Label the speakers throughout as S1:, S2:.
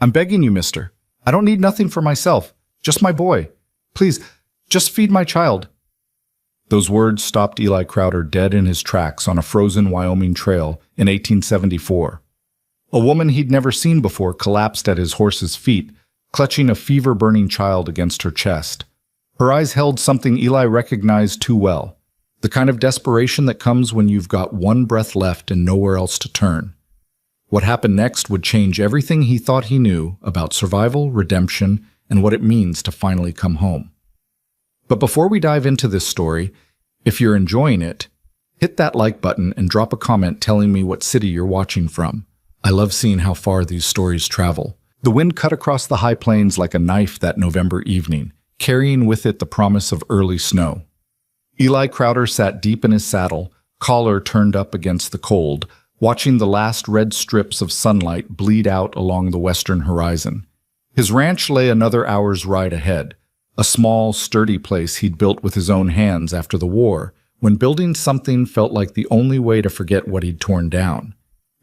S1: I'm begging you, mister. I don't need nothing for myself. Just my boy. Please, just feed my child." Those words stopped Eli Crowder dead in his tracks on a frozen Wyoming trail in 1874. A woman he'd never seen before collapsed at his horse's feet, clutching a fever-burning child against her chest. Her eyes held something Eli recognized too well, the kind of desperation that comes when you've got one breath left and nowhere else to turn. What happened next would change everything he thought he knew about survival, redemption, and what it means to finally come home. But before we dive into this story, if you're enjoying it, hit that like button and drop a comment telling me what city you're watching from. I love seeing how far these stories travel. The wind cut across the high plains like a knife that November evening, carrying with it the promise of early snow. Eli Crowder sat deep in his saddle, collar turned up against the cold, watching the last red strips of sunlight bleed out along the western horizon. His ranch lay another hour's ride ahead, a small, sturdy place he'd built with his own hands after the war, when building something felt like the only way to forget what he'd torn down.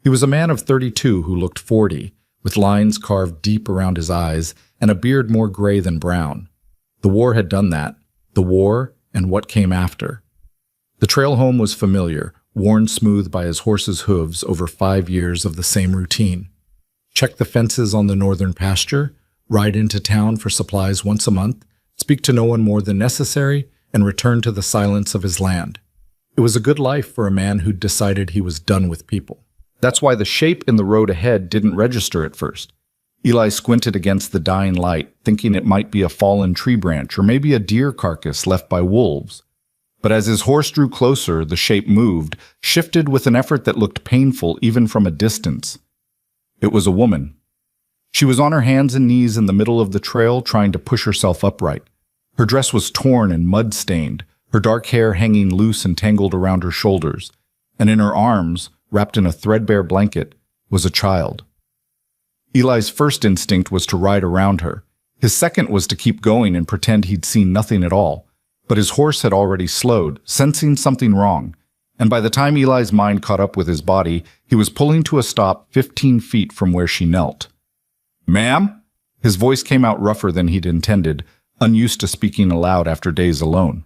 S1: He was a man of 32 who looked 40, with lines carved deep around his eyes and a beard more gray than brown. The war had done that. The war and what came after. The trail home was familiar, worn smooth by his horse's hooves over 5 years of the same routine. Check the fences on the northern pasture, ride into town for supplies once a month, speak to no one more than necessary, and return to the silence of his land. It was a good life for a man who'd decided he was done with people. That's why the shape in the road ahead didn't register at first. Eli squinted against the dying light, thinking it might be a fallen tree branch or maybe a deer carcass left by wolves. But as his horse drew closer, the shape moved, shifted with an effort that looked painful even from a distance. It was a woman. She was on her hands and knees in the middle of the trail trying to push herself upright. Her dress was torn and mud-stained, her dark hair hanging loose and tangled around her shoulders, and in her arms, wrapped in a threadbare blanket, was a child. Eli's first instinct was to ride around her. His second was to keep going and pretend he'd seen nothing at all. But his horse had already slowed, sensing something wrong, and by the time Eli's mind caught up with his body, he was pulling to a stop 15 feet from where she knelt. "Ma'am?" His voice came out rougher than he'd intended, unused to speaking aloud after days alone.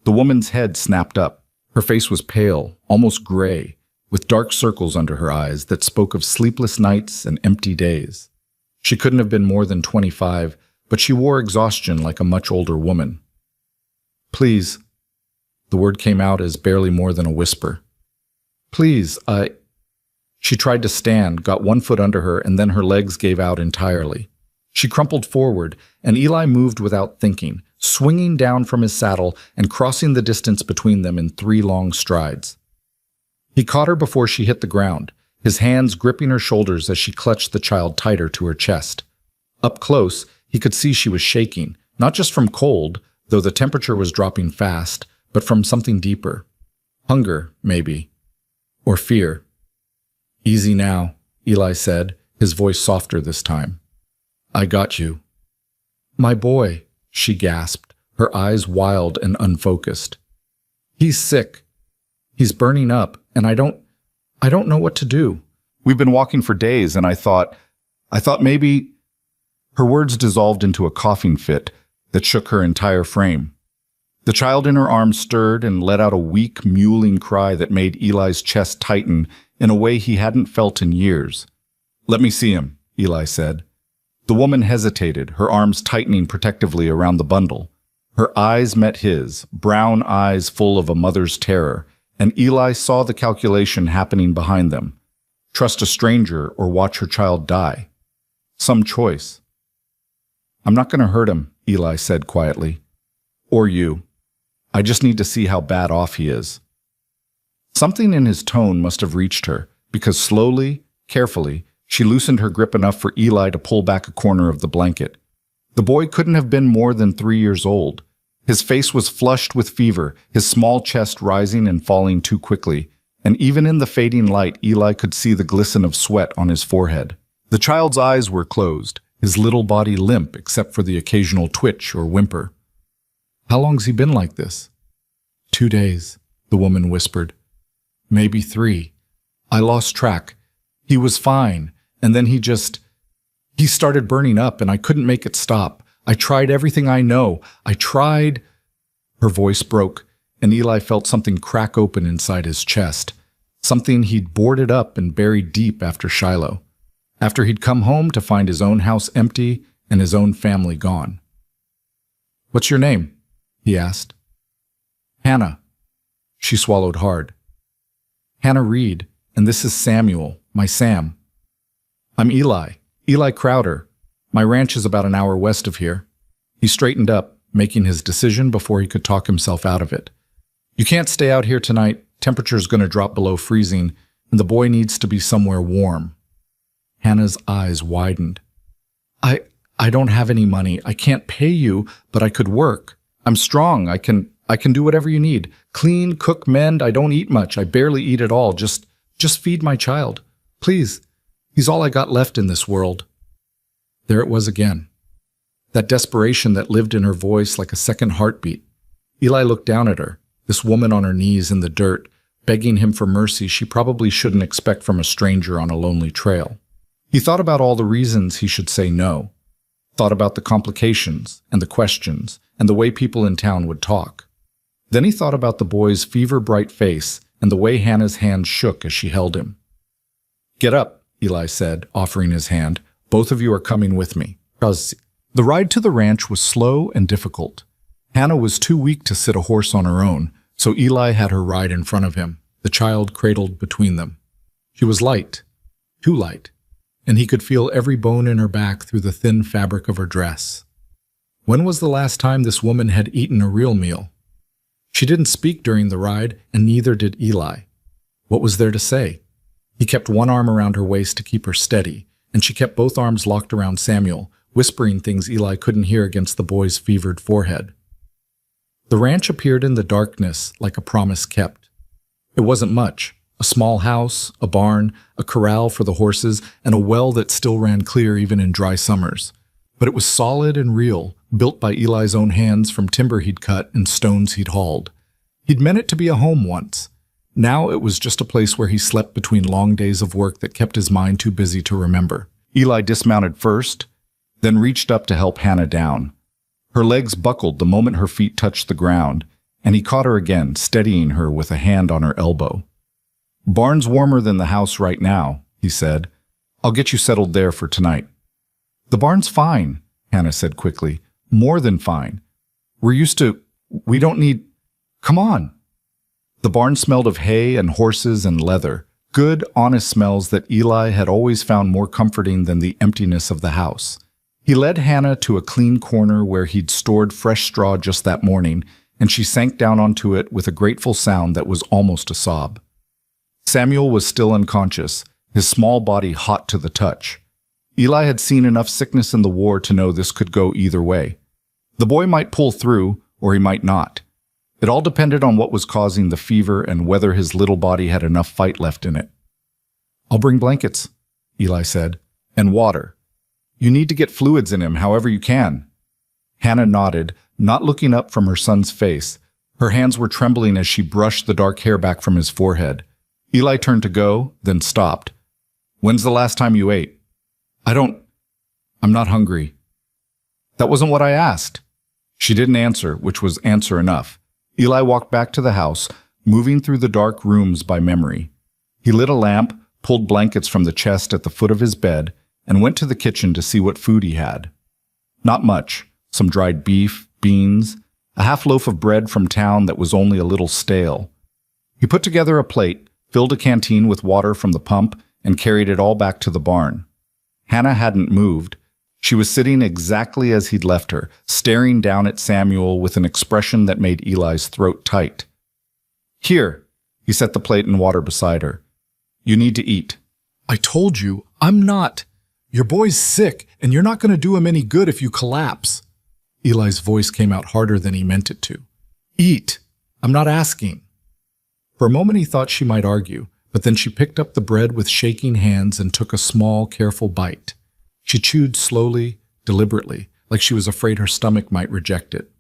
S1: The woman's head snapped up. Her face was pale, almost gray, with dark circles under her eyes that spoke of sleepless nights and empty days. She couldn't have been more than 25, but she wore exhaustion like a much older woman. "Please." The word came out as barely more than a whisper. "Please, She tried to stand, got one foot under her, and then her legs gave out entirely. She crumpled forward, and Eli moved without thinking, swinging down from his saddle and crossing the distance between them in 3 long strides. He caught her before she hit the ground, his hands gripping her shoulders as she clutched the child tighter to her chest. Up close, he could see she was shaking, not just from cold, though the temperature was dropping fast, but from something deeper. Hunger, maybe. Or fear. "Easy now," Eli said, his voice softer this time. "I got you." "My boy," she gasped, her eyes wild and unfocused. "He's sick. He's burning up, and I don't know what to do. We've been walking for days, and I thought maybe—" Her words dissolved into a coughing fit that shook her entire frame. The child in her arms stirred and let out a weak, mewling cry that made Eli's chest tighten in a way he hadn't felt in years. "Let me see him," Eli said. The woman hesitated, her arms tightening protectively around the bundle. Her eyes met his, brown eyes full of a mother's terror, and Eli saw the calculation happening behind them. Trust a stranger or watch her child die. Some choice. "I'm not going to hurt him," Eli said quietly. "Or you. I just need to see how bad off he is." Something in his tone must have reached her, because slowly, carefully, she loosened her grip enough for Eli to pull back a corner of the blanket. The boy couldn't have been more than 3 years old. His face was flushed with fever, his small chest rising and falling too quickly, and even in the fading light, Eli could see the glisten of sweat on his forehead. The child's eyes were closed, his little body limp except for the occasional twitch or whimper. "How long's he been like this?" 2 days, the woman whispered. "Maybe 3. I lost track. He was fine, and then he He started burning up and I couldn't make it stop. I tried everything I know. I tried. Her voice broke, and Eli felt something crack open inside his chest. Something he'd boarded up and buried deep after Shiloh. After he'd come home to find his own house empty and his own family gone. "What's your name?" he asked. "Hannah." She swallowed hard. "Hannah Reed, and this is Samuel, my Sam. I'm Eli Crowder. My ranch is about an hour west of here." He straightened up, making his decision before he could talk himself out of it. "You can't stay out here tonight. Temperature's going to drop below freezing, and the boy needs to be somewhere warm." Hannah's eyes widened. I don't have any money. I can't pay you, but I could work. I'm strong. I can do whatever you need. Clean, cook, mend. I don't eat much. I barely eat at all. Just feed my child. Please. He's all I got left in this world." There it was again. That desperation that lived in her voice like a second heartbeat. Eli looked down at her, this woman on her knees in the dirt, begging him for mercy she probably shouldn't expect from a stranger on a lonely trail. He thought about all the reasons he should say no. Thought about the complications and the questions and the way people in town would talk. Then he thought about the boy's fever-bright face and the way Hannah's hand shook as she held him. "Get up," Eli said, offering his hand. "Both of you are coming with me." The ride to the ranch was slow and difficult. Hannah was too weak to sit a horse on her own, so Eli had her ride in front of him, the child cradled between them. She was light, too light, and he could feel every bone in her back through the thin fabric of her dress. When was the last time this woman had eaten a real meal? She didn't speak during the ride, and neither did Eli. What was there to say? He kept one arm around her waist to keep her steady, and she kept both arms locked around Samuel, whispering things Eli couldn't hear against the boy's fevered forehead. The ranch appeared in the darkness like a promise kept. It wasn't much. A small house, a barn, a corral for the horses, and a well that still ran clear even in dry summers. But it was solid and real, built by Eli's own hands from timber he'd cut and stones he'd hauled. He'd meant it to be a home once. Now it was just a place where he slept between long days of work that kept his mind too busy to remember. Eli dismounted first, then reached up to help Hannah down. Her legs buckled the moment her feet touched the ground, and he caught her again, steadying her with a hand on her elbow. "Barn's warmer than the house right now," he said. "I'll get you settled there for tonight." "The barn's fine," Hannah said quickly. "More than fine. We don't need... Come on." The barn smelled of hay and horses and leather, good, honest smells that Eli had always found more comforting than the emptiness of the house. He led Hannah to a clean corner where he'd stored fresh straw just that morning, and she sank down onto it with a grateful sound that was almost a sob. Samuel was still unconscious, his small body hot to the touch. Eli had seen enough sickness in the war to know this could go either way. The boy might pull through, or he might not. It all depended on what was causing the fever and whether his little body had enough fight left in it. "I'll bring blankets," Eli said, "and water. You need to get fluids in him however you can." Hannah nodded, not looking up from her son's face. Her hands were trembling as she brushed the dark hair back from his forehead. Eli turned to go, then stopped. "When's the last time you ate?" I'm not hungry." "That wasn't what I asked." She didn't answer, which was answer enough. Eli walked back to the house, moving through the dark rooms by memory. He lit a lamp, pulled blankets from the chest at the foot of his bed, and went to the kitchen to see what food he had. Not much. Some dried beef, beans, a half loaf of bread from town that was only a little stale. He put together a plate, filled a canteen with water from the pump, and carried it all back to the barn. Hannah hadn't moved. She was sitting exactly as he'd left her, staring down at Samuel with an expression that made Eli's throat tight. "Here," he set the plate and water beside her. "You need to eat." "I told you, I'm not. Your boy's sick, and you're not going to do him any good if you collapse." Eli's voice came out harder than he meant it to. "Eat. I'm not asking." For a moment he thought she might argue, but then she picked up the bread with shaking hands and took a small, careful bite. She chewed slowly, deliberately, like she was afraid her stomach might reject it.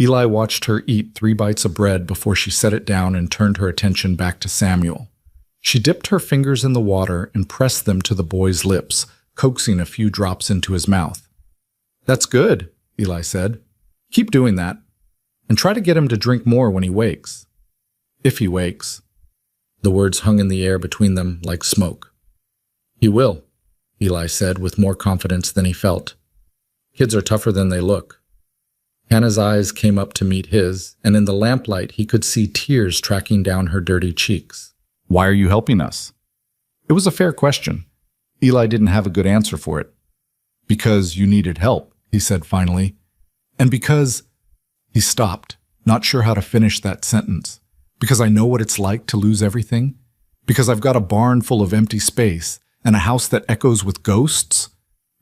S1: Eli watched her eat 3 bites of bread before she set it down and turned her attention back to Samuel. She dipped her fingers in the water and pressed them to the boy's lips, coaxing a few drops into his mouth. "That's good," Eli said. "Keep doing that. And try to get him to drink more when he wakes. If he wakes." The words hung in the air between them like smoke. "He will," Eli said with more confidence than he felt. "Kids are tougher than they look." Hannah's eyes came up to meet his, and in the lamplight he could see tears tracking down her dirty cheeks. "Why are you helping us?" It was a fair question. Eli didn't have a good answer for it. "Because you needed help," he said finally. "And because—" He stopped, not sure how to finish that sentence. "Because I know what it's like to lose everything? Because I've got a barn full of empty space and a house that echoes with ghosts?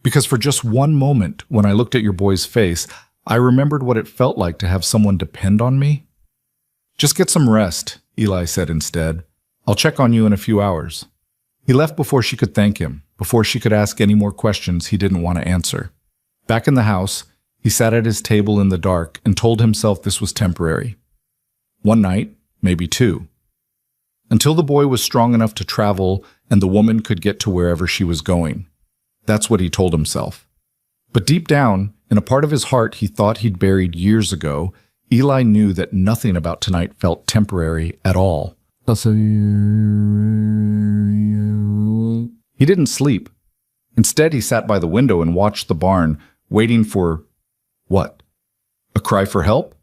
S1: Because for just one moment, when I looked at your boy's face, I remembered what it felt like to have someone depend on me?" "Just get some rest," Eli said instead. "I'll check on you in a few hours." He left before she could thank him, before she could ask any more questions he didn't want to answer. Back in the house, he sat at his table in the dark and told himself this was temporary. One night, maybe two. Until the boy was strong enough to travel and the woman could get to wherever she was going. That's what he told himself. But deep down, in a part of his heart he thought he'd buried years ago, Eli knew that nothing about tonight felt temporary at all. He didn't sleep. Instead, he sat by the window and watched the barn, waiting for what? A cry for help?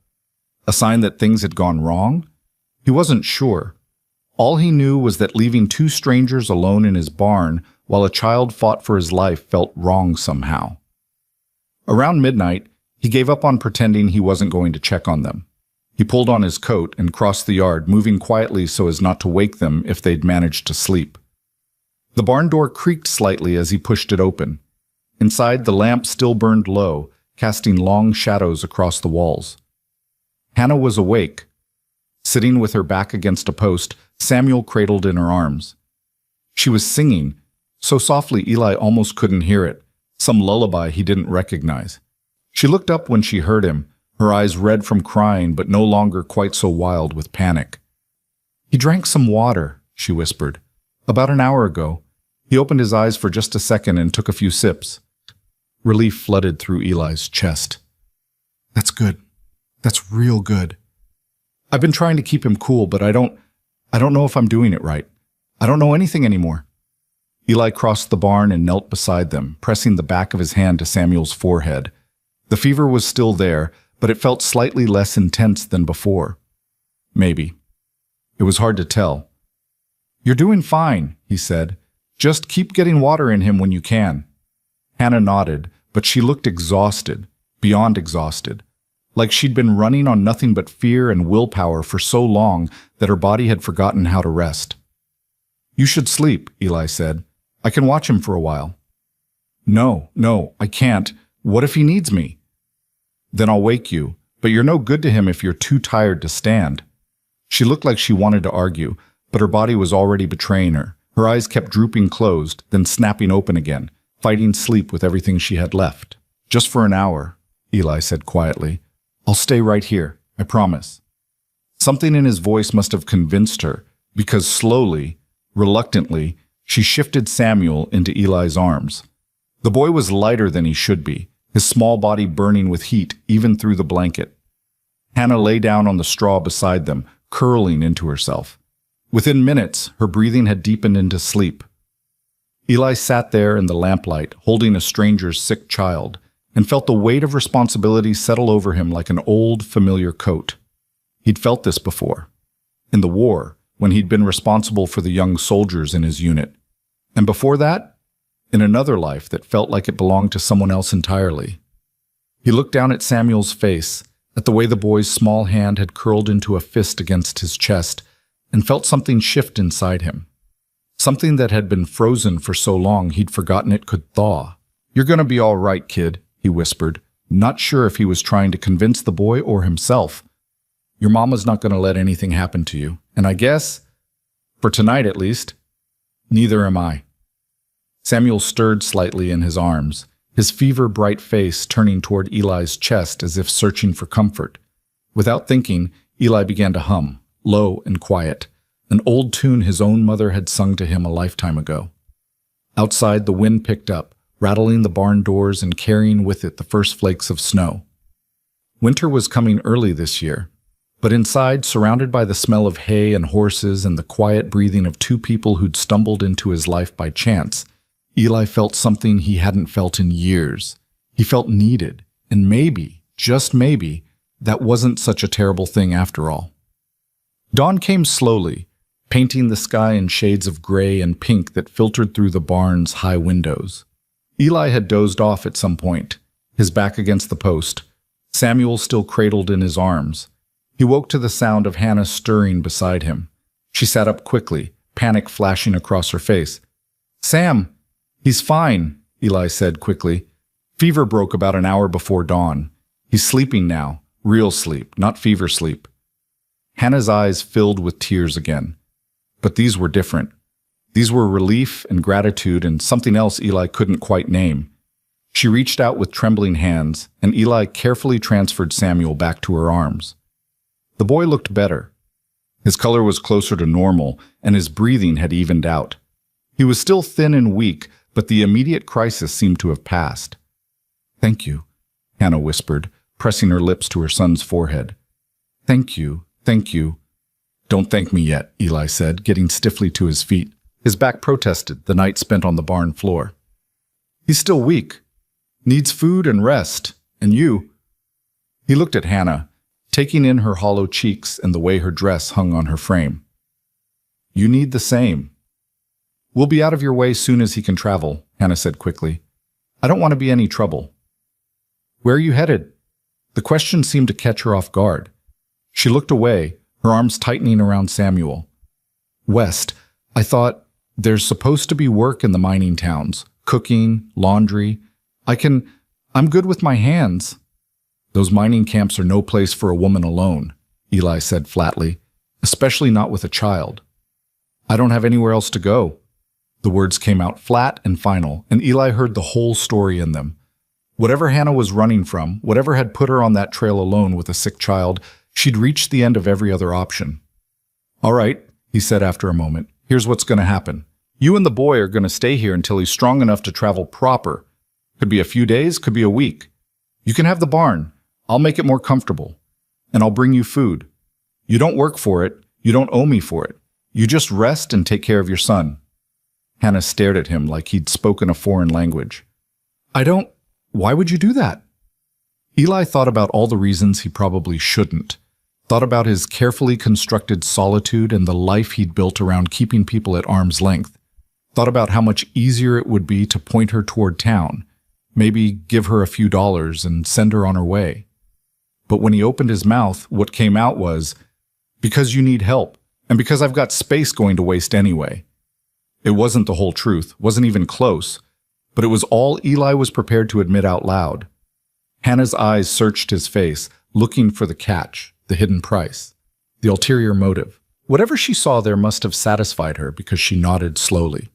S1: A sign that things had gone wrong? He wasn't sure. All he knew was that leaving two strangers alone in his barn while a child fought for his life felt wrong somehow. Around midnight, he gave up on pretending he wasn't going to check on them. He pulled on his coat and crossed the yard, moving quietly so as not to wake them if they'd managed to sleep. The barn door creaked slightly as he pushed it open. Inside, the lamp still burned low, casting long shadows across the walls. Hannah was awake. Sitting with her back against a post, Samuel cradled in her arms. She was singing, so softly Eli almost couldn't hear it, some lullaby he didn't recognize. She looked up when she heard him, her eyes red from crying but no longer quite so wild with panic. "He drank some water," she whispered. "About an hour ago. He opened his eyes for just a second and took a few sips." Relief flooded through Eli's chest. "That's good. That's real good. I've been trying to keep him cool, but I don't know if I'm doing it right. I don't know anything anymore." Eli crossed the barn and knelt beside them, pressing the back of his hand to Samuel's forehead. The fever was still there, but it felt slightly less intense than before. Maybe. It was hard to tell. "You're doing fine," he said. "Just keep getting water in him when you can." Hannah nodded, but she looked exhausted, beyond exhausted, like she'd been running on nothing but fear and willpower for so long that her body had forgotten how to rest. "You should sleep," Eli said. "I can watch him for a while." No, I can't. What if he needs me?" "Then I'll wake you, but you're no good to him if you're too tired to stand." She looked like she wanted to argue, but her body was already betraying her. Her eyes kept drooping closed, then snapping open again, fighting sleep with everything she had left. "Just for an hour," Eli said quietly. "I'll stay right here, I promise." Something in his voice must have convinced her, because slowly, reluctantly, she shifted Samuel into Eli's arms. The boy was lighter than he should be, his small body burning with heat even through the blanket. Hannah lay down on the straw beside them, curling into herself. Within minutes, her breathing had deepened into sleep. Eli sat there in the lamplight, holding a stranger's sick child, and felt the weight of responsibility settle over him like an old, familiar coat. He'd felt this before. In the war, when he'd been responsible for the young soldiers in his unit. And before that, in another life that felt like it belonged to someone else entirely. He looked down at Samuel's face, at the way the boy's small hand had curled into a fist against his chest, and felt something shift inside him. Something that had been frozen for so long he'd forgotten it could thaw. "You're gonna be all right, kid," he whispered, not sure if he was trying to convince the boy or himself. "Your mama's not gonna let anything happen to you, and I guess, for tonight at least, neither am I." Samuel stirred slightly in his arms, his fever-bright face turning toward Eli's chest as if searching for comfort. Without thinking, Eli began to hum, low and quiet, an old tune his own mother had sung to him a lifetime ago. Outside, the wind picked up, rattling the barn doors and carrying with it the first flakes of snow. Winter was coming early this year, but inside, surrounded by the smell of hay and horses and the quiet breathing of two people who'd stumbled into his life by chance, Eli felt something he hadn't felt in years. He felt needed, and maybe, just maybe, that wasn't such a terrible thing after all. Dawn came slowly, painting the sky in shades of gray and pink that filtered through the barn's high windows. Eli had dozed off at some point, his back against the post, Samuel still cradled in his arms. He woke to the sound of Hannah stirring beside him. She sat up quickly, panic flashing across her face. "Sam, he's fine," Eli said quickly. "Fever broke about an hour before dawn. He's sleeping now, real sleep, not fever sleep." Hannah's eyes filled with tears again. But these were different. These were relief and gratitude and something else Eli couldn't quite name. She reached out with trembling hands, and Eli carefully transferred Samuel back to her arms. The boy looked better. His color was closer to normal, and his breathing had evened out. He was still thin and weak, but the immediate crisis seemed to have passed. "Thank you," Hannah whispered, pressing her lips to her son's forehead. "Thank you, thank you." "Don't thank me yet," Eli said, getting stiffly to his feet. His back protested the night spent on the barn floor. "He's still weak. Needs food and rest. And you." He looked at Hannah, taking in her hollow cheeks and the way her dress hung on her frame. "You need the same." "We'll be out of your way soon as he can travel," Hannah said quickly. "I don't want to be any trouble." "Where are you headed?" The question seemed to catch her off guard. She looked away, her arms tightening around Samuel. "West. I thought, there's supposed to be work in the mining towns. Cooking, laundry. I'm good with my hands." "Those mining camps are no place for a woman alone," Eli said flatly, "especially not with a child." "I don't have anywhere else to go." The words came out flat and final, and Eli heard the whole story in them. Whatever Hannah was running from, whatever had put her on that trail alone with a sick child, she'd reached the end of every other option. "All right," he said after a moment, "here's what's going to happen. You and the boy are going to stay here until he's strong enough to travel proper. Could be a few days, could be a week. You can have the barn. I'll make it more comfortable. And I'll bring you food. You don't work for it. You don't owe me for it. You just rest and take care of your son." Hannah stared at him like he'd spoken a foreign language. Why would you do that?" Eli thought about all the reasons he probably shouldn't. Thought about his carefully constructed solitude and the life he'd built around keeping people at arm's length. Thought about how much easier it would be to point her toward town, maybe give her a few dollars and send her on her way. But when he opened his mouth, what came out was, "Because you need help, and because I've got space going to waste anyway." It wasn't the whole truth, wasn't even close, but it was all Eli was prepared to admit out loud. Hannah's eyes searched his face, looking for the catch, the hidden price, the ulterior motive. Whatever she saw there must have satisfied her because she nodded slowly.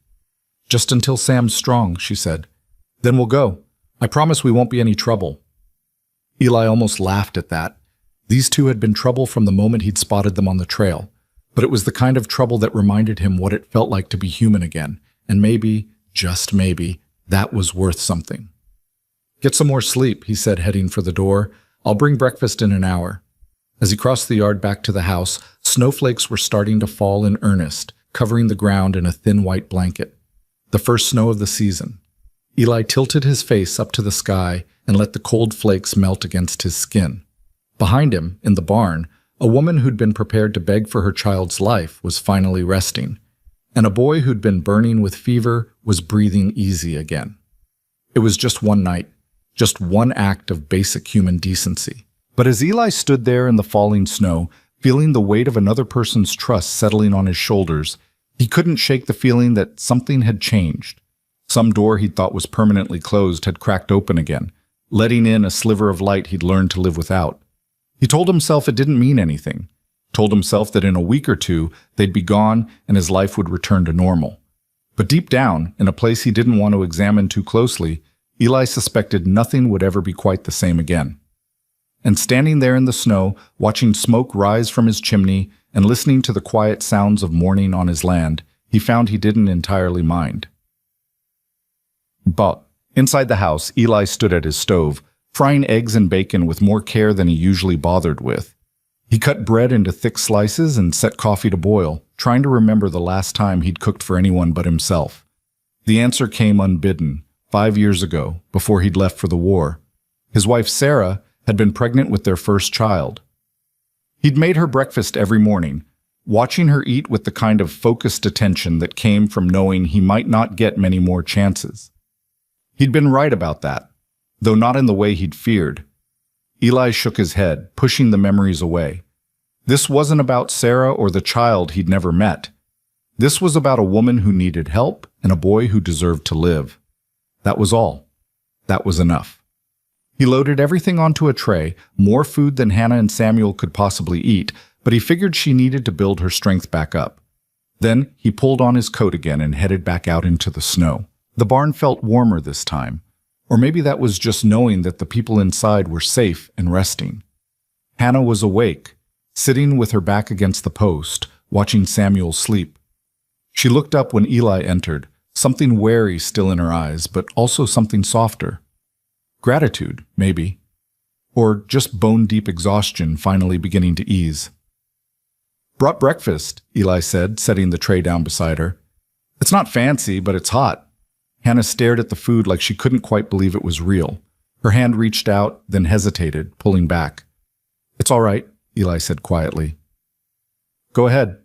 S1: "Just until Sam's strong," she said. "Then we'll go. I promise we won't be any trouble." Eli almost laughed at that. These two had been trouble from the moment he'd spotted them on the trail, but it was the kind of trouble that reminded him what it felt like to be human again, and maybe, just maybe, that was worth something. "Get some more sleep," he said, heading for the door. "I'll bring breakfast in an hour." As he crossed the yard back to the house, snowflakes were starting to fall in earnest, covering the ground in a thin white blanket. The first snow of the season. Eli tilted his face up to the sky and let the cold flakes melt against his skin. Behind him, in the barn, a woman who'd been prepared to beg for her child's life was finally resting, and a boy who'd been burning with fever was breathing easy again. It was just one night, just one act of basic human decency. But as Eli stood there in the falling snow, feeling the weight of another person's trust settling on his shoulders, he couldn't shake the feeling that something had changed. Some door he'd thought was permanently closed had cracked open again, letting in a sliver of light he'd learned to live without. He told himself it didn't mean anything, told himself that in a week or two they'd be gone and his life would return to normal. But deep down, in a place he didn't want to examine too closely, Eli suspected nothing would ever be quite the same again. And standing there in the snow, watching smoke rise from his chimney and listening to the quiet sounds of morning on his land, he found he didn't entirely mind. But Inside the house, Eli stood at his stove, frying eggs and bacon with more care than he usually bothered with. He cut bread into thick slices and set coffee to boil, trying to remember the last time he'd cooked for anyone but himself. The answer came unbidden, 5 years ago, before he'd left for the war. His wife, Sarah, had been pregnant with their first child. He'd made her breakfast every morning, watching her eat with the kind of focused attention that came from knowing he might not get many more chances. He'd been right about that, though not in the way he'd feared. Eli shook his head, pushing the memories away. This wasn't about Sarah or the child he'd never met. This was about a woman who needed help and a boy who deserved to live. That was all. That was enough. He loaded everything onto a tray, more food than Hannah and Samuel could possibly eat, but he figured she needed to build her strength back up. Then he pulled on his coat again and headed back out into the snow. The barn felt warmer this time, or maybe that was just knowing that the people inside were safe and resting. Hannah was awake, sitting with her back against the post, watching Samuel sleep. She looked up when Eli entered, something wary still in her eyes, but also something softer. Gratitude, maybe. Or just bone-deep exhaustion finally beginning to ease. "Brought breakfast," Eli said, setting the tray down beside her. "It's not fancy, but it's hot." Hannah stared at the food like she couldn't quite believe it was real. Her hand reached out, then hesitated, pulling back. "It's all right," Eli said quietly. "Go ahead."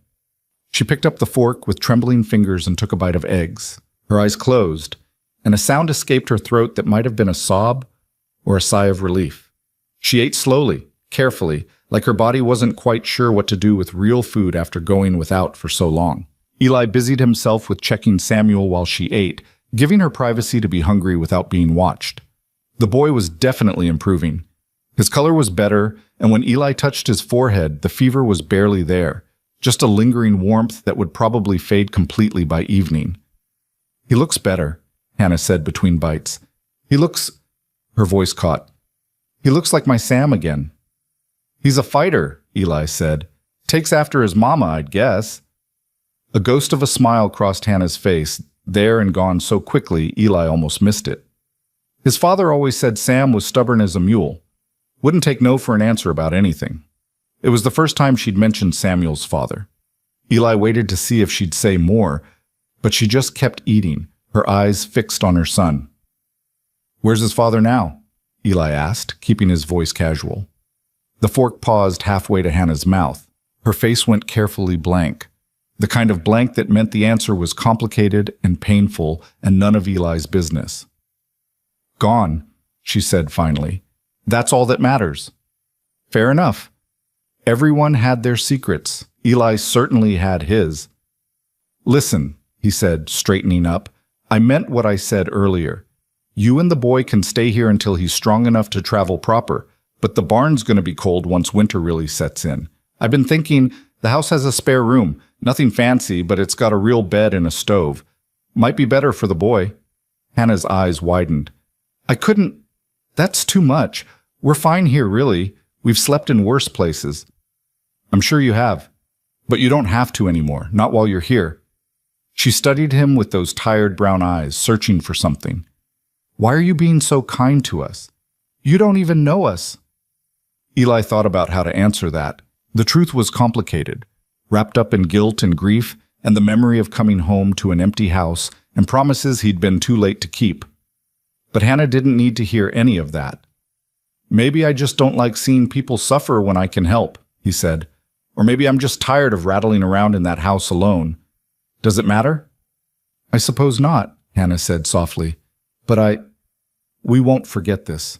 S1: She picked up the fork with trembling fingers and took a bite of eggs. Her eyes closed, and a sound escaped her throat that might have been a sob or a sigh of relief. She ate slowly, carefully, like her body wasn't quite sure what to do with real food after going without for so long. Eli busied himself with checking Samuel while she ate, giving her privacy to be hungry without being watched. The boy was definitely improving. His color was better, and when Eli touched his forehead, the fever was barely there, just a lingering warmth that would probably fade completely by evening. "He looks better," Hannah said between bites. "He looks—" Her voice caught. "He looks like my Sam again." "He's a fighter," Eli said. "Takes after his mama, I'd guess." A ghost of a smile crossed Hannah's face, there and gone so quickly Eli almost missed it. His father always said Sam was stubborn as a mule. Wouldn't take no for an answer about anything. It was the first time she'd mentioned Samuel's father. Eli waited to see if she'd say more, but she just kept eating, her eyes fixed on her son. "Where's his father now?" Eli asked, keeping his voice casual. The fork paused halfway to Hannah's mouth. Her face went carefully blank, the kind of blank that meant the answer was complicated and painful and none of Eli's business. "Gone," she said finally. "That's all that matters." Fair enough. Everyone had their secrets. Eli certainly had his. "Listen," he said, straightening up, "I meant what I said earlier. You and the boy can stay here until he's strong enough to travel proper, but the barn's going to be cold once winter really sets in. I've been thinking, the house has a spare room, nothing fancy, but it's got a real bed and a stove. Might be better for the boy." Hannah's eyes widened. "I couldn't. That's too much. We're fine here, really. We've slept in worse places." "I'm sure you have. But you don't have to anymore, not while you're here." She studied him with those tired brown eyes, searching for something. "Why are you being so kind to us? You don't even know us." Eli thought about how to answer that. The truth was complicated, wrapped up in guilt and grief and the memory of coming home to an empty house and promises he'd been too late to keep. But Hannah didn't need to hear any of that. "Maybe I just don't like seeing people suffer when I can help," he said. "Or maybe I'm just tired of rattling around in that house alone. Does it matter?" "I suppose not," Hannah said softly. "But we won't forget this.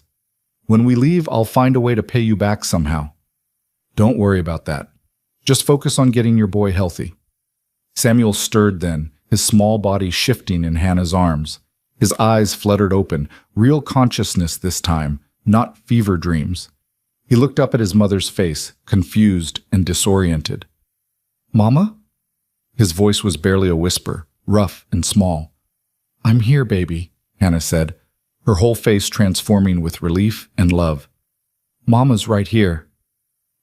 S1: When we leave, I'll find a way to pay you back somehow. Don't worry about that. Just focus on getting your boy healthy." Samuel stirred then, his small body shifting in Hannah's arms. His eyes fluttered open, real consciousness this time, not fever dreams. He looked up at his mother's face, confused and disoriented. "Mama?" His voice was barely a whisper, rough and small. "I'm here, baby," Hannah said, her whole face transforming with relief and love. "Mama's right here.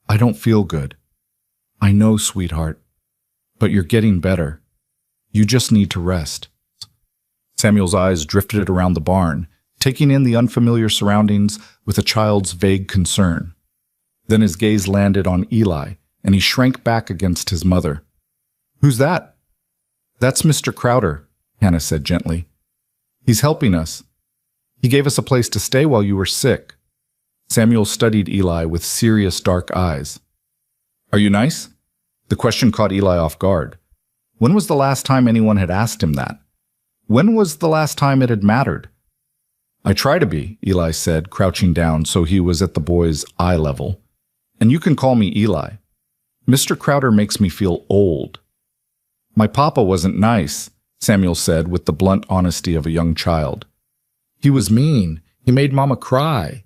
S1: I don't feel good. I know, sweetheart. But you're getting better. You just need to rest." Samuel's eyes drifted around the barn, taking in the unfamiliar surroundings with a child's vague concern. Then his gaze landed on Eli, and he shrank back against his mother. "Who's that?" "That's Mr. Crowder," Hannah said gently. "He's helping us. He gave us a place to stay while you were sick." Samuel studied Eli with serious dark eyes. "Are you nice?" The question caught Eli off guard. When was the last time anyone had asked him that? When was the last time it had mattered? "I try to be," Eli said, crouching down so he was at the boy's eye level. "And you can call me Eli. Mr. Crowder makes me feel old." "My papa wasn't nice," Samuel said with the blunt honesty of a young child. "He was mean. He made Mama cry."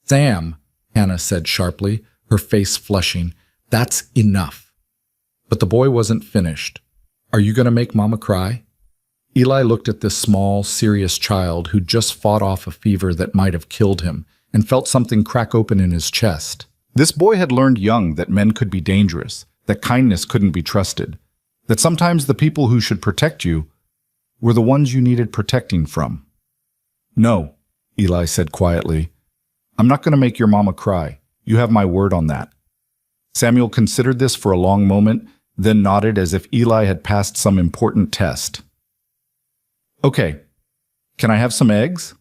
S1: "Sam," Hannah said sharply, her face flushing, "that's enough." But the boy wasn't finished. "Are you going to make Mama cry?" Eli looked at this small, serious child who'd just fought off a fever that might have killed him and felt something crack open in his chest. This boy had learned young that men could be dangerous, that kindness couldn't be trusted, that sometimes the people who should protect you were the ones you needed protecting from. "No," Eli said quietly. "I'm not going to make your mama cry. You have my word on that." Samuel considered this for a long moment, then nodded as if Eli had passed some important test. "Okay, can I have some eggs?"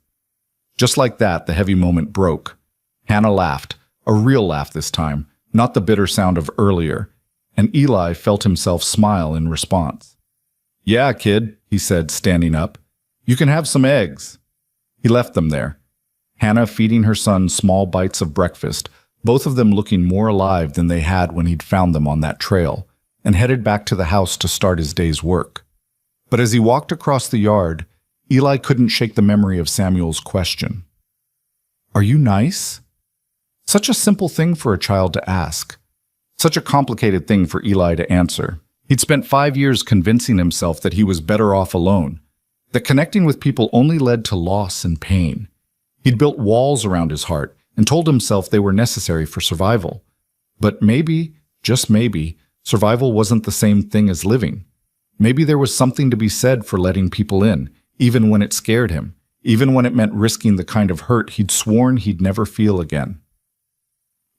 S1: Just like that, the heavy moment broke. Hannah laughed, a real laugh this time, not the bitter sound of earlier, and Eli felt himself smile in response. "Yeah, kid," he said, standing up. "You can have some eggs." He left them there, Hannah feeding her son small bites of breakfast, both of them looking more alive than they had when he'd found them on that trail, and headed back to the house to start his day's work. But as he walked across the yard, Eli couldn't shake the memory of Samuel's question. "Are you nice?" Such a simple thing for a child to ask. Such a complicated thing for Eli to answer. He'd spent 5 years convincing himself that he was better off alone, that connecting with people only led to loss and pain. He'd built walls around his heart and told himself they were necessary for survival. But maybe, just maybe, survival wasn't the same thing as living. Maybe there was something to be said for letting people in, even when it scared him, even when it meant risking the kind of hurt he'd sworn he'd never feel again.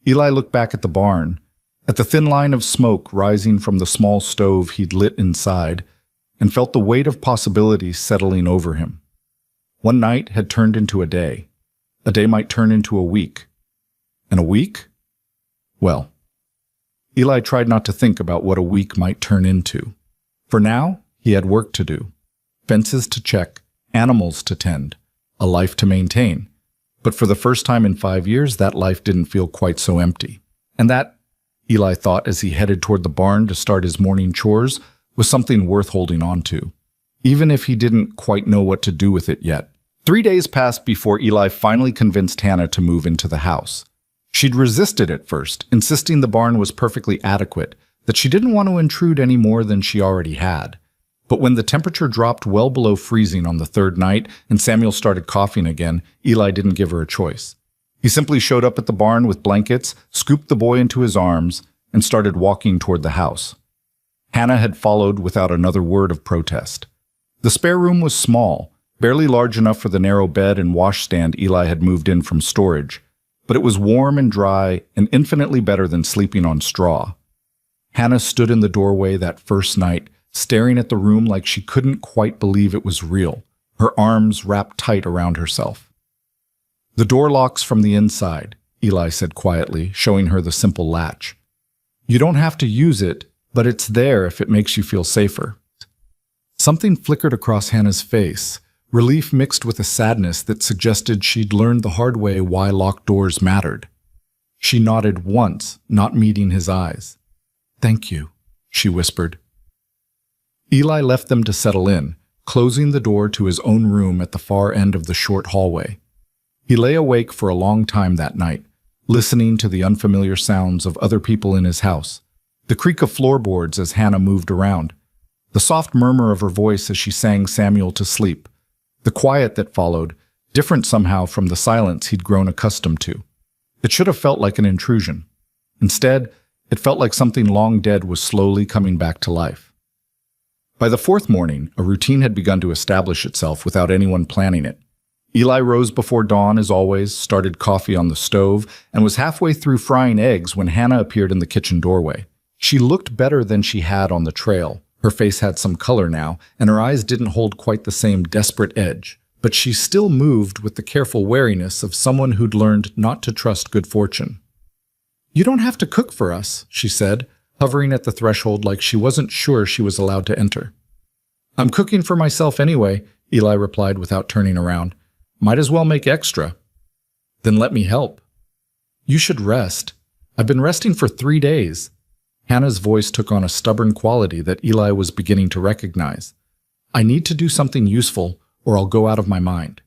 S1: Eli looked back at the barn, at the thin line of smoke rising from the small stove he'd lit inside, and felt the weight of possibility settling over him. One night had turned into a day. A day might turn into a week. And a week? Well, Eli tried not to think about what a week might turn into. For now, he had work to do. Fences to check, animals to tend, a life to maintain. But for the first time in 5 years, that life didn't feel quite so empty. And that, Eli thought as he headed toward the barn to start his morning chores, was something worth holding on to, even if he didn't quite know what to do with it yet. 3 days passed before Eli finally convinced Hannah to move into the house. She'd resisted at first, insisting the barn was perfectly adequate, that she didn't want to intrude any more than she already had. But when the temperature dropped well below freezing on the third night and Samuel started coughing again, Eli didn't give her a choice. He simply showed up at the barn with blankets, scooped the boy into his arms, and started walking toward the house. Hannah had followed without another word of protest. The spare room was small, barely large enough for the narrow bed and washstand Eli had moved in from storage, but it was warm and dry and infinitely better than sleeping on straw. Hannah stood in the doorway that first night, staring at the room like she couldn't quite believe it was real, her arms wrapped tight around herself. "The door locks from the inside," Eli said quietly, showing her the simple latch. "You don't have to use it, but it's there if it makes you feel safer." Something flickered across Hannah's face, relief mixed with a sadness that suggested she'd learned the hard way why locked doors mattered. She nodded once, not meeting his eyes. "Thank you," she whispered. Eli left them to settle in, closing the door to his own room at the far end of the short hallway. He lay awake for a long time that night, listening to the unfamiliar sounds of other people in his house, the creak of floorboards as Hannah moved around, the soft murmur of her voice as she sang Samuel to sleep, the quiet that followed, different somehow from the silence he'd grown accustomed to. It should have felt like an intrusion. Instead, it felt like something long dead was slowly coming back to life. By the fourth morning, a routine had begun to establish itself without anyone planning it. Eli rose before dawn, as always, started coffee on the stove, and was halfway through frying eggs when Hannah appeared in the kitchen doorway. She looked better than she had on the trail. Her face had some color now, and her eyes didn't hold quite the same desperate edge. But she still moved with the careful wariness of someone who'd learned not to trust good fortune. "You don't have to cook for us," she said, hovering at the threshold like she wasn't sure she was allowed to enter. "I'm cooking for myself anyway," Eli replied without turning around. "Might as well make extra." "Then let me help." "You should rest. I've been resting for 3 days." Hannah's voice took on a stubborn quality that Eli was beginning to recognize. "I need to do something useful, or I'll go out of my mind."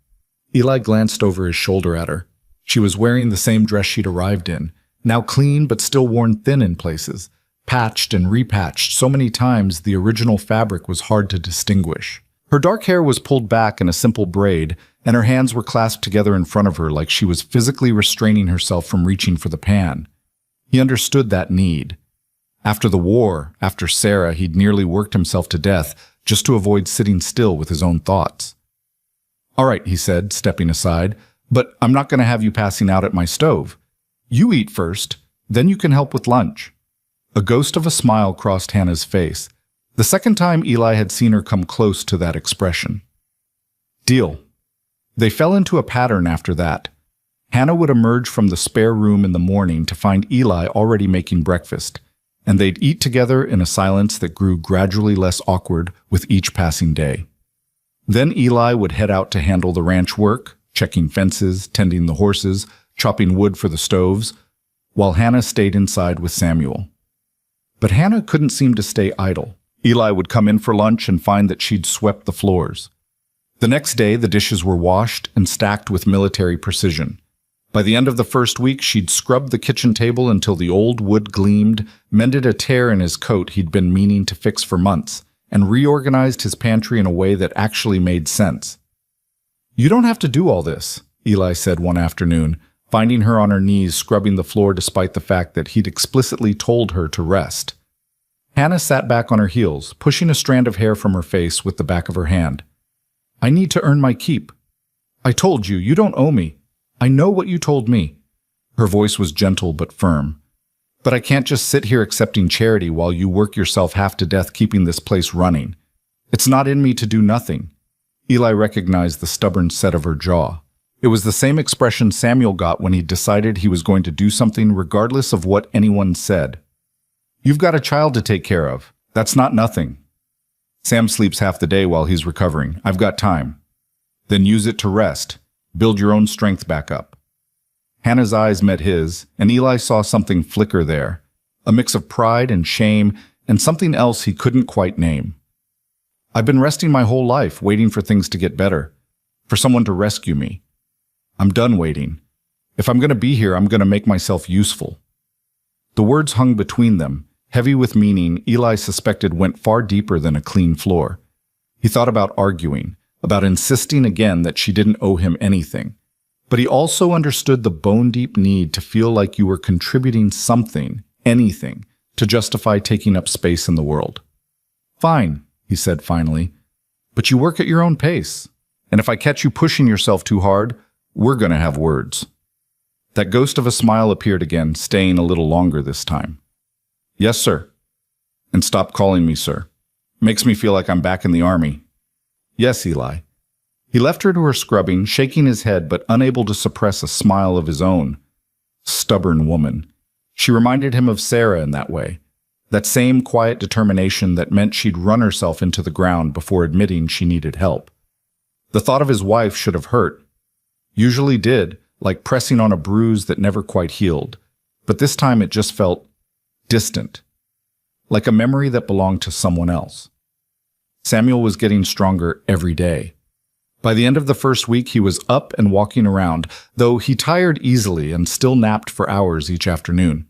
S1: Eli glanced over his shoulder at her. She was wearing the same dress she'd arrived in, now clean but still worn thin in places, patched and repatched so many times the original fabric was hard to distinguish. Her dark hair was pulled back in a simple braid, and her hands were clasped together in front of her like she was physically restraining herself from reaching for the pan. He understood that need. After the war, after Sarah, he'd nearly worked himself to death just to avoid sitting still with his own thoughts. "All right," he said, stepping aside, "but I'm not going to have you passing out at my stove. You eat first, then you can help with lunch." A ghost of a smile crossed Hannah's face, the second time Eli had seen her come close to that expression. Deal. They fell into a pattern after that. Hannah would emerge from the spare room in the morning to find Eli already making breakfast, and they'd eat together in a silence that grew gradually less awkward with each passing day. Then Eli would head out to handle the ranch work, checking fences, tending the horses, chopping wood for the stoves, while Hannah stayed inside with Samuel. But Hannah couldn't seem to stay idle. Eli would come in for lunch and find that she'd swept the floors. The next day, the dishes were washed and stacked with military precision. By the end of the first week, she'd scrubbed the kitchen table until the old wood gleamed, mended a tear in his coat he'd been meaning to fix for months, and reorganized his pantry in a way that actually made sense. "You don't have to do all this," Eli said one afternoon, finding her on her knees scrubbing the floor despite the fact that he'd explicitly told her to rest. Hannah sat back on her heels, pushing a strand of hair from her face with the back of her hand. "I need to earn my keep. I told you, you don't owe me. I know what you told me." Her voice was gentle but firm. "But I can't just sit here accepting charity while you work yourself half to death keeping this place running. It's not in me to do nothing." Eli recognized the stubborn set of her jaw. It was the same expression Samuel got when he decided he was going to do something regardless of what anyone said. "You've got a child to take care of. That's not nothing." "Sam sleeps half the day while he's recovering. I've got time." "Then use it to rest. Build your own strength back up." Hannah's eyes met his, and Eli saw something flicker there, a mix of pride and shame and something else he couldn't quite name. "I've been resting my whole life, waiting for things to get better, for someone to rescue me. I'm done waiting. If I'm going to be here, I'm going to make myself useful." The words hung between them, heavy with meaning Eli suspected went far deeper than a clean floor. He thought about arguing, about insisting again that she didn't owe him anything. But he also understood the bone-deep need to feel like you were contributing something, anything, to justify taking up space in the world. "Fine," he said finally, "but you work at your own pace. And if I catch you pushing yourself too hard, we're going to have words." That ghost of a smile appeared again, staying a little longer this time. "Yes, sir." "And stop calling me sir. Makes me feel like I'm back in the army." "Yes, Eli." He left her to her scrubbing, shaking his head but unable to suppress a smile of his own. Stubborn woman. She reminded him of Sarah in that way. That same quiet determination that meant she'd run herself into the ground before admitting she needed help. The thought of his wife should have hurt. Usually did, like pressing on a bruise that never quite healed. But this time it just felt distant. Like a memory that belonged to someone else. Samuel was getting stronger every day. By the end of the first week, he was up and walking around, though he tired easily and still napped for hours each afternoon.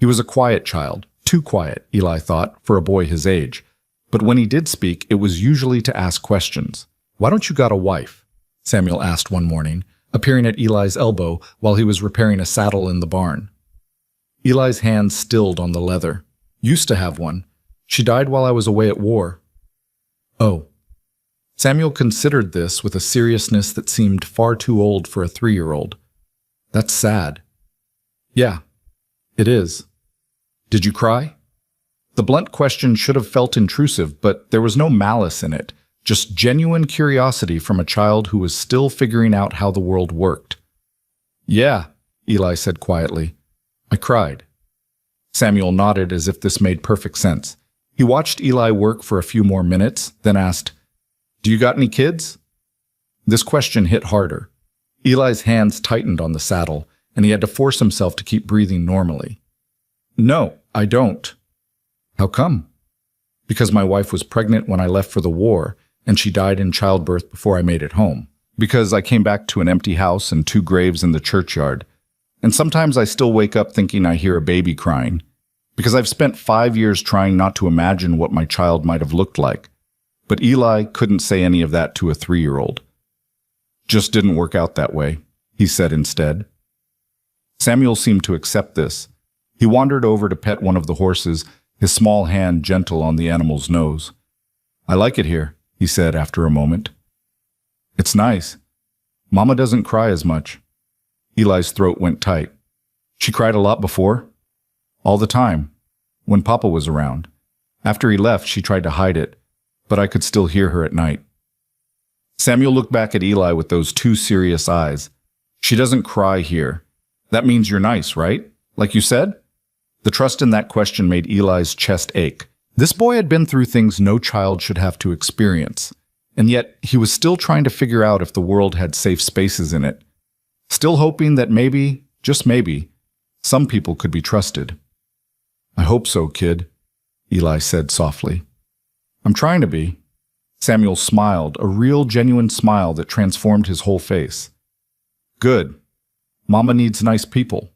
S1: He was a quiet child, too quiet, Eli thought, for a boy his age. But when he did speak, it was usually to ask questions. "Why don't you got a wife?" Samuel asked one morning, appearing at Eli's elbow while he was repairing a saddle in the barn. Eli's hands stilled on the leather. "Used to have one. She died while I was away at war." "Oh." Samuel considered this with a seriousness that seemed far too old for a 3-year-old. That's sad. Yeah, it is. Did you cry? The blunt question should have felt intrusive, but there was no malice in it, just genuine curiosity from a child who was still figuring out how the world worked. Yeah, Eli said quietly. I cried. Samuel nodded as if this made perfect sense. He watched Eli work for a few more minutes, then asked, Do you got any kids? This question hit harder. Eli's hands tightened on the saddle, and he had to force himself to keep breathing normally. No, I don't. How come? Because my wife was pregnant when I left for the war, and she died in childbirth before I made it home. Because I came back to an empty house and 2 graves in the churchyard. And sometimes I still wake up thinking I hear a baby crying. Because I've spent 5 years trying not to imagine what my child might have looked like. But Eli couldn't say any of that to a 3-year-old. Just didn't work out that way, he said instead. Samuel seemed to accept this. He wandered over to pet one of the horses, his small hand gentle on the animal's nose. I like it here, he said after a moment. It's nice. Mama doesn't cry as much. Eli's throat went tight. She cried a lot before? All the time, when Papa was around. After he left, she tried to hide it, but I could still hear her at night. Samuel looked back at Eli with those 2 serious eyes. She doesn't cry here. That means you're nice, right? Like you said? The trust in that question made Eli's chest ache. This boy had been through things no child should have to experience, and yet he was still trying to figure out if the world had safe spaces in it. Still hoping that maybe, just maybe, some people could be trusted. I hope so, kid, Eli said softly. I'm trying to be. Samuel smiled, a real, genuine smile that transformed his whole face. Good. Mama needs nice people.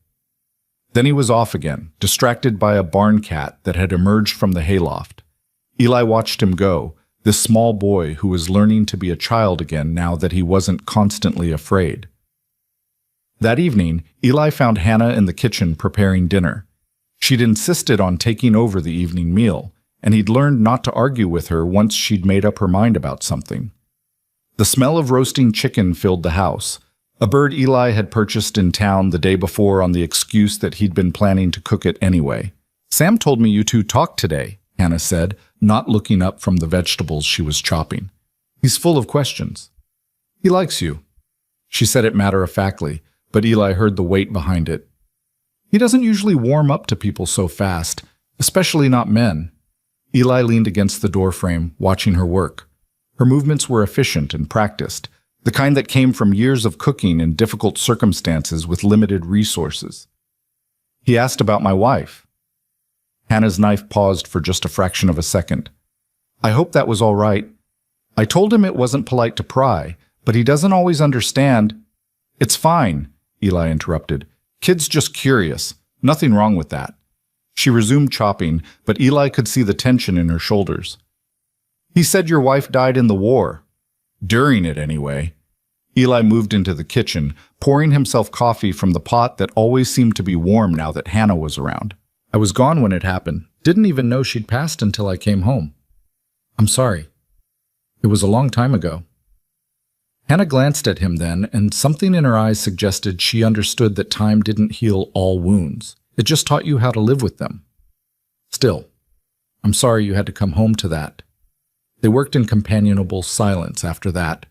S1: Then he was off again, distracted by a barn cat that had emerged from the hayloft. Eli watched him go, this small boy who was learning to be a child again now that he wasn't constantly afraid. That evening, Eli found Hannah in the kitchen preparing dinner. She'd insisted on taking over the evening meal, and he'd learned not to argue with her once she'd made up her mind about something. The smell of roasting chicken filled the house, a bird Eli had purchased in town the day before on the excuse that he'd been planning to cook it anyway. Sam told me you 2 talked today, Hannah said, not looking up from the vegetables she was chopping. He's full of questions. He likes you. She said it matter-of-factly, but Eli heard the weight behind it. He doesn't usually warm up to people so fast, especially not men. Eli leaned against the doorframe, watching her work. Her movements were efficient and practiced, the kind that came from years of cooking in difficult circumstances with limited resources. He asked about my wife. Hannah's knife paused for just a fraction of a second. I hope that was all right. I told him it wasn't polite to pry, but he doesn't always understand. It's fine, Eli interrupted. Kid's just curious. Nothing wrong with that. She resumed chopping, but Eli could see the tension in her shoulders. He said your wife died in the war. During it, anyway. Eli moved into the kitchen, pouring himself coffee from the pot that always seemed to be warm now that Hannah was around. I was gone when it happened. Didn't even know she'd passed until I came home. I'm sorry. It was a long time ago. Hannah glanced at him then, and something in her eyes suggested she understood that time didn't heal all wounds. It just taught you how to live with them. Still, I'm sorry you had to come home to that. They worked in companionable silence after that,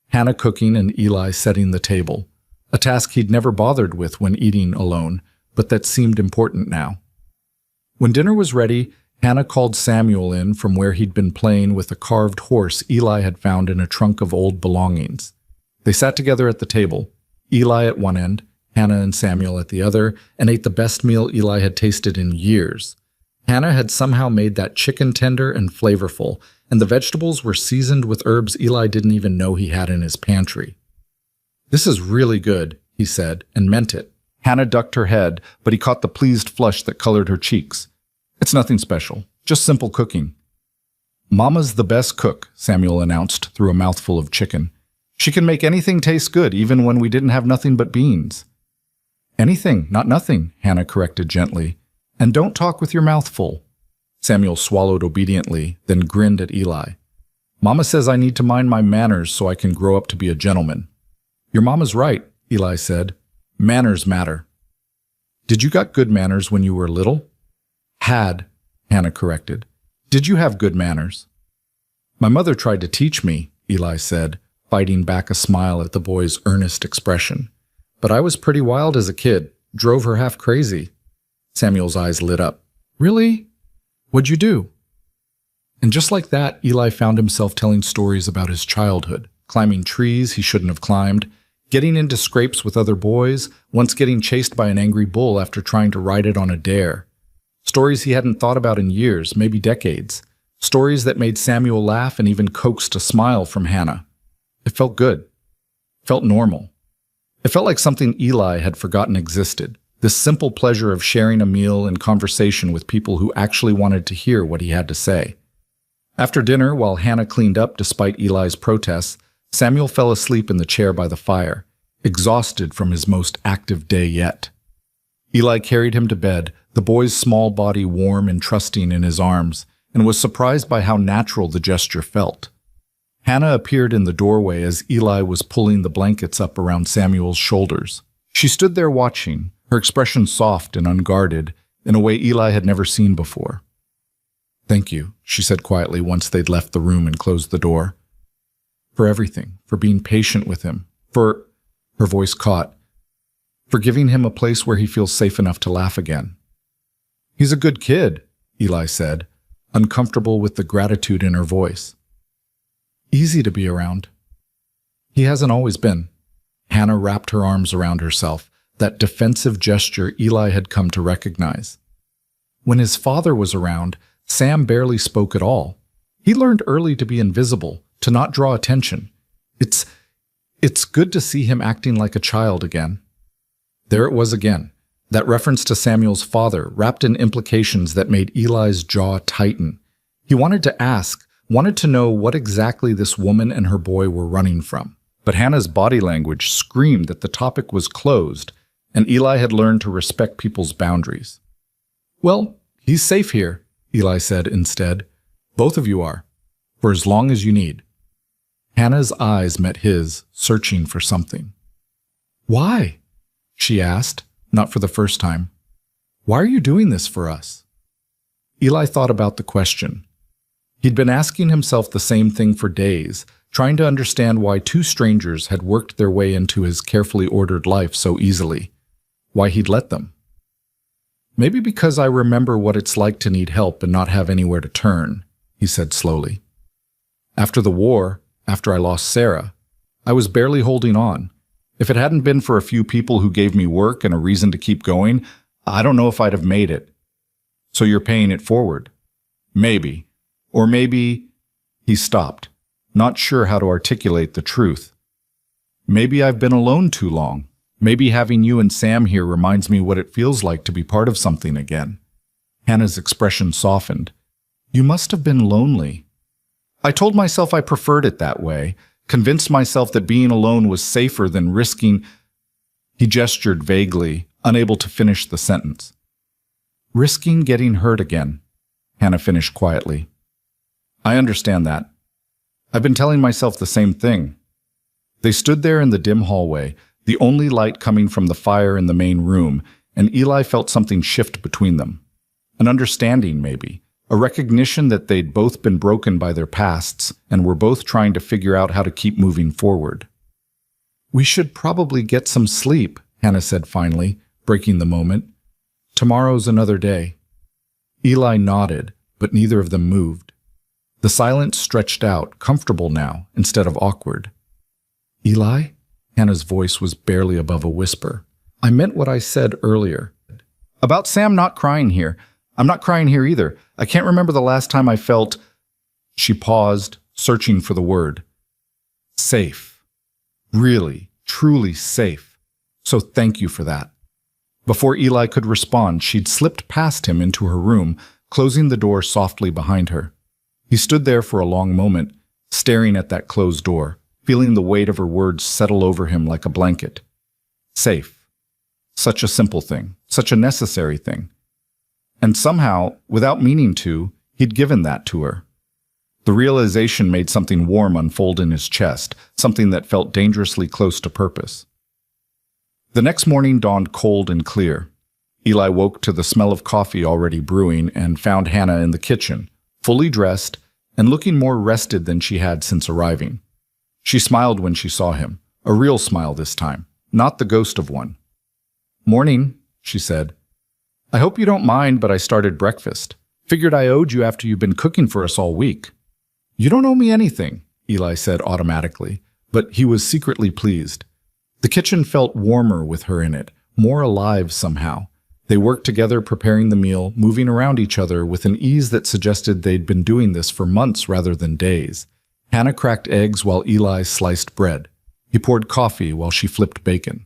S1: Hannah cooking and Eli setting the table, a task he'd never bothered with when eating alone, but that seemed important now. When dinner was ready, Hannah called Samuel in from where he'd been playing with a carved horse Eli had found in a trunk of old belongings. They sat together at the table, Eli at one end, Hannah and Samuel at the other, and ate the best meal Eli had tasted in years. Hannah had somehow made that chicken tender and flavorful, and the vegetables were seasoned with herbs Eli didn't even know he had in his pantry. This is really good, he said, and meant it. Hannah ducked her head, but he caught the pleased flush that colored her cheeks. It's nothing special, just simple cooking. Mama's the best cook, Samuel announced through a mouthful of chicken. She can make anything taste good, even when we didn't have nothing but beans. Anything, not nothing, Hannah corrected gently. And don't talk with your mouth full. Samuel swallowed obediently, then grinned at Eli. Mama says I need to mind my manners so I can grow up to be a gentleman. Your mama's right, Eli said. Manners matter. Did you got good manners when you were little? Had, Hannah corrected. Did you have good manners? My mother tried to teach me, Eli said, fighting back a smile at the boy's earnest expression. But I was pretty wild as a kid, drove her half crazy. Samuel's eyes lit up. Really? What'd you do? And just like that, Eli found himself telling stories about his childhood, climbing trees he shouldn't have climbed, getting into scrapes with other boys, once getting chased by an angry bull after trying to ride it on a dare. Stories he hadn't thought about in years, maybe decades. Stories that made Samuel laugh and even coaxed a smile from Hannah. It felt good. It felt normal. It felt like something Eli had forgotten existed, this simple pleasure of sharing a meal and conversation with people who actually wanted to hear what he had to say. After dinner, while Hannah cleaned up despite Eli's protests, Samuel fell asleep in the chair by the fire, exhausted from his most active day yet. Eli carried him to bed, the boy's small body warm and trusting in his arms, and was surprised by how natural the gesture felt. Hannah appeared in the doorway as Eli was pulling the blankets up around Samuel's shoulders. She stood there watching, her expression soft and unguarded, in a way Eli had never seen before. Thank you, she said quietly once they'd left the room and closed the door. For everything, for being patient with him, for, her voice caught, for giving him a place where he feels safe enough to laugh again. He's a good kid, Eli said, uncomfortable with the gratitude in her voice. Easy to be around. He hasn't always been. Hannah wrapped her arms around herself, that defensive gesture Eli had come to recognize. When his father was around, Sam barely spoke at all. He learned early to be invisible, to not draw attention. It's good to see him acting like a child again. There it was again, that reference to Samuel's father, wrapped in implications that made Eli's jaw tighten. He wanted to ask, wanted to know what exactly this woman and her boy were running from. But Hannah's body language screamed that the topic was closed, and Eli had learned to respect people's boundaries. Well, he's safe here, Eli said instead. Both of you are, for as long as you need. Hannah's eyes met his, searching for something. Why? She asked, not for the first time. Why are you doing this for us? Eli thought about the question. He'd been asking himself the same thing for days, trying to understand why two strangers had worked their way into his carefully ordered life so easily, why he'd let them. Maybe because I remember what it's like to need help and not have anywhere to turn, he said slowly. After the war, after I lost Sarah, I was barely holding on. If it hadn't been for a few people who gave me work and a reason to keep going, I don't know if I'd have made it. So you're paying it forward. Maybe. Or maybe... He stopped, not sure how to articulate the truth. Maybe I've been alone too long. Maybe having you and Sam here reminds me what it feels like to be part of something again. Hannah's expression softened. You must have been lonely. I told myself I preferred it that way, convinced myself that being alone was safer than risking... He gestured vaguely, unable to finish the sentence. Risking getting hurt again, Hannah finished quietly. I understand that. I've been telling myself the same thing. They stood there in the dim hallway, the only light coming from the fire in the main room, and Eli felt something shift between them. An understanding, maybe. A recognition that they'd both been broken by their pasts and were both trying to figure out how to keep moving forward. We should probably get some sleep, Hannah said finally, breaking the moment. Tomorrow's another day. Eli nodded, but neither of them moved. The silence stretched out, comfortable now, instead of awkward. Eli? Hannah's voice was barely above a whisper. I meant what I said earlier. About Sam not crying here. I'm not crying here either. I can't remember the last time I felt... She paused, searching for the word. Safe. Really, truly safe. So thank you for that. Before Eli could respond, she'd slipped past him into her room, closing the door softly behind her. He stood there for a long moment, staring at that closed door, feeling the weight of her words settle over him like a blanket. Safe. Such a simple thing, such a necessary thing. And somehow, without meaning to, he'd given that to her. The realization made something warm unfold in his chest, something that felt dangerously close to purpose. The next morning dawned cold and clear. Eli woke to the smell of coffee already brewing and found Hannah in the kitchen, fully dressed and looking more rested than she had since arriving. She smiled when she saw him, a real smile this time, not the ghost of one. "Morning," she said. "I hope you don't mind, but I started breakfast. Figured I owed you after you've been cooking for us all week." "You don't owe me anything," Eli said automatically, but he was secretly pleased. The kitchen felt warmer with her in it, more alive somehow. They worked together preparing the meal, moving around each other with an ease that suggested they'd been doing this for months rather than days. Hannah cracked eggs while Eli sliced bread. He poured coffee while she flipped bacon.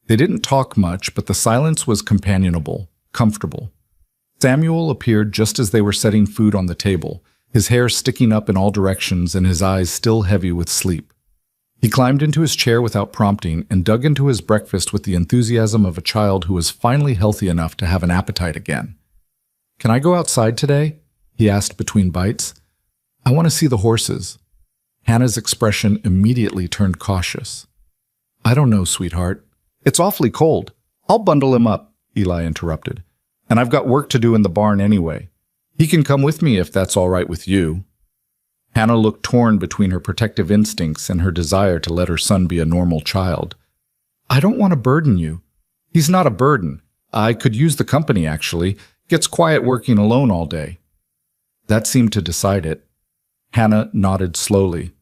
S1: They didn't talk much, but the silence was companionable, comfortable. Samuel appeared just as they were setting food on the table, his hair sticking up in all directions and his eyes still heavy with sleep. He climbed into his chair without prompting and dug into his breakfast with the enthusiasm of a child who was finally healthy enough to have an appetite again. "Can I go outside today?" he asked between bites. "I want to see the horses." Hannah's expression immediately turned cautious. "I don't know, sweetheart. It's awfully cold. I'll bundle him up," Eli interrupted. "And I've got work to do in the barn anyway. He can come with me if that's all right with you." Hannah looked torn between her protective instincts and her desire to let her son be a normal child. "I don't want to burden you." "He's not a burden. I could use the company, actually. Gets quiet working alone all day." That seemed to decide it. Hannah nodded slowly.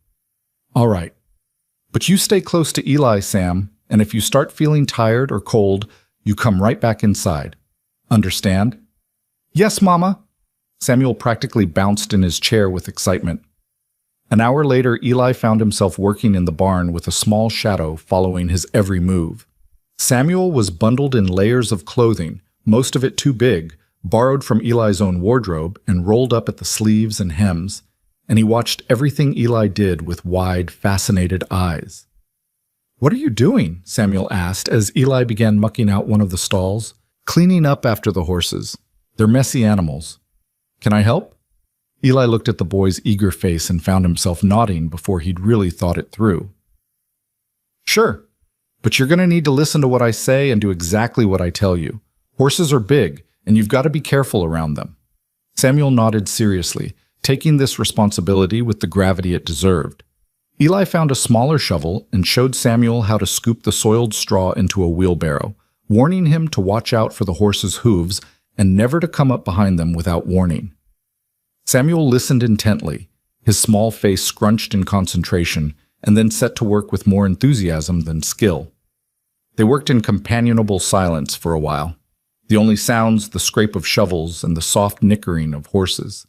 S1: "All right. But you stay close to Eli, Sam, and if you start feeling tired or cold, you come right back inside. Understand?" "Yes, Mama." Samuel practically bounced in his chair with excitement. An hour later, Eli found himself working in the barn with a small shadow following his every move. Samuel was bundled in layers of clothing, most of it too big, borrowed from Eli's own wardrobe and rolled up at the sleeves and hems, and he watched everything Eli did with wide, fascinated eyes. "What are you doing?" Samuel asked as Eli began mucking out one of the stalls, cleaning up after the horses. They're messy animals. "Can I help?" Eli looked at the boy's eager face and found himself nodding before he'd really thought it through. "Sure, but you're going to need to listen to what I say and do exactly what I tell you. Horses are big, and you've got to be careful around them." Samuel nodded seriously, taking this responsibility with the gravity it deserved. Eli found a smaller shovel and showed Samuel how to scoop the soiled straw into a wheelbarrow, warning him to watch out for the horses' hooves and never to come up behind them without warning. Samuel listened intently, his small face scrunched in concentration, and then set to work with more enthusiasm than skill. They worked in companionable silence for a while, the only sounds the scrape of shovels and the soft nickering of horses.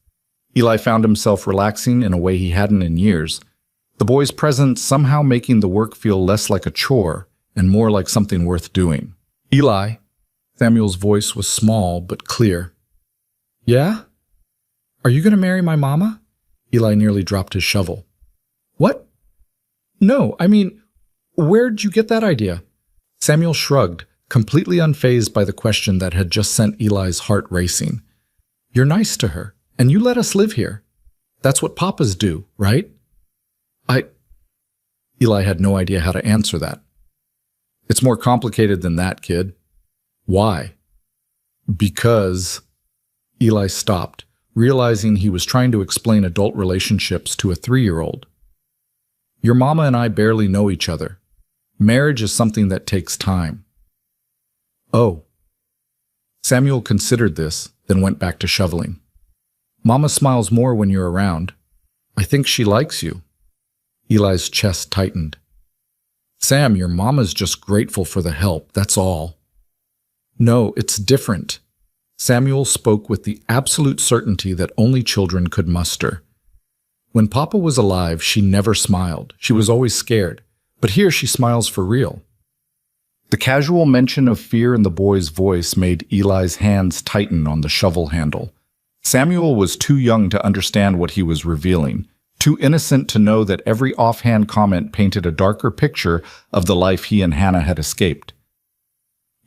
S1: Eli found himself relaxing in a way he hadn't in years, the boy's presence somehow making the work feel less like a chore and more like something worth doing. "Eli," Samuel's voice was small but clear. "Yeah? Are you going to marry my mama?" Eli nearly dropped his shovel. "What? No, I mean, where'd you get that idea?" Samuel shrugged, completely unfazed by the question that had just sent Eli's heart racing. "You're nice to her, and you let us live here. That's what papas do, right?" Eli had no idea how to answer that. "It's more complicated than that, kid." "Why?" "Because..." Eli stopped, realizing he was trying to explain adult relationships to a 3-year-old. "Your mama and I barely know each other. Marriage is something that takes time." "Oh." Samuel considered this, then went back to shoveling. "Mama smiles more when you're around. I think she likes you." Eli's chest tightened. "Sam, your mama's just grateful for the help, that's all." "No, it's different." Samuel spoke with the absolute certainty that only children could muster. "When Papa was alive, she never smiled. She was always scared. But here she smiles for real." The casual mention of fear in the boy's voice made Eli's hands tighten on the shovel handle. Samuel was too young to understand what he was revealing, too innocent to know that every offhand comment painted a darker picture of the life he and Hannah had escaped.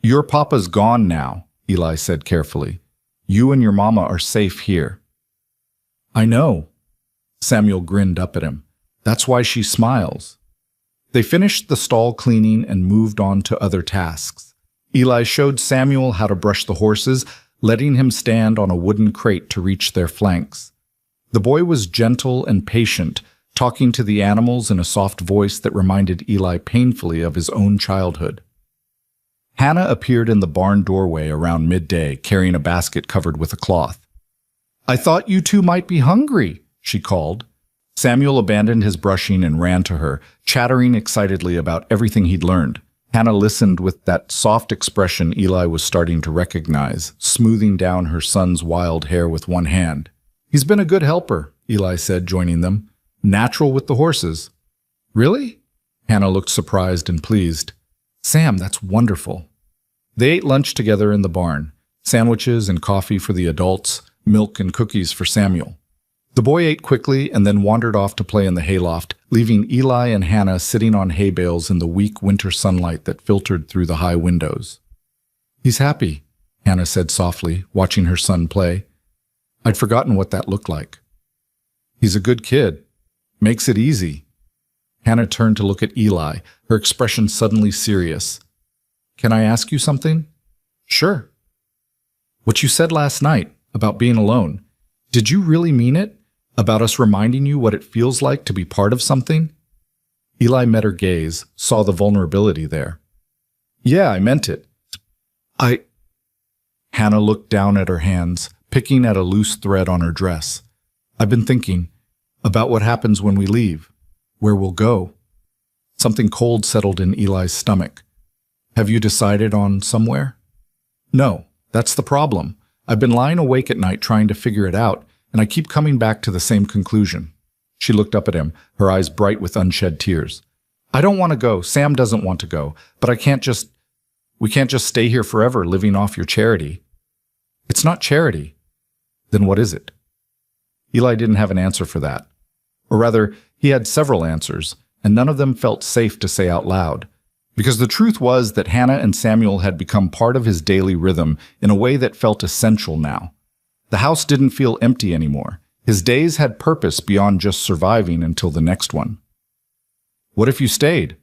S1: "Your papa's gone now," Eli said carefully. "You and your mama are safe here." "I know." Samuel grinned up at him. That's why she smiles. They finished the stall cleaning and moved on to other tasks. Eli showed Samuel how to brush the horses, letting him stand on a wooden crate to reach their flanks. The boy was gentle and patient, talking to the animals in a soft voice that reminded Eli painfully of his own childhood. Hannah appeared in the barn doorway around midday, carrying a basket covered with a cloth. "I thought you two might be hungry," she called. Samuel abandoned his brushing and ran to her, chattering excitedly about everything he'd learned. Hannah listened with that soft expression Eli was starting to recognize, smoothing down her son's wild hair with one hand. "He's been a good helper," Eli said, joining them. "Natural with the horses." "Really?" Hannah looked surprised and pleased. "Sam, that's wonderful." They ate lunch together in the barn, sandwiches and coffee for the adults, milk and cookies for Samuel. The boy ate quickly and then wandered off to play in the hayloft, leaving Eli and Hannah sitting on hay bales in the weak winter sunlight that filtered through the high windows. "He's happy," Hannah said softly, watching her son play. "I'd forgotten what that looked like." "He's a good kid. Makes it easy." Hannah turned to look at Eli, her expression suddenly serious. "Can I ask you something?" "Sure." "What you said last night about being alone, did you really mean it? About us reminding you what it feels like to be part of something?" Eli met her gaze, saw the vulnerability there. "Yeah, I meant it. Hannah looked down at her hands, picking at a loose thread on her dress. "I've been thinking about what happens when we leave, where we'll go." Something cold settled in Eli's stomach. "Have you decided on somewhere?" "No, that's the problem. I've been lying awake at night trying to figure it out, and I keep coming back to the same conclusion." She looked up at him, her eyes bright with unshed tears. "I don't want to go. Sam doesn't want to go. But we can't just stay here forever living off your charity." "It's not charity." "Then what is it?" Eli didn't have an answer for that. Or rather, he had several answers, and none of them felt safe to say out loud. Because the truth was that Hannah and Samuel had become part of his daily rhythm in a way that felt essential now. The house didn't feel empty anymore. His days had purpose beyond just surviving until the next one. "What if you stayed?"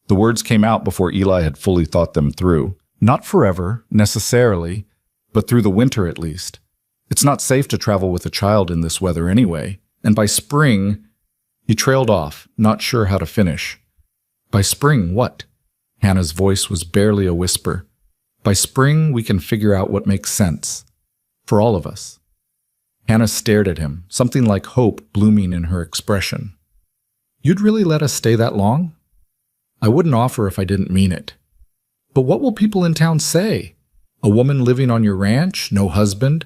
S1: The words came out before Eli had fully thought them through. Not forever, necessarily, but through the winter at least. It's not safe to travel with a child in this weather anyway. And by spring, he trailed off, not sure how to finish. "By spring, what?" Hannah's voice was barely a whisper. "By spring, we can figure out what makes sense. For all of us." Hannah stared at him, something like hope blooming in her expression. "You'd really let us stay that long?" "I wouldn't offer if I didn't mean it." "But what will people in town say? A woman living on your ranch, no husband?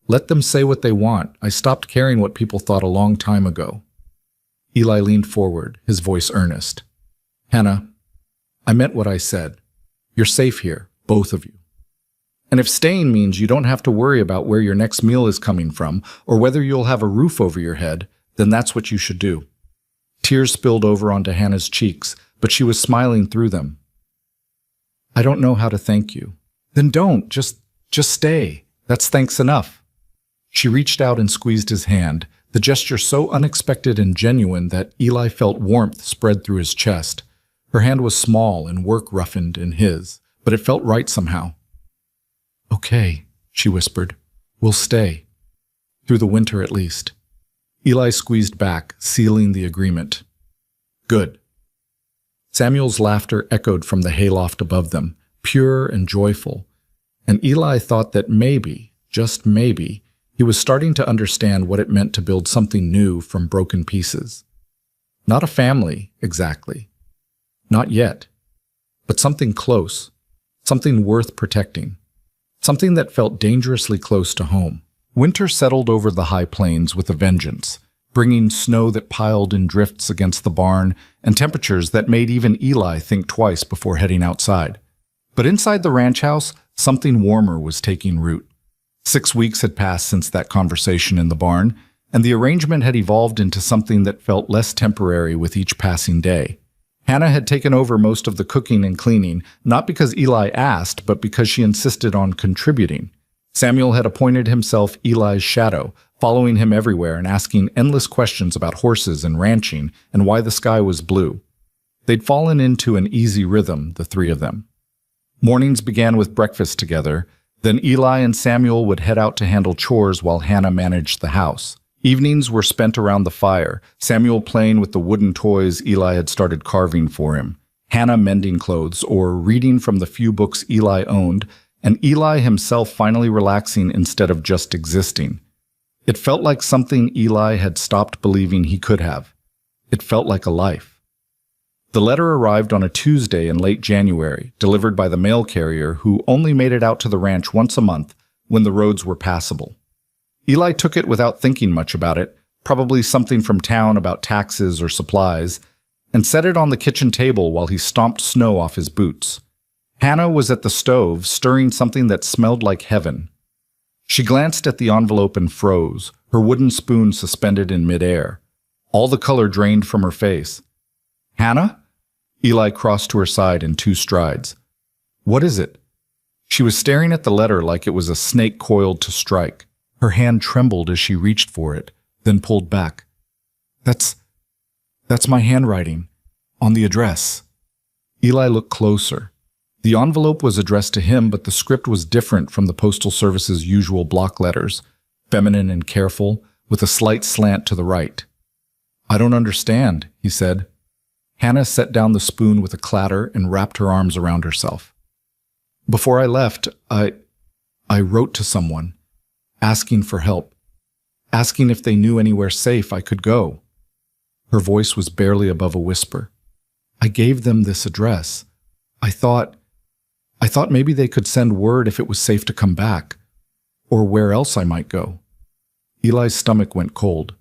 S1: Let them say what they want. I stopped caring what people thought a long time ago." Eli leaned forward, his voice earnest. "Hannah, I meant what I said. You're safe here, both of you. And if staying means you don't have to worry about where your next meal is coming from or whether you'll have a roof over your head, then that's what you should do." Tears spilled over onto Hannah's cheeks, but she was smiling through them. "I don't know how to thank you." "Then don't. Just stay. That's thanks enough." She reached out and squeezed his hand, the gesture so unexpected and genuine that Eli felt warmth spread through his chest. Her hand was small and work-roughened in his, but it felt right somehow. "Okay," she whispered. "We'll stay. Through the winter at least." Eli squeezed back, sealing the agreement. "Good." Samuel's laughter echoed from the hayloft above them, pure and joyful, and Eli thought that maybe, just maybe, he was starting to understand what it meant to build something new from broken pieces. Not a family, exactly. Not yet. But something close. Something worth protecting. Something that felt dangerously close to home. Winter settled over the high plains with a vengeance, bringing snow that piled in drifts against the barn and temperatures that made even Eli think twice before heading outside. But inside the ranch house, something warmer was taking root. 6 weeks had passed since that conversation in the barn, and the arrangement had evolved into something that felt less temporary with each passing day. Hannah had taken over most of the cooking and cleaning, not because Eli asked, but because she insisted on contributing. Samuel had appointed himself Eli's shadow, following him everywhere and asking endless questions about horses and ranching and why the sky was blue. They'd fallen into an easy rhythm, the three of them. Mornings began with breakfast together, then Eli and Samuel would head out to handle chores while Hannah managed the house. Evenings were spent around the fire, Samuel playing with the wooden toys Eli had started carving for him, Hannah mending clothes or reading from the few books Eli owned, and Eli himself finally relaxing instead of just existing. It felt like something Eli had stopped believing he could have. It felt like a life. The letter arrived on a Tuesday in late January, delivered by the mail carrier who only made it out to the ranch once a month when the roads were passable. Eli took it without thinking much about it, probably something from town about taxes or supplies, and set it on the kitchen table while he stomped snow off his boots. Hannah was at the stove, stirring something that smelled like heaven. She glanced at the envelope and froze, her wooden spoon suspended in midair. All the color drained from her face. "Hannah?" Eli crossed to her side in 2 strides. "What is it?" She was staring at the letter like it was a snake coiled to strike. Her hand trembled as she reached for it, then pulled back. That's my handwriting, on the address." Eli looked closer. The envelope was addressed to him, but the script was different from the Postal Service's usual block letters, feminine and careful, with a slight slant to the right. "I don't understand," he said. Hannah set down the spoon with a clatter and wrapped her arms around herself. "Before I left, I wrote to someone, asking for help, asking if they knew anywhere safe I could go." Her voice was barely above a whisper. "I gave them this address. I thought maybe they could send word if it was safe to come back, or where else I might go." Eli's stomach went cold.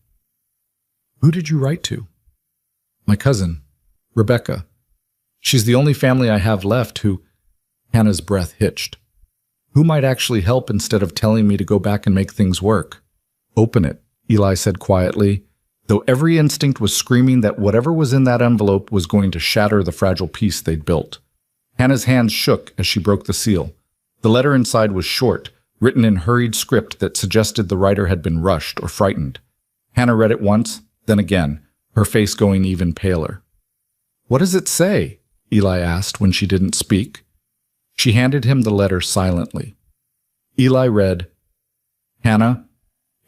S1: "Who did you write to?" "My cousin, Rebecca. She's the only family I have left who—" Hannah's breath hitched. "Who might actually help instead of telling me to go back and make things work?" "Open it," Eli said quietly, though every instinct was screaming that whatever was in that envelope was going to shatter the fragile peace they'd built. Hannah's hands shook as she broke the seal. The letter inside was short, written in hurried script that suggested the writer had been rushed or frightened. Hannah read it once, then again, her face going even paler. "What does it say?" Eli asked when she didn't speak. She handed him the letter silently. Eli read, "Hannah,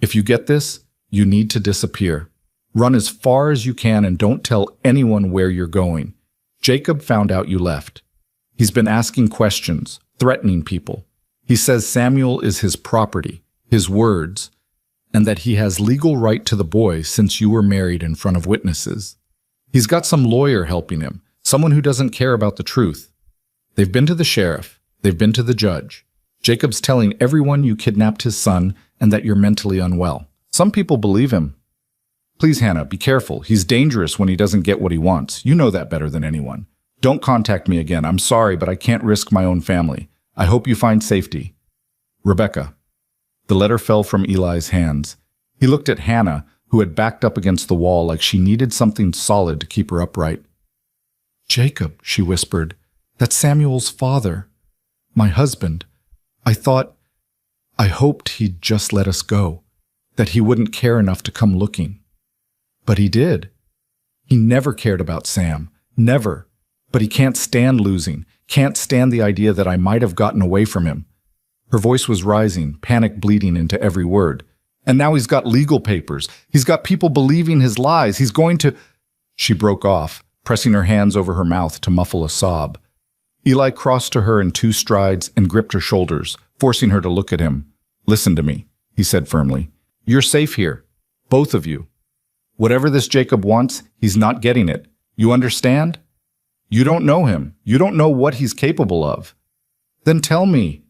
S1: if you get this, you need to disappear. Run as far as you can and don't tell anyone where you're going. Jacob found out you left. He's been asking questions, threatening people. He says Samuel is his property, his words, and that he has legal right to the boy since you were married in front of witnesses. He's got some lawyer helping him, someone who doesn't care about the truth. They've been to the sheriff. They've been to the judge. Jacob's telling everyone you kidnapped his son and that you're mentally unwell. Some people believe him. Please, Hannah, be careful. He's dangerous when he doesn't get what he wants. You know that better than anyone. Don't contact me again. I'm sorry, but I can't risk my own family. I hope you find safety. Rebecca." The letter fell from Eli's hands. He looked at Hannah, who had backed up against the wall like she needed something solid to keep her upright. "Jacob," she whispered. "That's Samuel's father. My husband. I hoped he'd just let us go, that he wouldn't care enough to come looking. But he did. He never cared about Sam. Never. But he can't stand losing, can't stand the idea that I might have gotten away from him." Her voice was rising, panic bleeding into every word. "And now he's got legal papers. He's got people believing his lies. He's going to—" She broke off, pressing her hands over her mouth to muffle a sob. Eli crossed to her in 2 strides and gripped her shoulders, forcing her to look at him. "Listen to me," he said firmly. "You're safe here. Both of you. Whatever this Jacob wants, he's not getting it. You understand? You don't know him. You don't know what he's capable of. Then tell me."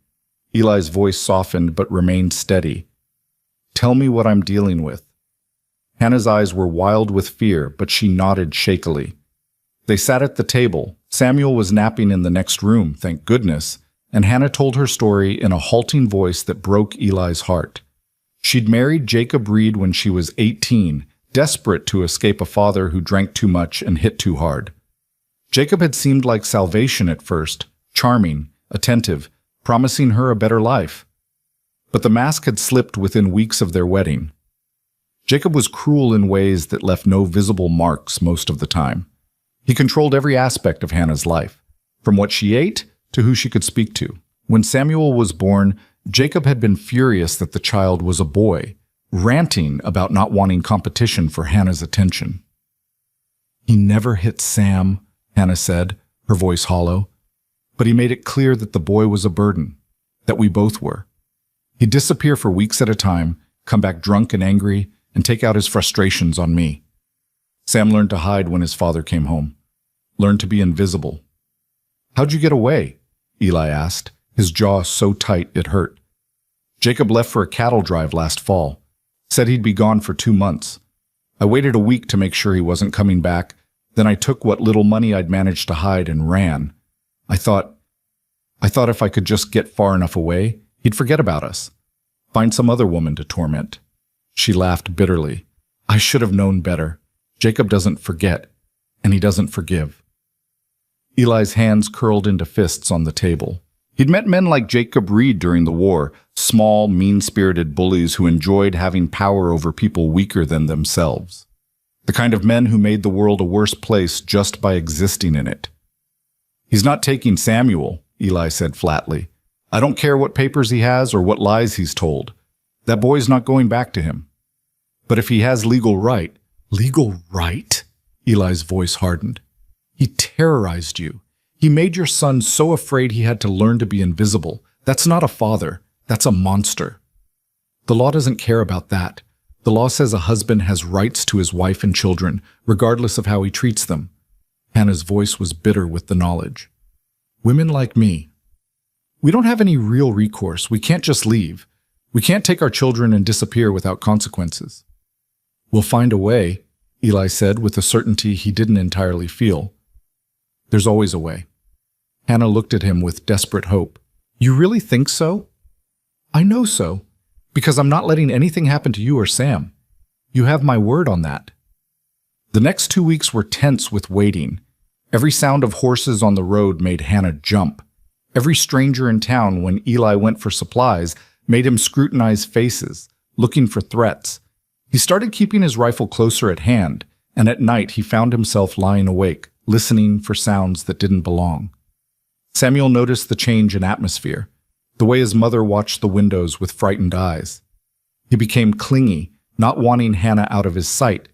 S1: Eli's voice softened but remained steady. "Tell me what I'm dealing with." Hannah's eyes were wild with fear, but she nodded shakily. They sat at the table. Samuel was napping in the next room, thank goodness, and Hannah told her story in a halting voice that broke Eli's heart. She'd married Jacob Reed when she was 18, desperate to escape a father who drank too much and hit too hard. Jacob had seemed like salvation at first, charming, attentive, promising her a better life. But the mask had slipped within weeks of their wedding. Jacob was cruel in ways that left no visible marks most of the time. He controlled every aspect of Hannah's life, from what she ate to who she could speak to. When Samuel was born, Jacob had been furious that the child was a boy, ranting about not wanting competition for Hannah's attention. "He never hit Sam," Hannah said, her voice hollow. "But he made it clear that the boy was a burden, that we both were. He'd disappear for weeks at a time, come back drunk and angry, and take out his frustrations on me. Sam learned to hide when his father came home, learned to be invisible." "How'd you get away?" Eli asked, his jaw so tight it hurt. "Jacob left for a cattle drive last fall. Said he'd be gone for 2 months. I waited a week to make sure he wasn't coming back. Then I took what little money I'd managed to hide and ran. I thought if I could just get far enough away, he'd forget about us. Find some other woman to torment." She laughed bitterly. "I should have known better. Jacob doesn't forget, and he doesn't forgive." Eli's hands curled into fists on the table. He'd met men like Jacob Reed during the war, small, mean-spirited bullies who enjoyed having power over people weaker than themselves. The kind of men who made the world a worse place just by existing in it. "He's not taking Samuel," Eli said flatly. "I don't care what papers he has or what lies he's told. That boy's not going back to him. But if he has legal right—" "Legal right?" Eli's voice hardened. "He terrorized you. He made your son so afraid he had to learn to be invisible. That's not a father. That's a monster." "The law doesn't care about that. The law says a husband has rights to his wife and children, regardless of how he treats them." Hannah's voice was bitter with the knowledge. "Women like me, we don't have any real recourse. We can't just leave. We can't take our children and disappear without consequences." "We'll find a way," Eli said with a certainty he didn't entirely feel. "There's always a way." Hannah looked at him with desperate hope. "You really think so?" "I know so, because I'm not letting anything happen to you or Sam. You have my word on that." The next 2 weeks were tense with waiting. Every sound of horses on the road made Hannah jump. Every stranger in town, when Eli went for supplies, made him scrutinize faces, looking for threats. He started keeping his rifle closer at hand, and at night he found himself lying awake, listening for sounds that didn't belong. Samuel noticed the change in atmosphere, the way his mother watched the windows with frightened eyes. He became clingy, not wanting Hannah out of his sight,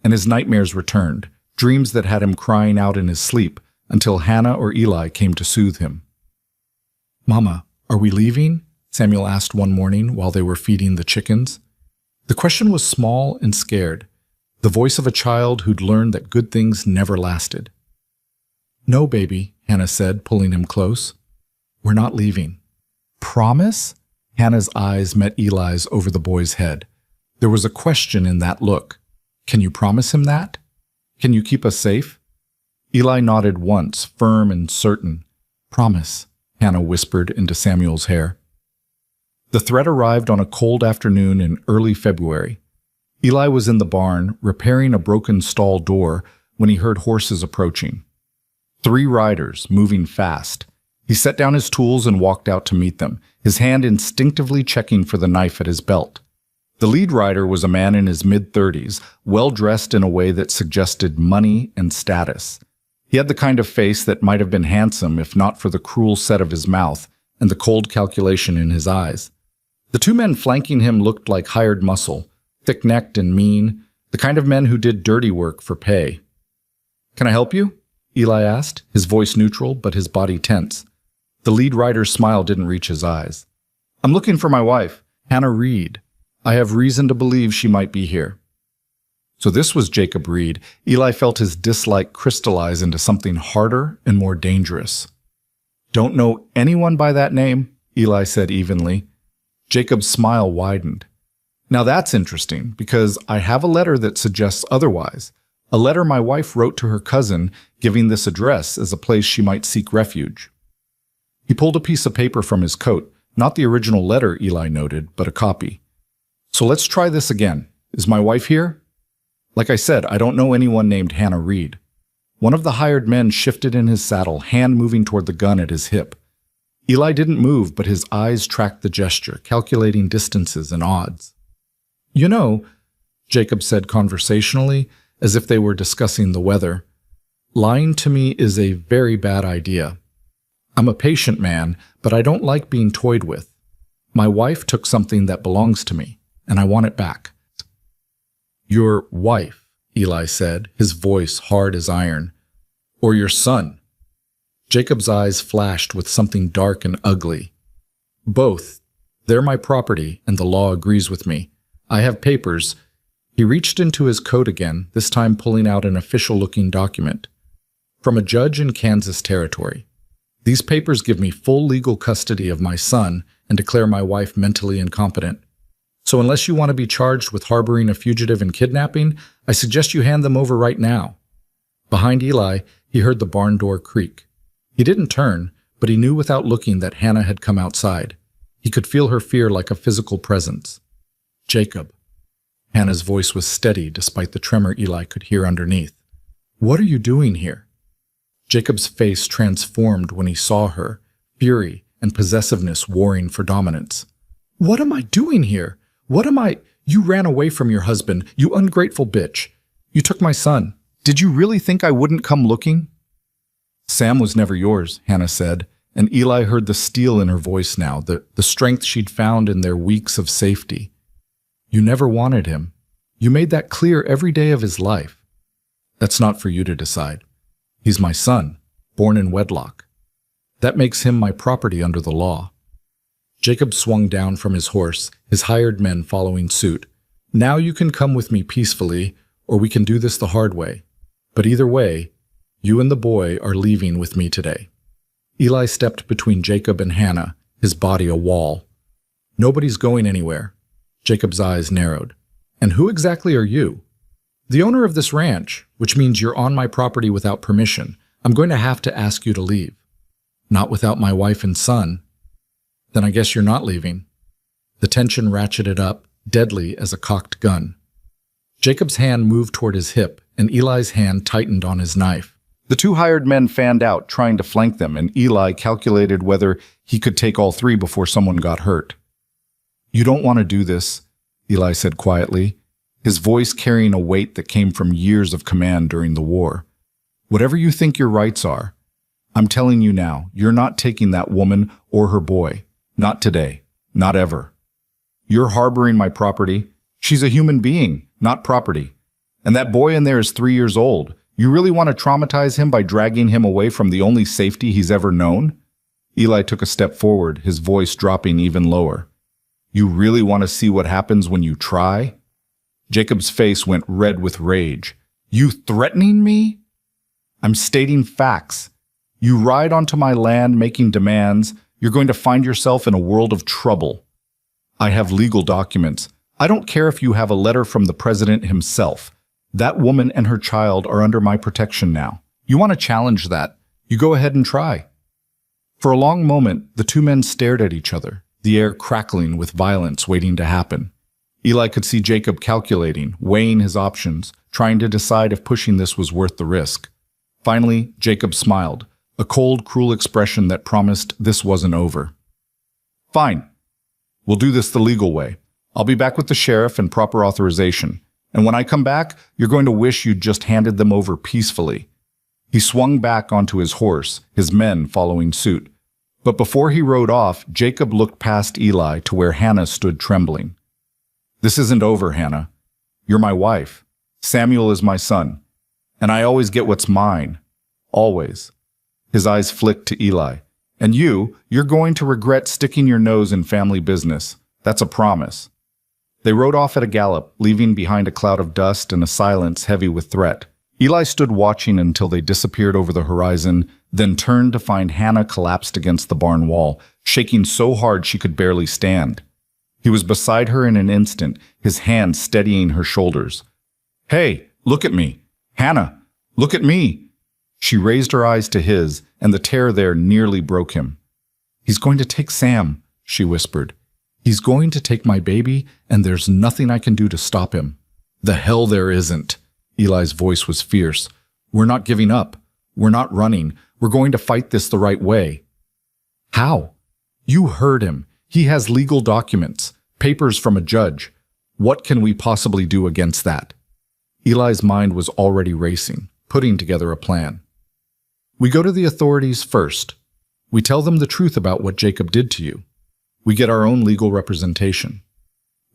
S1: and his nightmares returned, dreams that had him crying out in his sleep until Hannah or Eli came to soothe him. "Mama, are we leaving?" Samuel asked one morning while they were feeding the chickens. The question was small and scared, the voice of a child who'd learned that good things never lasted. "No, baby," Hannah said, pulling him close. "We're not leaving." "Promise?" Hannah's eyes met Eli's over the boy's head. There was a question in that look. "Can you promise him that? Can you keep us safe?" Eli nodded once, firm and certain. "Promise," Hannah whispered into Samuel's hair. The threat arrived on a cold afternoon in early February. Eli was in the barn, repairing a broken stall door, when he heard horses approaching. 3 riders, moving fast. He set down his tools and walked out to meet them, his hand instinctively checking for the knife at his belt. The lead rider was a man in his mid-30s, well-dressed in a way that suggested money and status. He had the kind of face that might have been handsome if not for the cruel set of his mouth and the cold calculation in his eyes. The 2 men flanking him looked like hired muscle, thick-necked and mean, the kind of men who did dirty work for pay. "Can I help you?" Eli asked, his voice neutral but his body tense. The lead rider's smile didn't reach his eyes. "I'm looking for my wife, Hannah Reed. I have reason to believe she might be here." So this was Jacob Reed. Eli felt his dislike crystallize into something harder and more dangerous. "Don't know anyone by that name," Eli said evenly. Jacob's smile widened. "Now that's interesting, because I have a letter that suggests otherwise. A letter my wife wrote to her cousin, giving this address as a place she might seek refuge." He pulled a piece of paper from his coat, not the original letter, Eli noted, but a copy. "So let's try this again. Is my wife here?" "Like I said, I don't know anyone named Hannah Reed." One of the hired men shifted in his saddle, hand moving toward the gun at his hip. Eli didn't move, but his eyes tracked the gesture, calculating distances and odds. "You know, Jacob said conversationally, as if they were discussing the weather. Lying to me is a very bad idea. I'm a patient man, but I don't like being toyed with. My wife took something that belongs to me, and I want it back. Your wife, Eli said, his voice hard as iron. Or your son. Jacob's eyes flashed with something dark and ugly. Both. They're my property, and the law agrees with me. I have papers. He reached into his coat again, this time pulling out an official-looking document. From a judge in Kansas Territory. These papers give me full legal custody of my son and declare my wife mentally incompetent. So unless you want to be charged with harboring a fugitive and kidnapping, I suggest you hand them over right now. Behind Eli, he heard the barn door creak. He didn't turn, but he knew without looking that Hannah had come outside. He could feel her fear like a physical presence. Jacob. Hannah's voice was steady despite the tremor Eli could hear underneath. What are you doing here? Jacob's face transformed when he saw her, fury and possessiveness warring for dominance. What am I doing here? You ran away from your husband, you ungrateful bitch. You took my son. Did you really think I wouldn't come looking? Sam was never yours, Hannah said, and Eli heard the steel in her voice now, the strength she'd found in their weeks of safety. You never wanted him. You made that clear every day of his life. That's not for you to decide. He's my son, born in wedlock. That makes him my property under the law. Jacob swung down from his horse, his hired men following suit. Now you can come with me peacefully, or we can do this the hard way. But either way, you and the boy are leaving with me today. Eli stepped between Jacob and Hannah, his body a wall. Nobody's going anywhere. Jacob's eyes narrowed. And who exactly are you? The owner of this ranch, which means you're on my property without permission. I'm going to have to ask you to leave. Not without my wife and son. Then I guess you're not leaving. The tension ratcheted up, deadly as a cocked gun. Jacob's hand moved toward his hip, and Eli's hand tightened on his knife. The two hired men fanned out, trying to flank them, and Eli calculated whether he could take all three before someone got hurt. You don't want to do this, Eli said quietly, his voice carrying a weight that came from years of command during the war. Whatever you think your rights are, I'm telling you now, you're not taking that woman or her boy. Not today. Not ever. You're harboring my property. She's a human being, not property. And that boy in there is 3 years old. You really want to traumatize him by dragging him away from the only safety he's ever known? Eli took a step forward, his voice dropping even lower. You really want to see what happens when you try? Jacob's face went red with rage. You threatening me? I'm stating facts. You ride onto my land making demands, you're going to find yourself in a world of trouble. I have legal documents. I don't care if you have a letter from the president himself. That woman and her child are under my protection now. You want to challenge that? You go ahead and try. For a long moment, the two men stared at each other, the air crackling with violence waiting to happen. Eli could see Jacob calculating, weighing his options, trying to decide if pushing this was worth the risk. Finally, Jacob smiled, a cold, cruel expression that promised this wasn't over. Fine. We'll do this the legal way. I'll be back with the sheriff and proper authorization. And when I come back, you're going to wish you'd just handed them over peacefully. He swung back onto his horse, his men following suit. But before he rode off, Jacob looked past Eli to where Hannah stood trembling. This isn't over, Hannah. You're my wife. Samuel is my son. And I always get what's mine. Always. His eyes flicked to Eli. And you're going to regret sticking your nose in family business. That's a promise. They rode off at a gallop, leaving behind a cloud of dust and a silence heavy with threat. Eli stood watching until they disappeared over the horizon, then turned to find Hannah collapsed against the barn wall, shaking so hard she could barely stand. He was beside her in an instant, his hand steadying her shoulders. Hey, look at me. Hannah, look at me. She raised her eyes to his, and the terror there nearly broke him. He's going to take Sam, she whispered. He's going to take my baby, and there's nothing I can do to stop him. The hell there isn't. Eli's voice was fierce. We're not giving up. We're not running. We're going to fight this the right way. How? You heard him. He has legal documents, papers from a judge. What can we possibly do against that? Eli's mind was already racing, putting together a plan. We go to the authorities first. We tell them the truth about what Jacob did to you. We get our own legal representation.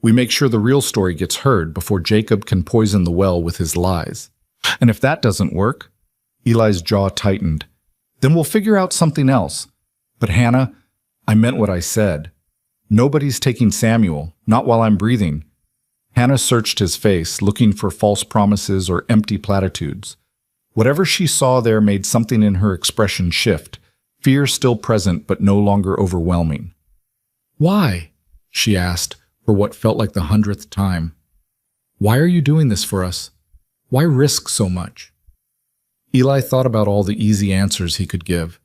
S1: We make sure the real story gets heard before Jacob can poison the well with his lies. And if that doesn't work, Eli's jaw tightened, then we'll figure out something else. But Hannah, I meant what I said. Nobody's taking Samuel, not while I'm breathing. Hannah searched his face, looking for false promises or empty platitudes. Whatever she saw there made something in her expression shift, fear still present but no longer overwhelming. Why? She asked, for what felt like the 100th time. Why are you doing this for us? Why risk so much? Eli thought about all the easy answers he could give.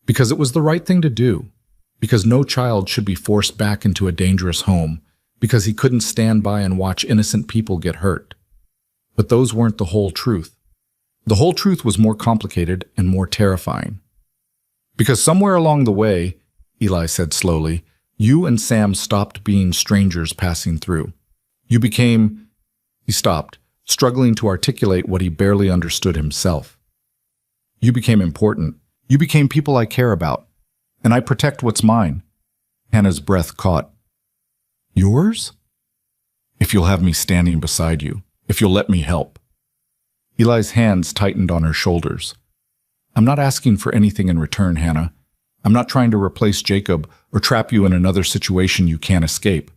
S1: Because it was the right thing to do. Because no child should be forced back into a dangerous home. Because he couldn't stand by and watch innocent people get hurt. But those weren't the whole truth. The whole truth was more complicated and more terrifying. Because somewhere along the way, Eli said slowly, you and Sam stopped being strangers passing through. You became... He stopped, struggling to articulate what he barely understood himself. You became important. You became people I care about. And I protect what's mine. Hannah's breath caught. Yours? If you'll have me standing beside you. If you'll let me help. Eli's hands tightened on her shoulders. I'm not asking for anything in return, Hannah. I'm not trying to replace Jacob or trap you in another situation you can't escape.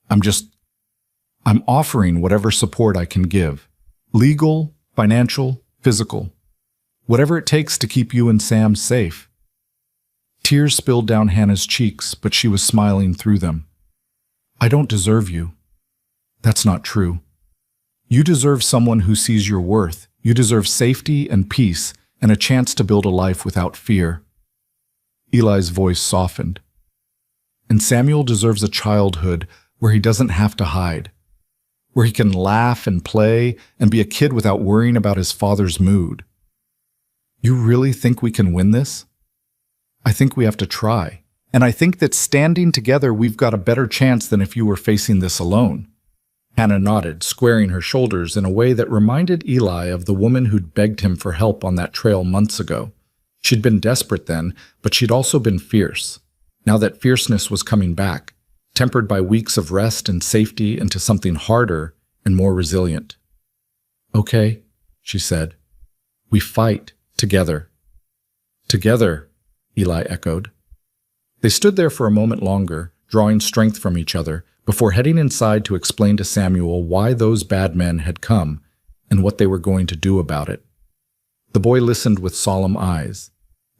S1: I'm offering whatever support I can give. Legal, financial, physical. Whatever it takes to keep you and Sam safe. Tears spilled down Hannah's cheeks, but she was smiling through them. I don't deserve you. That's not true. You deserve someone who sees your worth. You deserve safety and peace and a chance to build a life without fear. Eli's voice softened. And Samuel deserves a childhood where he doesn't have to hide, where he can laugh and play and be a kid without worrying about his father's mood. You really think we can win this? I think we have to try. And I think that standing together we've got a better chance than if you were facing this alone. Hannah nodded, squaring her shoulders in a way that reminded Eli of the woman who'd begged him for help on that trail months ago. She'd been desperate then, but she'd also been fierce. Now that fierceness was coming back, tempered by weeks of rest and safety into something harder and more resilient. Okay, she said. We fight together. Together, Eli echoed. They stood there for a moment longer, drawing strength from each other, before heading inside to explain to Samuel why those bad men had come and what they were going to do about it. The boy listened with solemn eyes,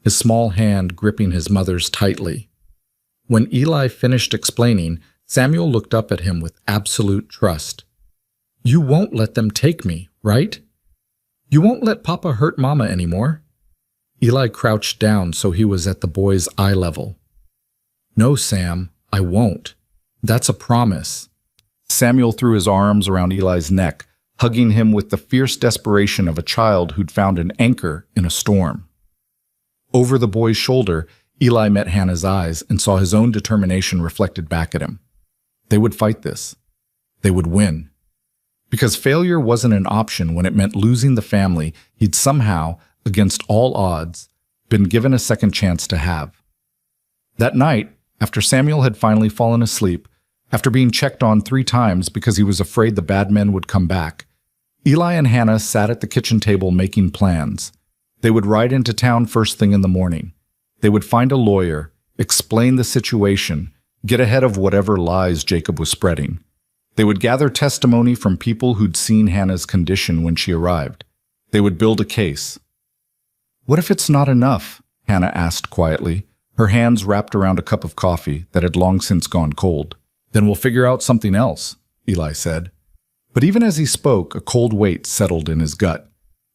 S1: his small hand gripping his mother's tightly. When Eli finished explaining, Samuel looked up at him with absolute trust. You won't let them take me, right? You won't let Papa hurt Mama anymore? Eli crouched down so he was at the boy's eye level. No, Sam, I won't. That's a promise. Samuel threw his arms around Eli's neck, hugging him with the fierce desperation of a child who'd found an anchor in a storm. Over the boy's shoulder, Eli met Hannah's eyes and saw his own determination reflected back at him. They would fight this. They would win. Because failure wasn't an option when it meant losing the family he'd somehow, against all odds, been given a second chance to have. That night, after Samuel had finally fallen asleep, after being checked on 3 times because he was afraid the bad men would come back, Eli and Hannah sat at the kitchen table making plans. They would ride into town first thing in the morning. They would find a lawyer, explain the situation, get ahead of whatever lies Jacob was spreading. They would gather testimony from people who'd seen Hannah's condition when she arrived. They would build a case. What if it's not enough? Hannah asked quietly, her hands wrapped around a cup of coffee that had long since gone cold. Then we'll figure out something else, Eli said. But even as he spoke, a cold weight settled in his gut.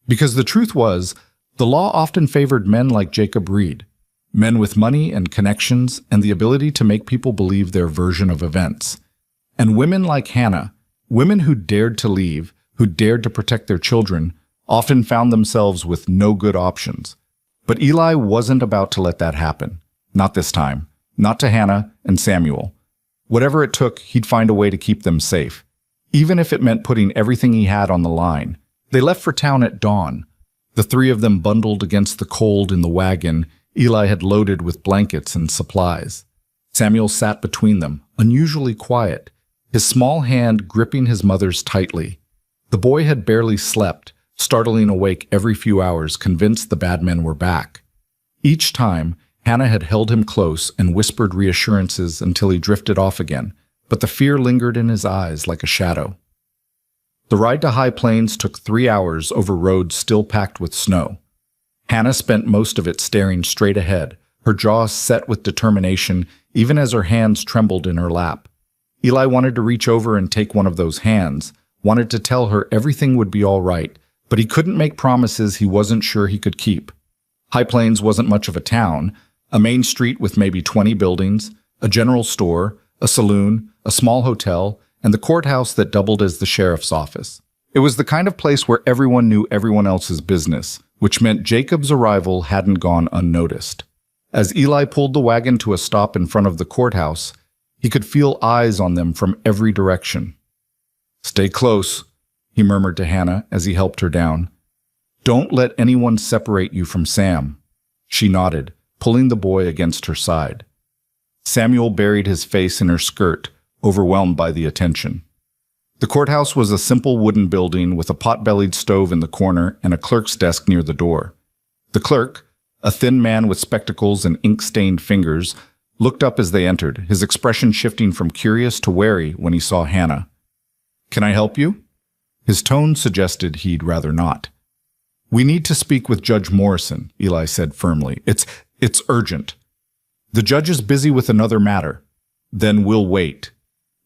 S1: Because the truth was, the law often favored men like Jacob Reed, men with money and connections and the ability to make people believe their version of events. And women like Hannah, women who dared to leave, who dared to protect their children, often found themselves with no good options. But Eli wasn't about to let that happen. Not this time. Not to Hannah and Samuel. Whatever it took, he'd find a way to keep them safe. even if it meant putting everything he had on the line. They left for town at dawn. The three of them bundled against the cold in the wagon Eli had loaded with blankets and supplies. Samuel sat between them, unusually quiet, his small hand gripping his mother's tightly. The boy had barely slept, startling awake every few hours, convinced the bad men were back. Each time, Hannah had held him close and whispered reassurances until he drifted off again, but the fear lingered in his eyes like a shadow. The ride to High Plains took 3 hours over roads still packed with snow. Hannah spent most of it staring straight ahead, her jaw set with determination even as her hands trembled in her lap. Eli wanted to reach over and take one of those hands, wanted to tell her everything would be all right, but he couldn't make promises he wasn't sure he could keep. High Plains wasn't much of a town, a main street with maybe 20 buildings, a general store, a saloon, a small hotel, and the courthouse that doubled as the sheriff's office. It was the kind of place where everyone knew everyone else's business, which meant Jacob's arrival hadn't gone unnoticed. As Eli pulled the wagon to a stop in front of the courthouse, he could feel eyes on them from every direction. "Stay close," he murmured to Hannah as he helped her down. "Don't let anyone separate you from Sam." She nodded, pulling the boy against her side. Samuel buried his face in her skirt, overwhelmed by the attention. The courthouse was a simple wooden building with a pot-bellied stove in the corner and a clerk's desk near the door. The clerk, a thin man with spectacles and ink-stained fingers, looked up as they entered, his expression shifting from curious to wary when he saw Hannah. "Can I help you?" His tone suggested he'd rather not. "We need to speak with Judge Morrison," Eli said firmly. It's urgent." "The judge is busy with another matter." "Then we'll wait."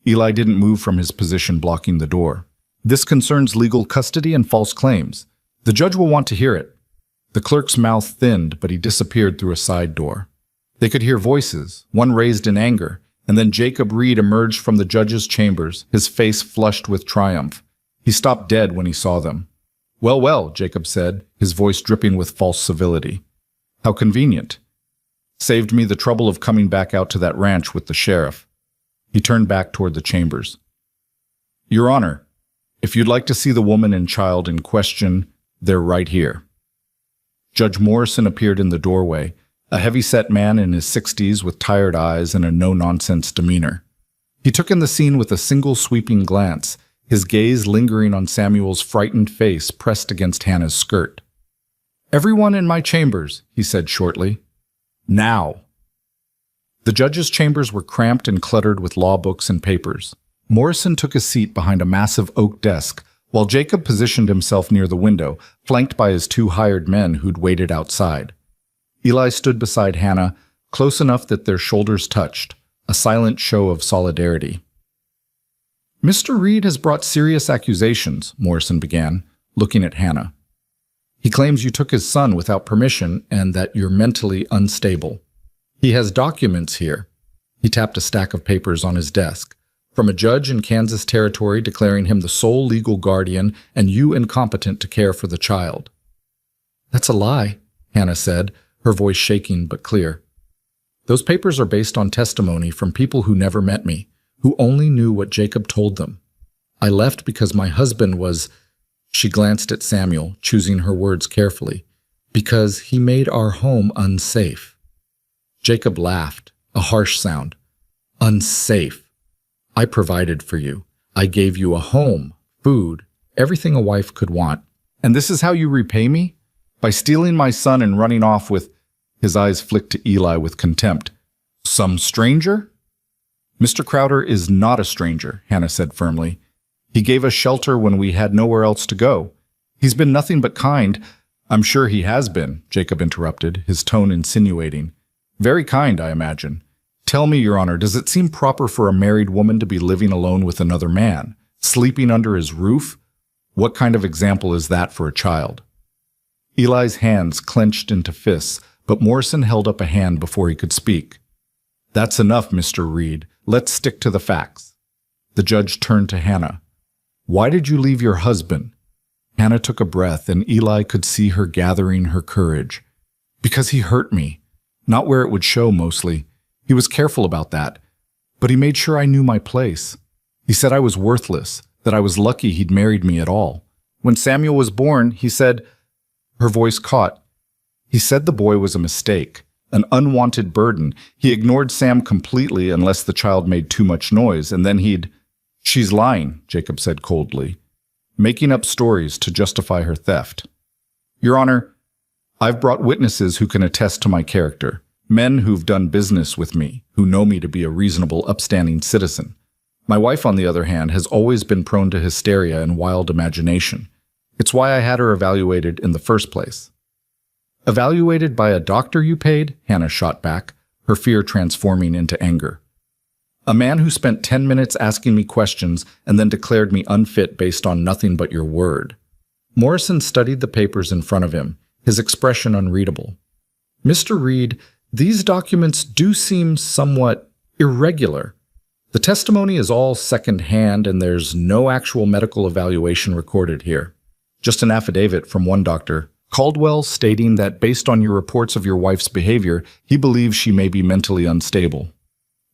S1: Eli didn't move from his position blocking the door. "This concerns legal custody and false claims. The judge will want to hear it." The clerk's mouth thinned, but he disappeared through a side door. They could hear voices, one raised in anger, and then Jacob Reed emerged from the judge's chambers, his face flushed with triumph. He stopped dead when he saw them. "Well, well," Jacob said, his voice dripping with false civility. "How convenient. Saved me the trouble of coming back out to that ranch with the sheriff." He turned back toward the chambers. "Your Honor, if you'd like to see the woman and child in question, they're right here." Judge Morrison appeared in the doorway, a heavy-set man in his 60s with tired eyes and a no-nonsense demeanor. He took in the scene with a single sweeping glance, his gaze lingering on Samuel's frightened face pressed against Hannah's skirt. "Everyone in my chambers," he said shortly. "Now." The judge's chambers were cramped and cluttered with law books and papers. Morrison took a seat behind a massive oak desk, while Jacob positioned himself near the window, flanked by his 2 hired men who'd waited outside. Eli stood beside Hannah, close enough that their shoulders touched, a silent show of solidarity. "Mr. Reed has brought serious accusations," Morrison began, looking at Hannah. "He claims you took his son without permission and that you're mentally unstable. He has documents here." He tapped a stack of papers on his desk, "from a judge in Kansas Territory declaring him the sole legal guardian and you incompetent to care for the child." "That's a lie," Hannah said, her voice shaking but clear. "Those papers are based on testimony from people who never met me, who only knew what Jacob told them. I left because my husband was—" She glanced at Samuel, choosing her words carefully, "because he made our home unsafe." Jacob laughed, a harsh sound. "Unsafe. I provided for you. I gave you a home, food, everything a wife could want. And this is how you repay me? By stealing my son and running off with—" His eyes flicked to Eli with contempt. "Some stranger?" "Mr. Crowder is not a stranger," Hannah said firmly. "He gave us shelter when we had nowhere else to go. He's been nothing but kind." "I'm sure he has been," Jacob interrupted, his tone insinuating. "Very kind, I imagine. Tell me, Your Honor, does it seem proper for a married woman to be living alone with another man, sleeping under his roof? What kind of example is that for a child?" Eli's hands clenched into fists, but Morrison held up a hand before he could speak. "That's enough, Mr. Reed. Let's stick to the facts." The judge turned to Hannah. "Why did you leave your husband?" Hannah took a breath, and Eli could see her gathering her courage. "Because he hurt me. Not where it would show, mostly. He was careful about that. But he made sure I knew my place. He said I was worthless, that I was lucky he'd married me at all. When Samuel was born, he said, her voice caught. He said the boy was a mistake, an unwanted burden. He ignored Sam completely unless the child made too much noise, and then he'd... She's lying, Jacob said coldly, making up stories to justify her theft. Your Honor, I've brought witnesses who can attest to my character, men who've done business with me, who know me to be a reasonable, upstanding citizen. My wife, on the other hand, has always been prone to hysteria and wild imagination. It's why I had her evaluated in the first place. Evaluated by a doctor you paid? Hannah shot back, her fear transforming into anger. A man who spent 10 minutes asking me questions and then declared me unfit based on nothing but your word. Morrison studied the papers in front of him, his expression unreadable. Mr. Reed, these documents do seem somewhat irregular. The testimony is all second-hand and there's no actual medical evaluation recorded here. Just an affidavit from one doctor, Caldwell, stating that based on your reports of your wife's behavior, he believes she may be mentally unstable.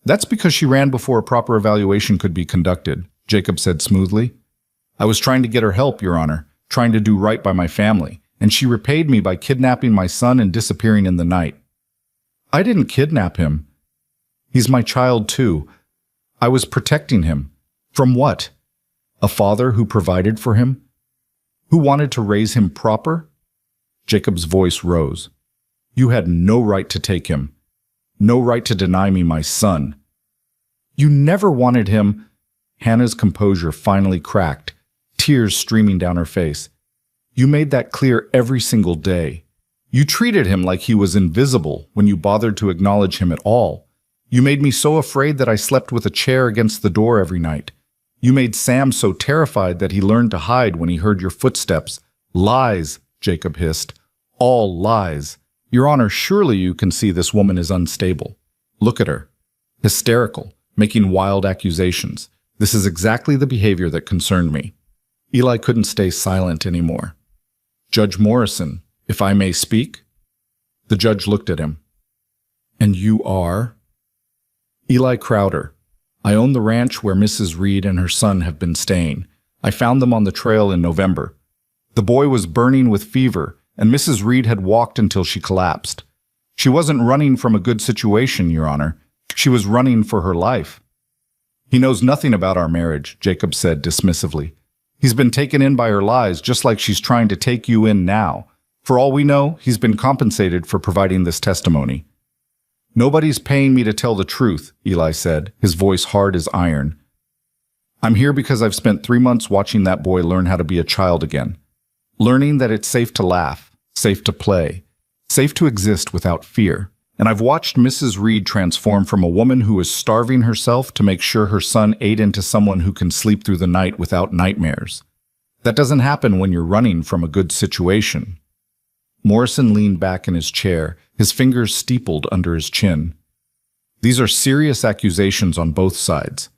S1: That's because she ran before a proper evaluation could be conducted, Jacob said smoothly. I was trying to get her help, Your Honor, trying to do right by my family, and she repaid me by kidnapping my son and disappearing in the night. I didn't kidnap him. He's my child, too. I was protecting him. From what? A father who provided for him? Who wanted to raise him proper? Jacob's voice rose. You had no right to take him. No right to deny me my son. You never wanted him. Hannah's composure finally cracked, tears streaming down her face. You made that clear every single day. You treated him like he was invisible when you bothered to acknowledge him at all. You made me so afraid that I slept with a chair against the door every night. You made Sam so terrified that he learned to hide when he heard your footsteps. Lies, Jacob hissed. All lies. Your Honor, surely you can see this woman is unstable. Look at her. Hysterical, making wild accusations. This is exactly the behavior that concerned me. Eli couldn't stay silent anymore. Judge Morrison, if I may speak? The judge looked at him. And you are? Eli Crowder. I own the ranch where Mrs. Reed and her son have been staying. I found them on the trail in November. The boy was burning with fever, and Mrs. Reed had walked until she collapsed. She wasn't running from a good situation, Your Honor. She was running for her life. He knows nothing about our marriage, Jacob said dismissively. He's been taken in by her lies, just like she's trying to take you in now. For all we know, he's been compensated for providing this testimony. Nobody's paying me to tell the truth, Eli said, his voice hard as iron. I'm here because I've spent 3 months watching that boy learn how to be a child again. Learning that it's safe to laugh, safe to play, safe to exist without fear. And I've watched Mrs. Reed transform from a woman who is starving herself to make sure her son ate into someone who can sleep through the night without nightmares. That doesn't happen when you're running from a good situation. Morrison leaned back in his chair, his fingers steepled under his chin. These are serious accusations on both sides.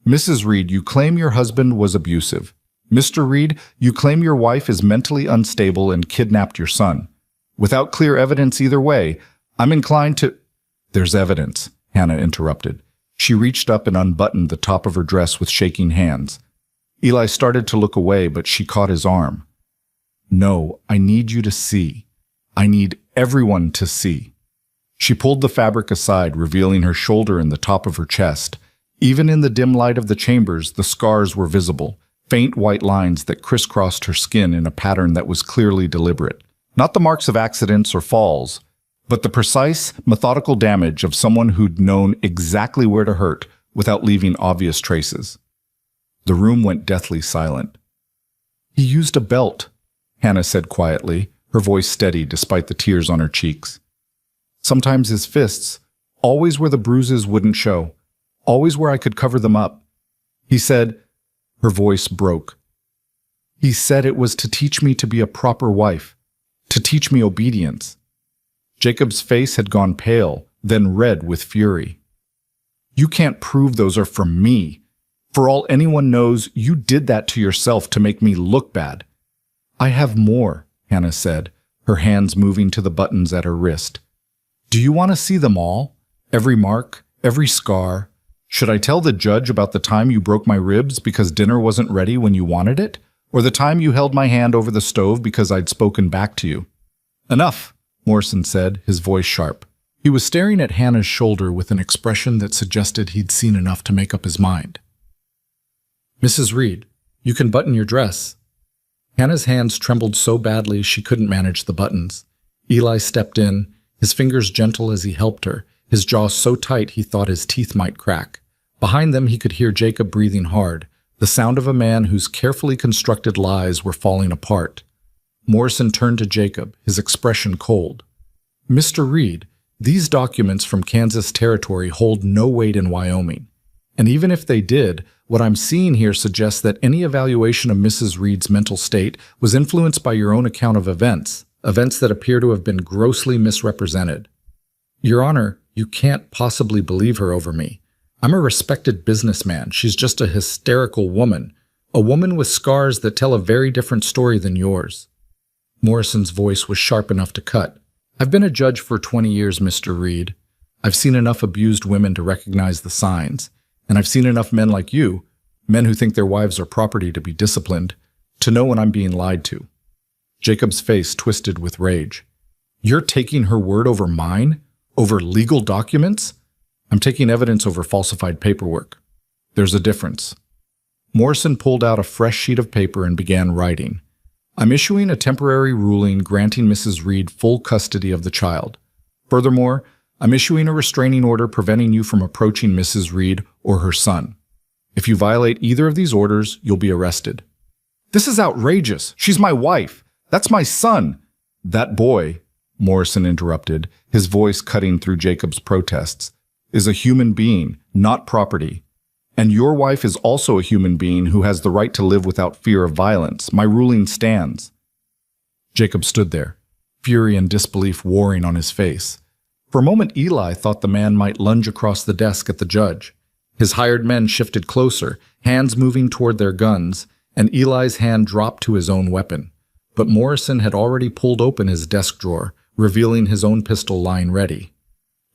S1: Mrs. Reed, you claim your husband was abusive. Mr. Reed, you claim your wife is mentally unstable and kidnapped your son. Without clear evidence either way, I'm inclined to— There's evidence, Hannah interrupted. She reached up and unbuttoned the top of her dress with shaking hands. Eli started to look away, but she caught his arm. No, I need you to see. I need everyone to see. She pulled the fabric aside, revealing her shoulder and the top of her chest. Even in the dim light of the chambers, the scars were visible, faint white lines that crisscrossed her skin in a pattern that was clearly deliberate. Not the marks of accidents or falls, but the precise, methodical damage of someone who'd known exactly where to hurt without leaving obvious traces. The room went deathly silent. He used a belt, Hannah said quietly, her voice steady despite the tears on her cheeks. Sometimes his fists, always where the bruises wouldn't show, always where I could cover them up. He said, her voice broke. He said it was to teach me to be a proper wife, to teach me obedience. Jacob's face had gone pale, then red with fury. You can't prove those are from me. For all anyone knows, you did that to yourself to make me look bad. I have more, Hannah said, her hands moving to the buttons at her wrist. Do you want to see them all? Every mark, every scar? Should I tell the judge about the time you broke my ribs because dinner wasn't ready when you wanted it? Or the time you held my hand over the stove because I'd spoken back to you? Enough, Morrison said, his voice sharp. He was staring at Hannah's shoulder with an expression that suggested he'd seen enough to make up his mind. Mrs. Reed, you can button your dress. Hannah's hands trembled so badly she couldn't manage the buttons. Eli stepped in, his fingers gentle as he helped her, his jaw so tight he thought his teeth might crack. Behind them he could hear Jacob breathing hard, the sound of a man whose carefully constructed lies were falling apart. Morrison turned to Jacob, his expression cold. Mr. Reed, these documents from Kansas Territory hold no weight in Wyoming. And even if they did, what I'm seeing here suggests that any evaluation of Mrs. Reed's mental state was influenced by your own account of events that appear to have been grossly misrepresented. Your Honor, you can't possibly believe her over me. I'm a respected businessman. She's just a hysterical woman, a woman with scars that tell a very different story than yours. Morrison's voice was sharp enough to cut. I've been a judge for 20 years, Mr. Reed. I've seen enough abused women to recognize the signs, and I've seen enough men like you, men who think their wives are property to be disciplined, to know when I'm being lied to. Jacob's face twisted with rage. You're taking her word over mine? Over legal documents? I'm taking evidence over falsified paperwork. There's a difference. Morrison pulled out a fresh sheet of paper and began writing. I'm issuing a temporary ruling granting Mrs. Reed full custody of the child. Furthermore, I'm issuing a restraining order preventing you from approaching Mrs. Reed or her son. If you violate either of these orders, you'll be arrested. This is outrageous. She's my wife. That's my son. That boy, Morrison interrupted, his voice cutting through Jacob's protests, is a human being, not property. And your wife is also a human being who has the right to live without fear of violence. My ruling stands. Jacob stood there, fury and disbelief warring on his face. For a moment, Eli thought the man might lunge across the desk at the judge. His hired men shifted closer, hands moving toward their guns, and Eli's hand dropped to his own weapon. But Morrison had already pulled open his desk drawer, revealing his own pistol lying ready.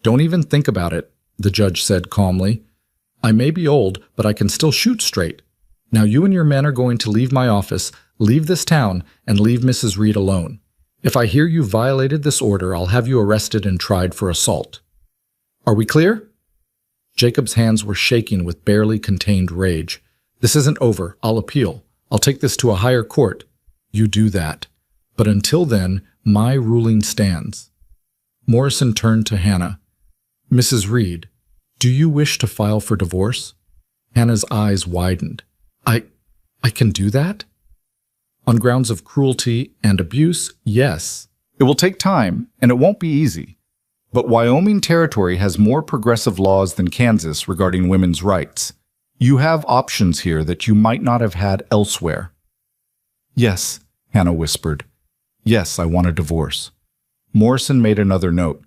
S1: Don't even think about it, the judge said calmly. I may be old, but I can still shoot straight. Now you and your men are going to leave my office, leave this town, and leave Mrs. Reed alone. If I hear you violated this order, I'll have you arrested and tried for assault. Are we clear? Jacob's hands were shaking with barely contained rage. This isn't over. I'll appeal. I'll take this to a higher court. You do that. But until then, my ruling stands. Morrison turned to Hannah. Mrs. Reed, do you wish to file for divorce? Hannah's eyes widened. I can do that? On grounds of cruelty and abuse, yes. It will take time, and it won't be easy. But Wyoming Territory has more progressive laws than Kansas regarding women's rights. You have options here that you might not have had elsewhere. Yes, Hannah whispered. Yes, I want a divorce. Morrison made another note.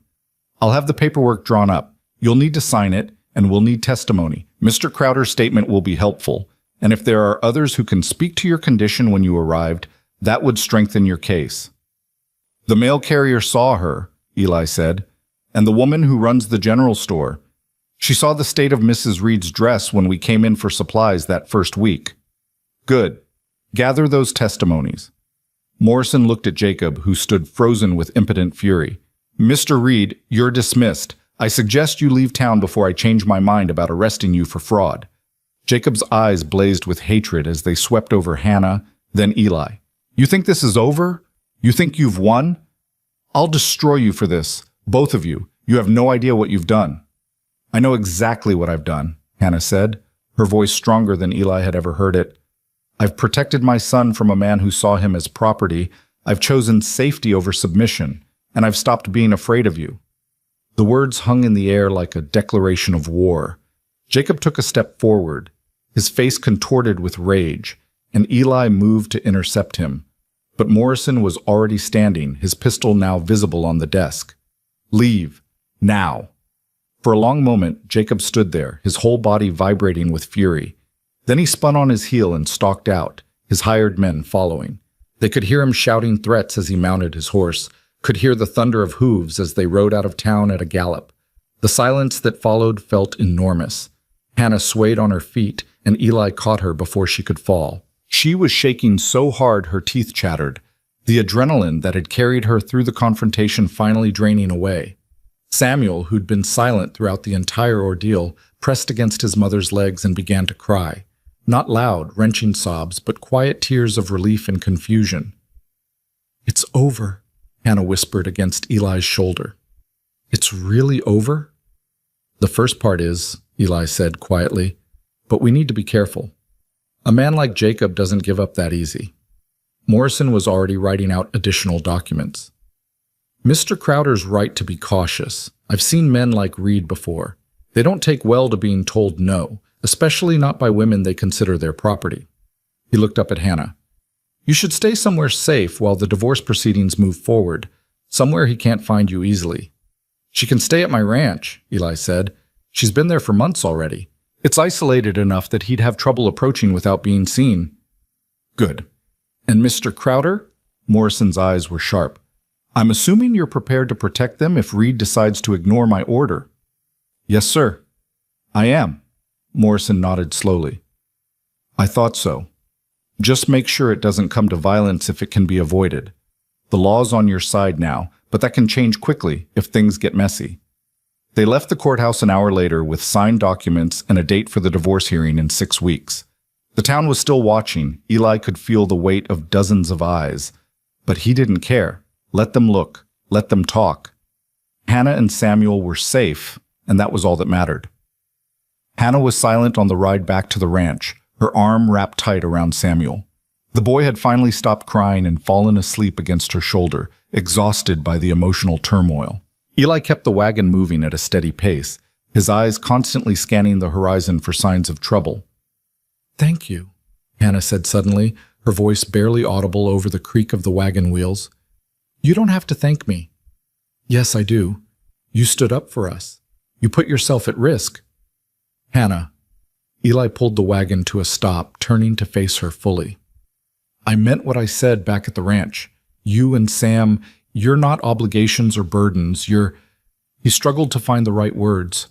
S1: I'll have the paperwork drawn up. You'll need to sign it, and we'll need testimony. Mr. Crowder's statement will be helpful, and if there are others who can speak to your condition when you arrived, that would strengthen your case. The mail carrier saw her, Eli said, and the woman who runs the general store. She saw the state of Mrs. Reed's dress when we came in for supplies that first week. Good. Gather those testimonies. Morrison looked at Jacob, who stood frozen with impotent fury. Mr. Reed, you're dismissed. I suggest you leave town before I change my mind about arresting you for fraud. Jacob's eyes blazed with hatred as they swept over Hannah, then Eli. You think this is over? You think you've won? I'll destroy you for this, both of you. You have no idea what you've done. I know exactly what I've done, Hannah said, her voice stronger than Eli had ever heard it. I've protected my son from a man who saw him as property. I've chosen safety over submission, and I've stopped being afraid of you. The words hung in the air like a declaration of war. Jacob took a step forward, his face contorted with rage, and Eli moved to intercept him. But Morrison was already standing, his pistol now visible on the desk. Leave. Now. For a long moment, Jacob stood there, his whole body vibrating with fury. Then he spun on his heel and stalked out, his hired men following. They could hear him shouting threats as he mounted his horse, could hear the thunder of hooves as they rode out of town at a gallop. The silence that followed felt enormous. Hannah swayed on her feet, and Eli caught her before she could fall. She was shaking so hard her teeth chattered, the adrenaline that had carried her through the confrontation finally draining away. Samuel, who'd been silent throughout the entire ordeal, pressed against his mother's legs and began to cry. Not loud, wrenching sobs, but quiet tears of relief and confusion. "It's over," Hannah whispered against Eli's shoulder. "It's really over?" "The first part is," Eli said quietly, "but we need to be careful. A man like Jacob doesn't give up that easy." Morrison was already writing out additional documents. "Mr. Crowder's right to be cautious. I've seen men like Reed before. They don't take well to being told no, especially not by women they consider their property." He looked up at Hannah. "You should stay somewhere safe while the divorce proceedings move forward, somewhere he can't find you easily." "She can stay at my ranch," Eli said. "She's been there for months already. It's isolated enough that he'd have trouble approaching without being seen." "Good. And Mr. Crowder?" Morrison's eyes were sharp. "I'm assuming you're prepared to protect them if Reed decides to ignore my order." "Yes, sir." "I am." Morrison nodded slowly. "I thought so. Just make sure it doesn't come to violence if it can be avoided. The law's on your side now, but that can change quickly if things get messy." They left the courthouse an hour later with signed documents and a date for the divorce hearing in 6 weeks. The town was still watching. Eli could feel the weight of dozens of eyes. But he didn't care. Let them look. Let them talk. Hannah and Samuel were safe, and that was all that mattered. Hannah was silent on the ride back to the ranch, her arm wrapped tight around Samuel. The boy had finally stopped crying and fallen asleep against her shoulder, exhausted by the emotional turmoil. Eli kept the wagon moving at a steady pace, his eyes constantly scanning the horizon for signs of trouble. "Thank you," Hannah said suddenly, her voice barely audible over the creak of the wagon wheels. "You don't have to thank me." "Yes, I do. You stood up for us. You put yourself at risk." "Hannah." Eli pulled the wagon to a stop, turning to face her fully. "I meant what I said back at the ranch. You and Sam, you're not obligations or burdens. He struggled to find the right words.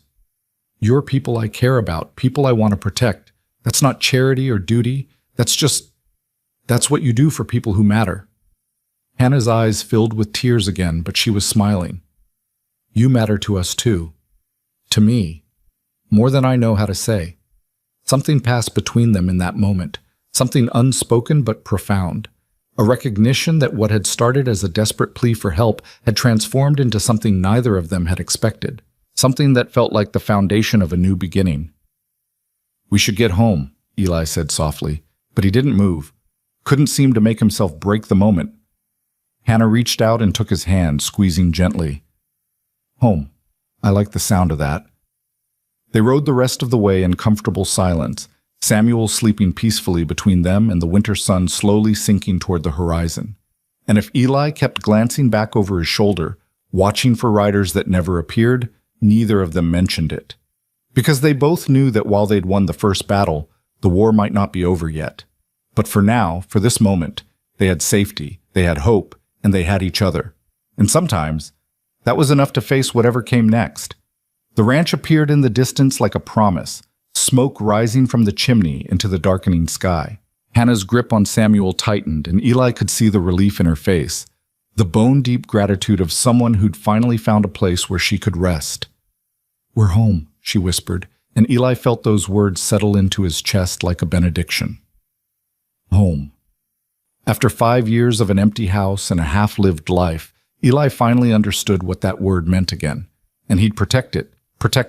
S1: You're people I care about, people I want to protect. That's not charity or duty. That's what you do for people who matter." Hannah's eyes filled with tears again, but she was smiling. "You matter to us too. To me. More than I know how to say." Something passed between them in that moment, something unspoken but profound. A recognition that what had started as a desperate plea for help had transformed into something neither of them had expected, something that felt like the foundation of a new beginning. "We should get home," Eli said softly, but he didn't move, couldn't seem to make himself break the moment. Hannah reached out and took his hand, squeezing gently. "Home. I like the sound of that." They rode the rest of the way in comfortable silence, Samuel sleeping peacefully between them and the winter sun slowly sinking toward the horizon. And if Eli kept glancing back over his shoulder, watching for riders that never appeared, neither of them mentioned it. Because they both knew that while they'd won the first battle, the war might not be over yet. But for now, for this moment, they had safety, they had hope, and they had each other. And sometimes, that was enough to face whatever came next. The ranch appeared in the distance like a promise, smoke rising from the chimney into the darkening sky. Hannah's grip on Samuel tightened, and Eli could see the relief in her face, the bone-deep gratitude of someone who'd finally found a place where she could rest. "We're home," she whispered, and Eli felt those words settle into his chest like a benediction. Home. After 5 years of an empty house and a half-lived life, Eli finally understood what that word meant again, and he'd protect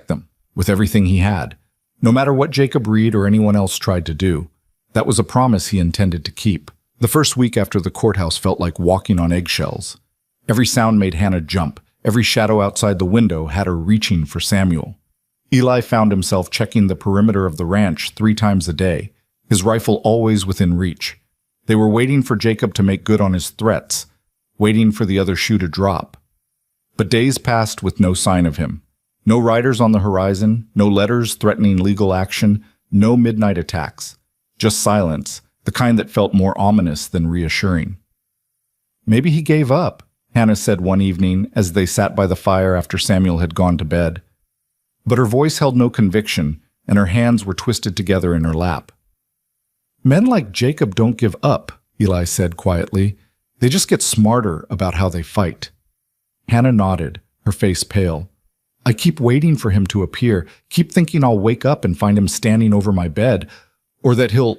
S1: them, with everything he had. No matter what Jacob Reed or anyone else tried to do, that was a promise he intended to keep. The first week after the courthouse felt like walking on eggshells. Every sound made Hannah jump. Every shadow outside the window had her reaching for Samuel. Eli found himself checking the perimeter of the ranch 3 times a day, his rifle always within reach. They were waiting for Jacob to make good on his threats, waiting for the other shoe to drop. But days passed with no sign of him. No riders on the horizon, no letters threatening legal action, no midnight attacks. Just silence, the kind that felt more ominous than reassuring. "Maybe he gave up," Hannah said one evening as they sat by the fire after Samuel had gone to bed. But her voice held no conviction, and her hands were twisted together in her lap. Men like Jacob don't give up, Eli said quietly. They just get smarter about how they fight. Hannah nodded, her face pale. I keep waiting for him to appear, keep thinking I'll wake up and find him standing over my bed, or that he'll...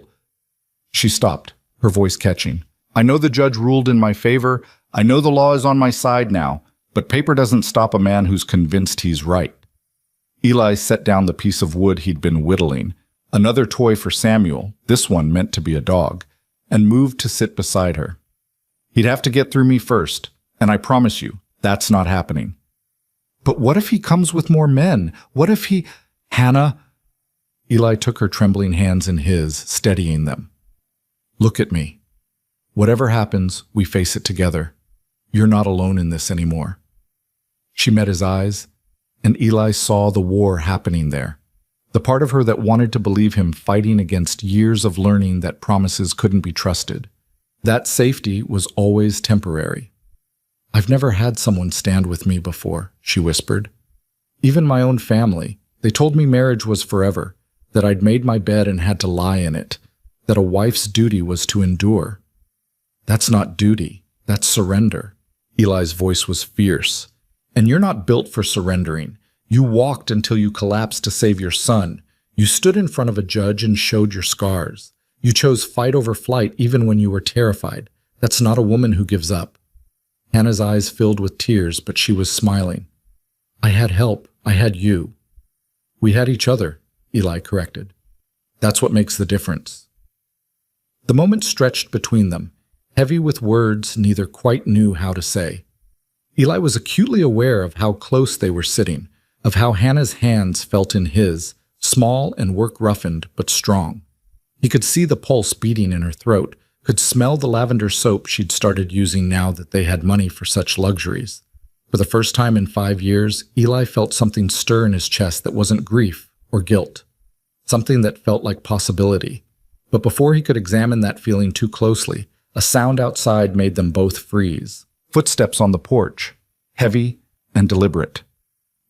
S1: She stopped, her voice catching. I know the judge ruled in my favor. I know the law is on my side now, but paper doesn't stop a man who's convinced he's right. Eli set down the piece of wood he'd been whittling, another toy for Samuel, this one meant to be a dog, and moved to sit beside her. He'd have to get through me first, and I promise you, that's not happening. But what if he comes with more men? What if he... Hannah... Eli took her trembling hands in his, steadying them. Look at me. Whatever happens, we face it together. You're not alone in this anymore. She met his eyes, and Eli saw the war happening there. The part of her that wanted to believe him fighting against years of learning that promises couldn't be trusted. That safety was always temporary. I've never had someone stand with me before, she whispered. Even my own family. They told me marriage was forever, that I'd made my bed and had to lie in it, that a wife's duty was to endure. That's not duty, that's surrender. Eli's voice was fierce. And you're not built for surrendering. You walked until you collapsed to save your son. You stood in front of a judge and showed your scars. You chose fight over flight even when you were terrified. That's not a woman who gives up. Hannah's eyes filled with tears, but she was smiling. I had help. I had you. We had each other, Eli corrected. That's what makes the difference. The moment stretched between them, heavy with words neither quite knew how to say. Eli was acutely aware of how close they were sitting, of how Hannah's hands felt in his, small and work-roughened but strong. He could see the pulse beating in her throat, could smell the lavender soap she'd started using now that they had money for such luxuries. For the first time in 5 years, Eli felt something stir in his chest that wasn't grief or guilt, something that felt like possibility. But before he could examine that feeling too closely, a sound outside made them both freeze. Footsteps on the porch, heavy and deliberate.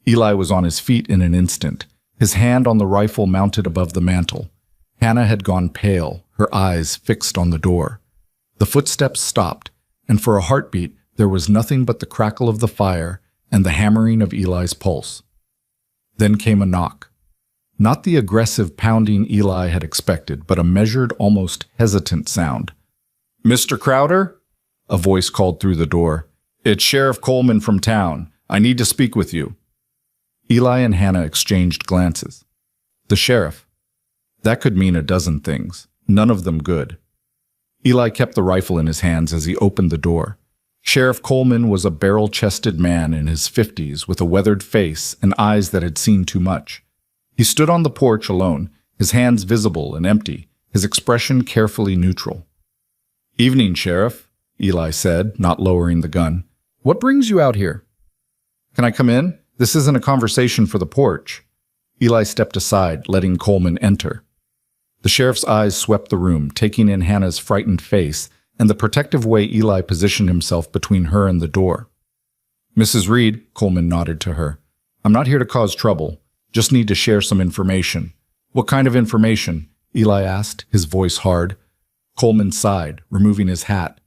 S1: Eli was on his feet in an instant, his hand on the rifle mounted above the mantel. Hannah had gone pale, her eyes fixed on the door. The footsteps stopped, and for a heartbeat there was nothing but the crackle of the fire and the hammering of Eli's pulse. Then came a knock. Not the aggressive pounding Eli had expected, but a measured, almost hesitant sound. "Mr. Crowder?" A voice called through the door. "It's Sheriff Coleman from town. I need to speak with you." Eli and Hannah exchanged glances. The sheriff. That could mean a dozen things, none of them good. Eli kept the rifle in his hands as he opened the door. Sheriff Coleman was a barrel-chested man in his 50s with a weathered face and eyes that had seen too much. He stood on the porch alone, his hands visible and empty, his expression carefully neutral. "Evening, Sheriff," Eli said, not lowering the gun. "What brings you out here?" "Can I come in? This isn't a conversation for the porch." Eli stepped aside, letting Coleman enter. The sheriff's eyes swept the room, taking in Hannah's frightened face and the protective way Eli positioned himself between her and the door. "Mrs. Reed," Coleman nodded to her. "I'm not here to cause trouble. Just need to share some information." "What kind of information?" Eli asked, his voice hard. Coleman sighed, removing his hat.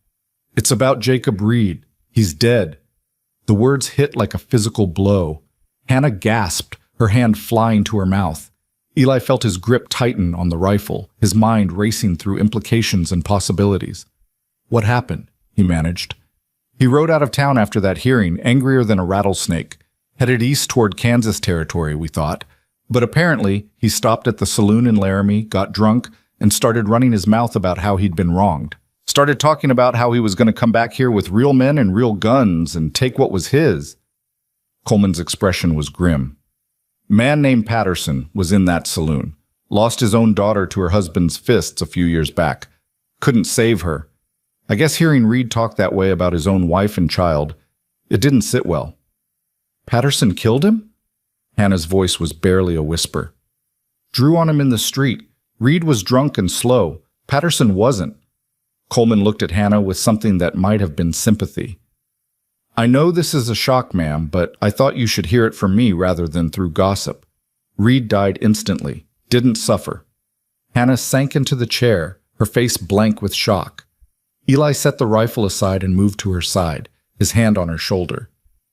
S1: "It's about Jacob Reed. He's dead." The words hit like a physical blow. Hannah gasped, her hand flying to her mouth. Eli felt his grip tighten on the rifle, his mind racing through implications and possibilities. "What happened?" he managed. "He rode out of town after that hearing, angrier than a rattlesnake. Headed east toward Kansas territory, we thought. But apparently, he stopped at the saloon in Laramie, got drunk, and started running his mouth about how he'd been wronged. Started talking about how he was going to come back here with real men and real guns and take what was his." Coleman's expression was grim. "Man named Patterson was in that saloon. Lost his own daughter to her husband's fists a few years back. Couldn't save her. I guess hearing Reed talk that way about his own wife and child, it didn't sit well." "Patterson killed him?" Hannah's voice was barely a whisper. "Drew on him in the street. Reed was drunk and slow. Patterson wasn't." Coleman looked at Hannah with something that might have been sympathy. "I know this is a shock, ma'am, but I thought you should hear it from me rather than through gossip. Reed died instantly, didn't suffer. Hannah sank into the chair, her face blank with shock. Eli set the rifle aside and moved to her side, his hand on her shoulder.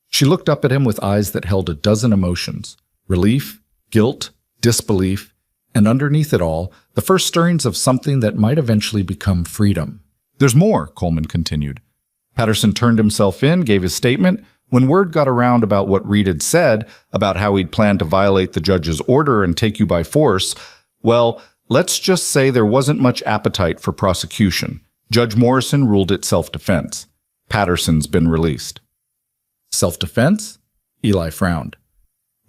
S1: She looked up at him with eyes that held a dozen emotions: relief, guilt, disbelief, and underneath it all, the first stirrings of something that might eventually become freedom. "There's more," Coleman continued. Patterson turned himself in, gave his statement. When word got around about what Reed had said, about how he'd planned to violate the judge's order and take you by force, well, let's just say there wasn't much appetite for prosecution. Judge Morrison ruled it self-defense. Patterson's been released. Self-defense? Eli frowned.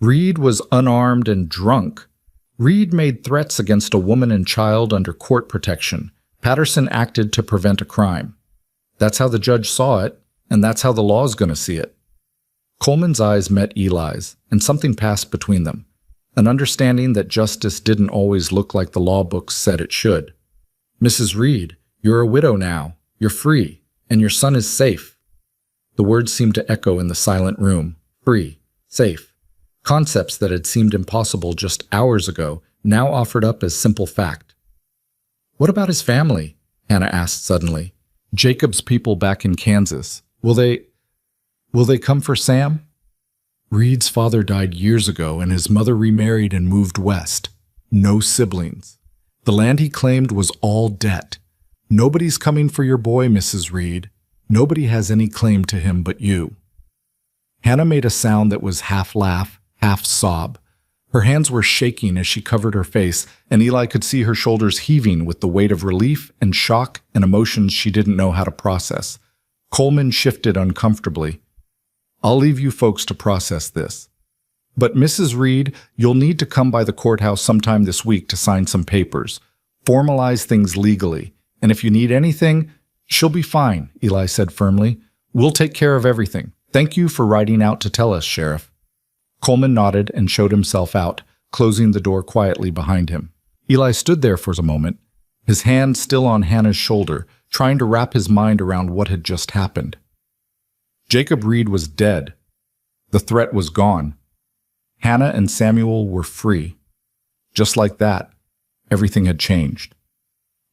S1: Reed was unarmed and drunk. Reed made threats against a woman and child under court protection. Patterson acted to prevent a crime. That's how the judge saw it, and that's how the law's going to see it. Coleman's eyes met Eli's, and something passed between them, an understanding that justice didn't always look like the law books said it should. "Mrs. Reed, you're a widow now. You're free, and your son is safe." The words seemed to echo in the silent room. Free, safe. Concepts that had seemed impossible just hours ago, now offered up as simple fact. "What about his family?" Hannah asked suddenly. "Jacob's people back in Kansas. Will they come for Sam?" Reed's father died years ago and his mother remarried and moved west. No siblings. The land he claimed was all debt. "Nobody's coming for your boy, Mrs. Reed. Nobody has any claim to him but you." Hannah made a sound that was half laugh, half sob. Her hands were shaking as she covered her face, and Eli could see her shoulders heaving with the weight of relief and shock and emotions she didn't know how to process. Coleman shifted uncomfortably. "I'll leave you folks to process this. But Mrs. Reed, you'll need to come by the courthouse sometime this week to sign some papers. Formalize things legally. And if you need anything, she'll be fine," Eli said firmly. "We'll take care of everything. Thank you for riding out to tell us, Sheriff." Coleman nodded and showed himself out, closing the door quietly behind him. Eli stood there for a moment, his hand still on Hannah's shoulder, trying to wrap his mind around what had just happened. Jacob Reed was dead. The threat was gone. Hannah and Samuel were free. Just like that, everything had changed.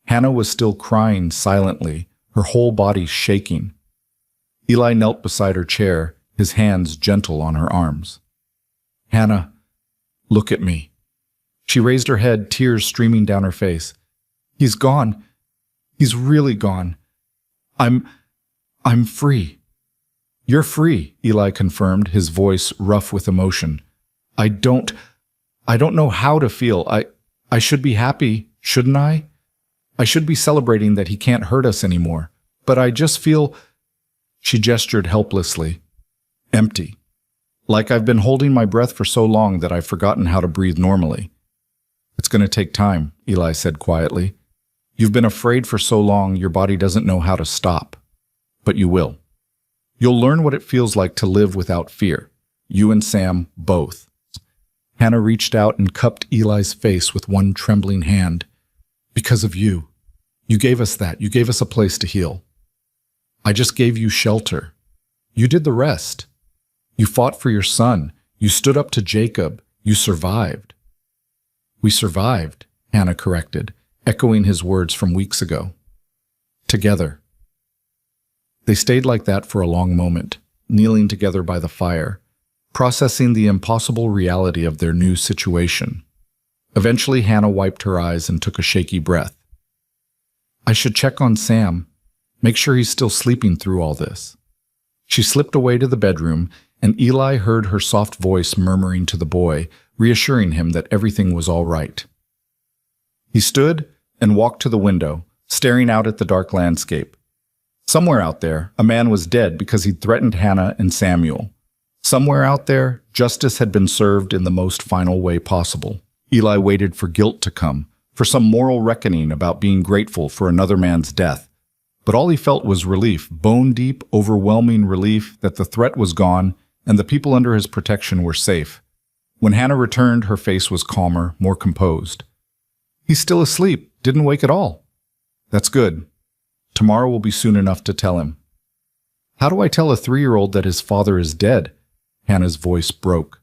S1: Hannah was still crying silently, her whole body shaking. Eli knelt beside her chair, his hands gentle on her arms. "Hannah, look at me." She raised her head, tears streaming down her face. "He's gone. He's really gone. I'm free." "You're free," Eli confirmed, his voice rough with emotion. I don't know how to feel. I should be happy, shouldn't I? I should be celebrating that he can't hurt us anymore. But I just feel," she gestured helplessly, "empty. Like I've been holding my breath for so long that I've forgotten how to breathe normally." "It's going to take time," Eli said quietly. "You've been afraid for so long your body doesn't know how to stop. But you will. You'll learn what it feels like to live without fear. You and Sam, both." Hannah reached out and cupped Eli's face with one trembling hand. "Because of you. You gave us that. You gave us a place to heal. I just gave you shelter. You did the rest. You fought for your son. You stood up to Jacob. You survived." "We survived," Hannah corrected, echoing his words from weeks ago. "Together." They stayed like that for a long moment, kneeling together by the fire, processing the impossible reality of their new situation. Eventually, Hannah wiped her eyes and took a shaky breath. "I should check on Sam, make sure he's still sleeping through all this." She slipped away to the bedroom, and Eli heard her soft voice murmuring to the boy, reassuring him that everything was all right. He stood and walked to the window, staring out at the dark landscape. Somewhere out there, a man was dead because he'd threatened Hannah and Samuel. Somewhere out there, justice had been served in the most final way possible. Eli waited for guilt to come, for some moral reckoning about being grateful for another man's death. But all he felt was relief, bone-deep, overwhelming relief that the threat was gone and the people under his protection were safe. When Hannah returned, her face was calmer, more composed. "He's still asleep, didn't wake at all." "That's good. Tomorrow will be soon enough to tell him." "How do I tell a 3-year-old that his father is dead?" Hannah's voice broke.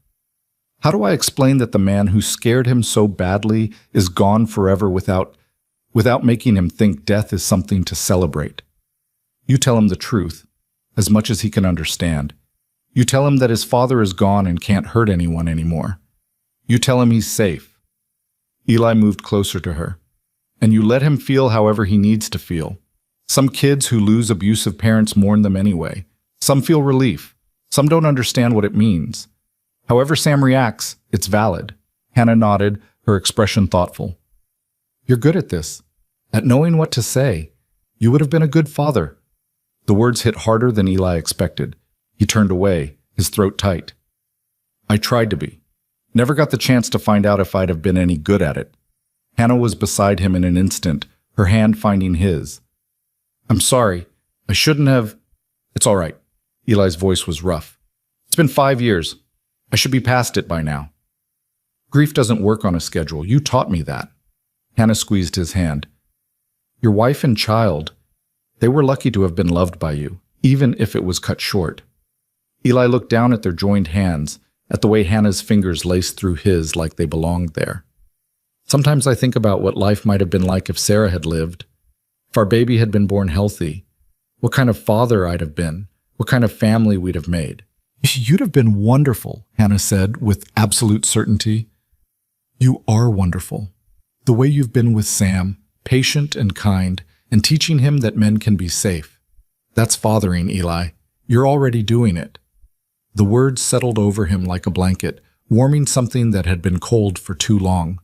S1: How do I explain that the man who scared him so badly is gone forever without making him think death is something to celebrate? You tell him the truth, as much as he can understand. You tell him that his father is gone and can't hurt anyone anymore. You tell him he's safe. Eli moved closer to her. And you let him feel however he needs to feel. Some kids who lose abusive parents mourn them anyway. Some feel relief. Some don't understand what it means. However Sam reacts, it's valid. Hannah nodded, her expression thoughtful. You're good at this, at knowing what to say. You would have been a good father. The words hit harder than Eli expected. He turned away, his throat tight. I tried to be. Never got the chance to find out if I'd have been any good at it. Hannah was beside him in an instant, her hand finding his. I'm sorry. I shouldn't have. It's all right. Eli's voice was rough. It's been 5 years. I should be past it by now. Grief doesn't work on a schedule. You taught me that. Hannah squeezed his hand. Your wife and child, they were lucky to have been loved by you, even if it was cut short. Eli looked down at their joined hands, at the way Hannah's fingers laced through his like they belonged there. Sometimes I think about what life might have been like if Sarah had lived, if our baby had been born healthy, what kind of father I'd have been, what kind of family we'd have made. You'd have been wonderful, Hannah said with absolute certainty. You are wonderful. The way you've been with Sam, patient and kind, and teaching him that men can be safe. That's fathering, Eli. You're already doing it. The words settled over him like a blanket, warming something that had been cold for too long.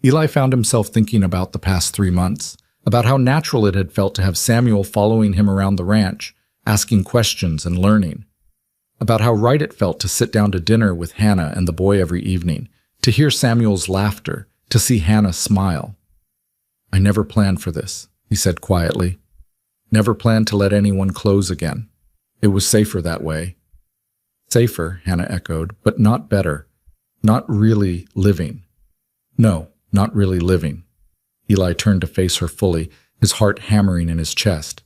S1: Eli found himself thinking about the past 3 months, about how natural it had felt to have Samuel following him around the ranch, asking questions and learning. About how right it felt to sit down to dinner with Hannah and the boy every evening, to hear Samuel's laughter, to see Hannah smile. I never planned for this, he said quietly. Never planned to let anyone close again. It was safer that way. Safer, Hannah echoed, but not better. Not really living. No, not really living. Eli turned to face her fully, his heart hammering in his chest.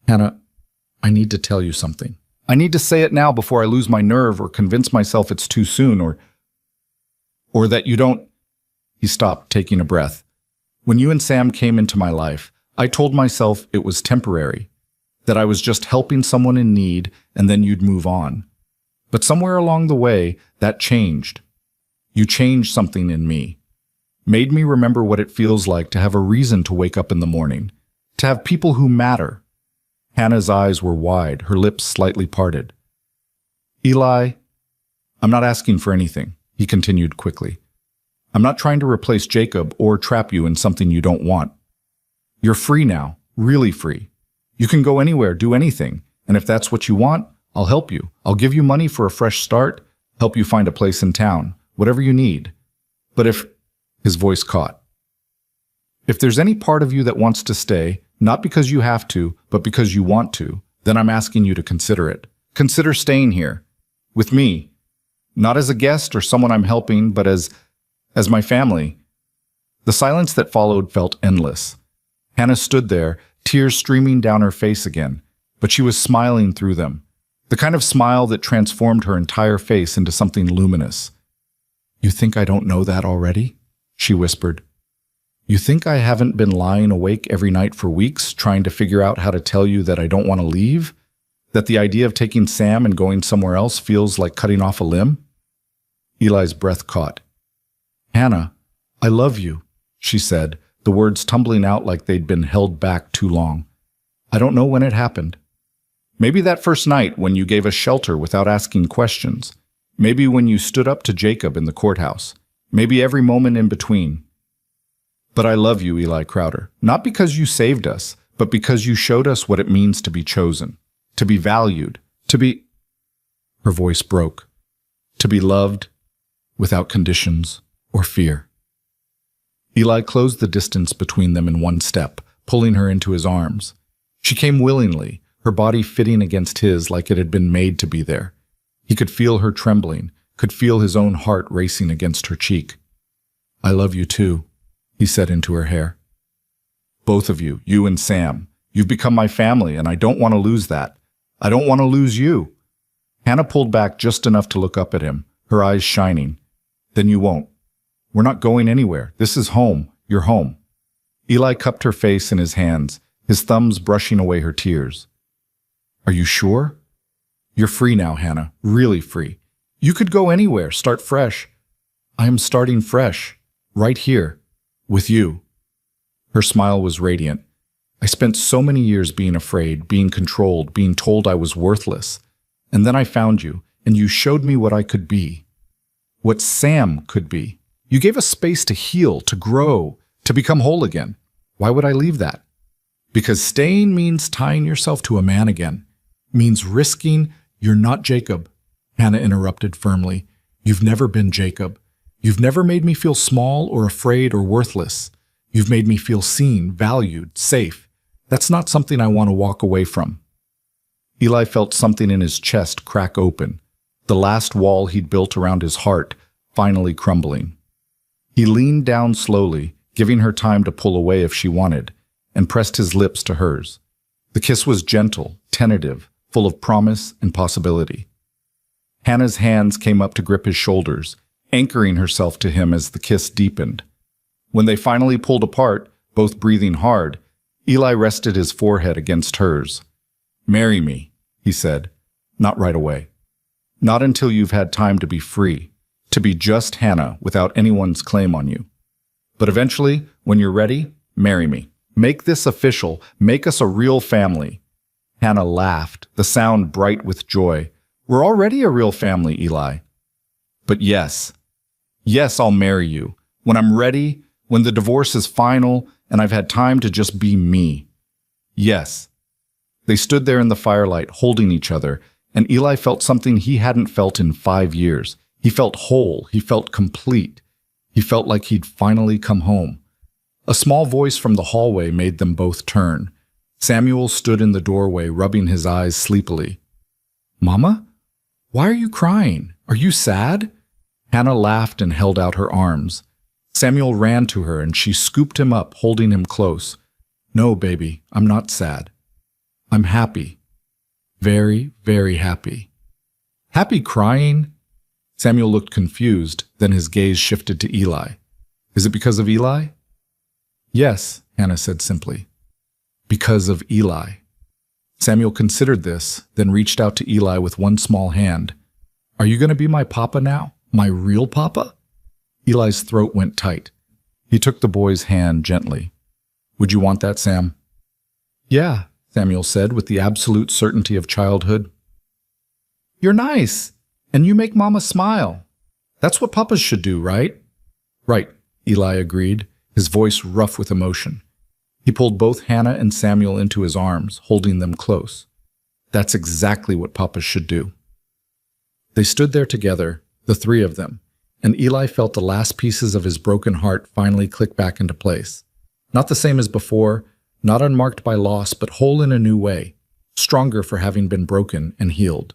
S1: Hannah, I need to tell you something. I need to say it now before I lose my nerve or convince myself it's too soon or that you don't. He stopped, taking a breath. When you and Sam came into my life, I told myself it was temporary, that I was just helping someone in need and then you'd move on. But somewhere along the way, that changed. You changed something in me. Made me remember what it feels like to have a reason to wake up in the morning, to have people who matter. Hannah's eyes were wide, her lips slightly parted. Eli, I'm not asking for anything, he continued quickly. I'm not trying to replace Jacob or trap you in something you don't want. You're free now, really free. You can go anywhere, do anything, and if that's what you want, I'll help you. I'll give you money for a fresh start, help you find a place in town, whatever you need. But if, his voice caught, if there's any part of you that wants to stay, not because you have to, but because you want to, then I'm asking you to consider it. Consider staying here, with me, not as a guest or someone I'm helping, but as my family. The silence that followed felt endless. Hannah stood there, tears streaming down her face again, but she was smiling through them. The kind of smile that transformed her entire face into something luminous. You think I don't know that already? She whispered. You think I haven't been lying awake every night for weeks, trying to figure out how to tell you that I don't want to leave? That the idea of taking Sam and going somewhere else feels like cutting off a limb? Eli's breath caught. Hannah, I love you, she said, the words tumbling out like they'd been held back too long. I don't know when it happened. Maybe that first night when you gave us shelter without asking questions. Maybe when you stood up to Jacob in the courthouse. Maybe every moment in between. But I love you, Eli Crowder, not because you saved us, but because you showed us what it means to be chosen, to be valued, to be... Her voice broke. To be loved without conditions or fear. Eli closed the distance between them in one step, pulling her into his arms. She came willingly, her body fitting against his like it had been made to be there. He could feel her trembling, could feel his own heart racing against her cheek. I love you too, he said into her hair. Both of you, you and Sam, you've become my family and I don't want to lose that. I don't want to lose you. Hannah pulled back just enough to look up at him, her eyes shining. Then you won't. We're not going anywhere. This is home. You're home. Eli cupped her face in his hands, his thumbs brushing away her tears. Are you sure? You're free now, Hannah. Really free. You could go anywhere, start fresh. I am starting fresh, right here, with you. Her smile was radiant. I spent so many years being afraid, being controlled, being told I was worthless. And then I found you, and you showed me what I could be. What Sam could be. You gave us space to heal, to grow, to become whole again. Why would I leave that? Because staying means tying yourself to a man again. Means risking you're not Jacob. Hannah interrupted firmly. You've never been Jacob. You've never made me feel small or afraid or worthless. You've made me feel seen, valued, safe. That's not something I want to walk away from. Eli felt something in his chest crack open, the last wall he'd built around his heart finally crumbling. He leaned down slowly, giving her time to pull away if she wanted, and pressed his lips to hers. The kiss was gentle, tentative, full of promise and possibility. Hannah's hands came up to grip his shoulders, anchoring herself to him as the kiss deepened. When they finally pulled apart, both breathing hard, Eli rested his forehead against hers. Marry me, he said, not right away. Not until you've had time to be free, to be just Hannah without anyone's claim on you. But eventually, when you're ready, marry me. Make this official. Make us a real family. Hannah laughed, the sound bright with joy. We're already a real family, Eli. But yes, I'll marry you. When I'm ready, when the divorce is final, and I've had time to just be me. Yes. They stood there in the firelight, holding each other, and Eli felt something he hadn't felt in 5 years. He felt whole. He felt complete. He felt like he'd finally come home. A small voice from the hallway made them both turn. Samuel stood in the doorway, rubbing his eyes sleepily. Mama? Why are you crying? Are you sad? Hannah laughed and held out her arms. Samuel ran to her and she scooped him up, holding him close. No, baby, I'm not sad. I'm happy. Very, very happy. Happy crying? Samuel looked confused, then his gaze shifted to Eli. Is it because of Eli? Yes, Hannah said simply. Because of Eli. Samuel considered this, then reached out to Eli with one small hand. Are you going to be my papa now? My real papa? Eli's throat went tight. He took the boy's hand gently. Would you want that, Sam? Yeah, Samuel said with the absolute certainty of childhood. You're nice, and you make Mama smile. That's what papas should do, right? Right, Eli agreed, his voice rough with emotion. He pulled both Hannah and Samuel into his arms, holding them close. That's exactly what papas should do. They stood there together, the three of them, and Eli felt the last pieces of his broken heart finally click back into place. Not the same as before, not unmarked by loss, but whole in a new way, stronger for having been broken and healed.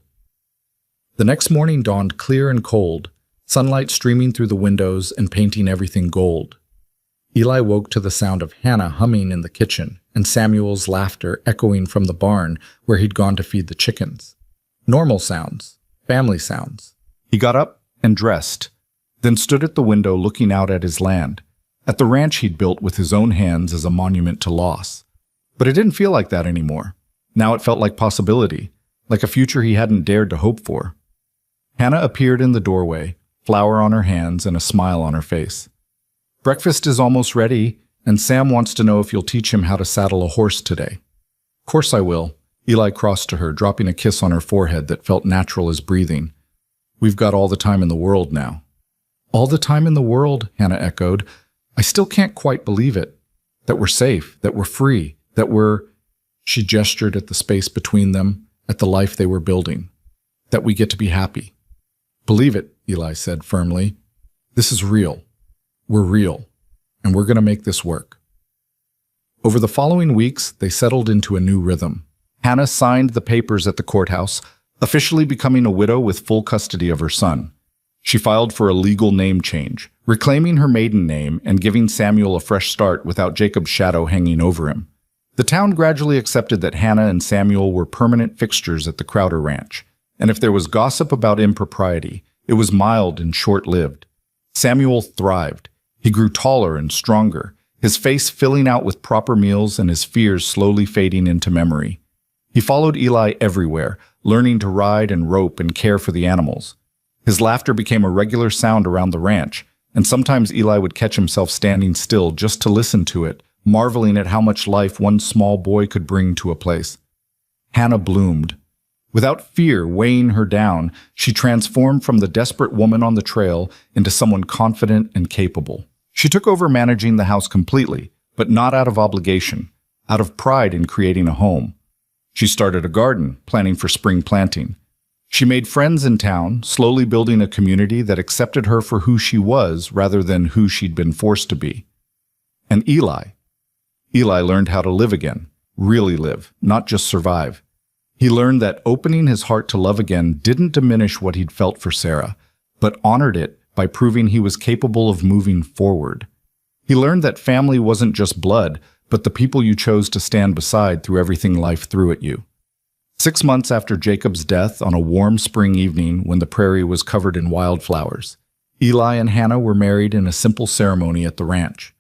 S1: The next morning dawned clear and cold, sunlight streaming through the windows and painting everything gold. Eli woke to the sound of Hannah humming in the kitchen and Samuel's laughter echoing from the barn where he'd gone to feed the chickens. Normal sounds, family sounds. He got up and dressed, then stood at the window looking out at his land, at the ranch he'd built with his own hands as a monument to loss. But it didn't feel like that anymore. Now it felt like possibility, like a future he hadn't dared to hope for. Hannah appeared in the doorway, flour on her hands and a smile on her face. Breakfast is almost ready, and Sam wants to know if you'll teach him how to saddle a horse today. Of course I will. Eli crossed to her, dropping a kiss on her forehead that felt natural as breathing. We've got all the time in the world now. All the time in the world, Hannah echoed. I still can't quite believe it. That we're safe, that we're free, that we're... She gestured at the space between them, at the life they were building. That we get to be happy. Believe it, Eli said firmly. This is real. We're real, and we're going to make this work. Over the following weeks, they settled into a new rhythm. Hannah signed the papers at the courthouse, officially becoming a widow with full custody of her son. She filed for a legal name change, reclaiming her maiden name and giving Samuel a fresh start without Jacob's shadow hanging over him. The town gradually accepted that Hannah and Samuel were permanent fixtures at the Crowder Ranch, and if there was gossip about impropriety, It was mild and short-lived. Samuel thrived. He grew taller and stronger, his face filling out with proper meals and his fears slowly fading into memory. He followed Eli everywhere, learning to ride and rope and care for the animals. His laughter became a regular sound around the ranch, and sometimes Eli would catch himself standing still just to listen to it, marveling at how much life one small boy could bring to a place. Hannah bloomed. Without fear weighing her down, she transformed from the desperate woman on the trail into someone confident and capable. She took over managing the house completely, but not out of obligation, out of pride in creating a home. She started a garden, planning for spring planting. She made friends in town, slowly building a community that accepted her for who she was rather than who she'd been forced to be. And Eli learned how to live again, really live, not just survive. He learned that opening his heart to love again didn't diminish what he'd felt for Sarah, but honored it by proving he was capable of moving forward. He learned that family wasn't just blood, but the people you chose to stand beside through everything life threw at you. 6 months after Jacob's death, on a warm spring evening when the prairie was covered in wildflowers, Eli and Hannah were married in a simple ceremony at the ranch.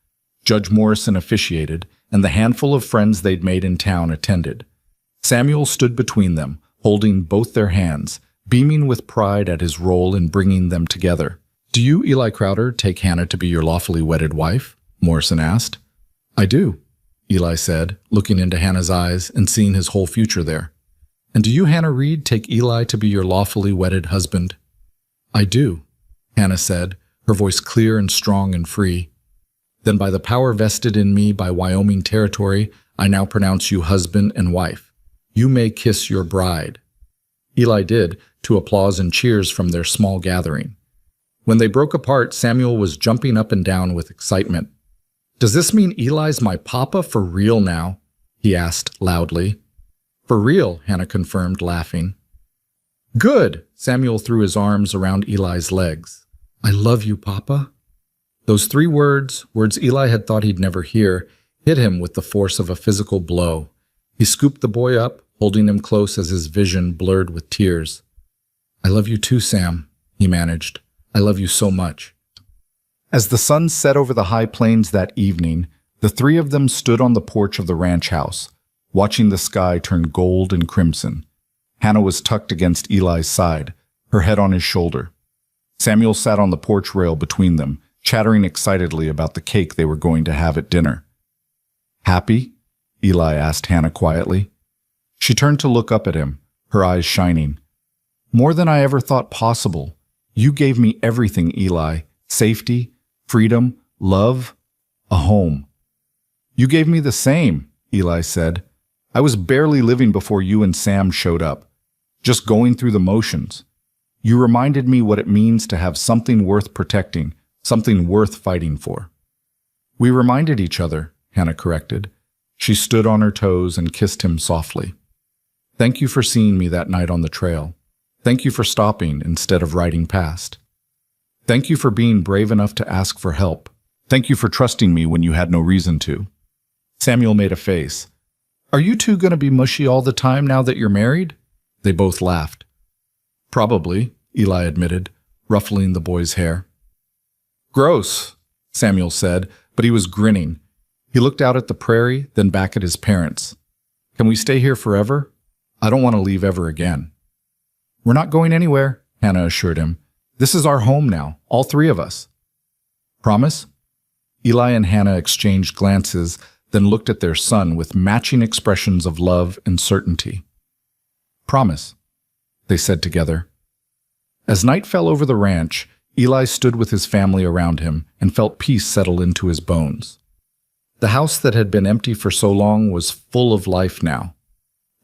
S1: Judge Morrison officiated, and the handful of friends they'd made in town attended. Samuel stood between them, holding both their hands, beaming with pride at his role in bringing them together. "Do you, Eli Crowder, take Hannah to be your lawfully wedded wife?" Morrison asked. "I do," Eli said, looking into Hannah's eyes and seeing his whole future there. "And do you, Hannah Reed, take Eli to be your lawfully wedded husband?" "I do," Hannah said, her voice clear and strong and free. "Then by the power vested in me by Wyoming territory, I now pronounce you husband and wife. You may kiss your bride." Eli did, to applause and cheers from their small gathering. When they broke apart, Samuel was jumping up and down with excitement. "Does this mean Eli's my papa for real now?" he asked loudly. "For real," Hannah confirmed, laughing. "Good!" Samuel threw his arms around Eli's legs. "I love you, Papa." Those 3 words Eli had thought he'd never hear, hit him with the force of a physical blow. He scooped the boy up, holding him close as his vision blurred with tears. "I love you too, Sam," he managed. "I love you so much." As the sun set over the high plains that evening, the 3 of them stood on the porch of the ranch house, watching the sky turn gold and crimson. Hannah was tucked against Eli's side, her head on his shoulder. Samuel sat on the porch rail between them, chattering excitedly about the cake they were going to have at dinner. "Happy?" Eli asked Hannah quietly. She turned to look up at him, her eyes shining. "More than I ever thought possible. You gave me everything, Eli. Safety, freedom, love, a home." "You gave me the same," Eli said. "I was barely living before you and Sam showed up. Just going through the motions. You reminded me what it means to have something worth protecting, something worth fighting for." "We reminded each other," Hannah corrected. She stood on her toes and kissed him softly. "Thank you for seeing me that night on the trail. Thank you for stopping instead of riding past. Thank you for being brave enough to ask for help. Thank you for trusting me when you had no reason to." Samuel made a face. "Are you two going to be mushy all the time now that you're married?" They both laughed. "Probably," Eli admitted, ruffling the boy's hair. "Gross," Samuel said, but he was grinning. He looked out at the prairie, then back at his parents. "Can we stay here forever? I don't want to leave ever again." "We're not going anywhere," Hannah assured him. "This is our home now, all 3 of us." "Promise?" Eli and Hannah exchanged glances, then looked at their son with matching expressions of love and certainty. "Promise," they said together. As night fell over the ranch, Eli stood with his family around him and felt peace settle into his bones. The house that had been empty for so long was full of life now.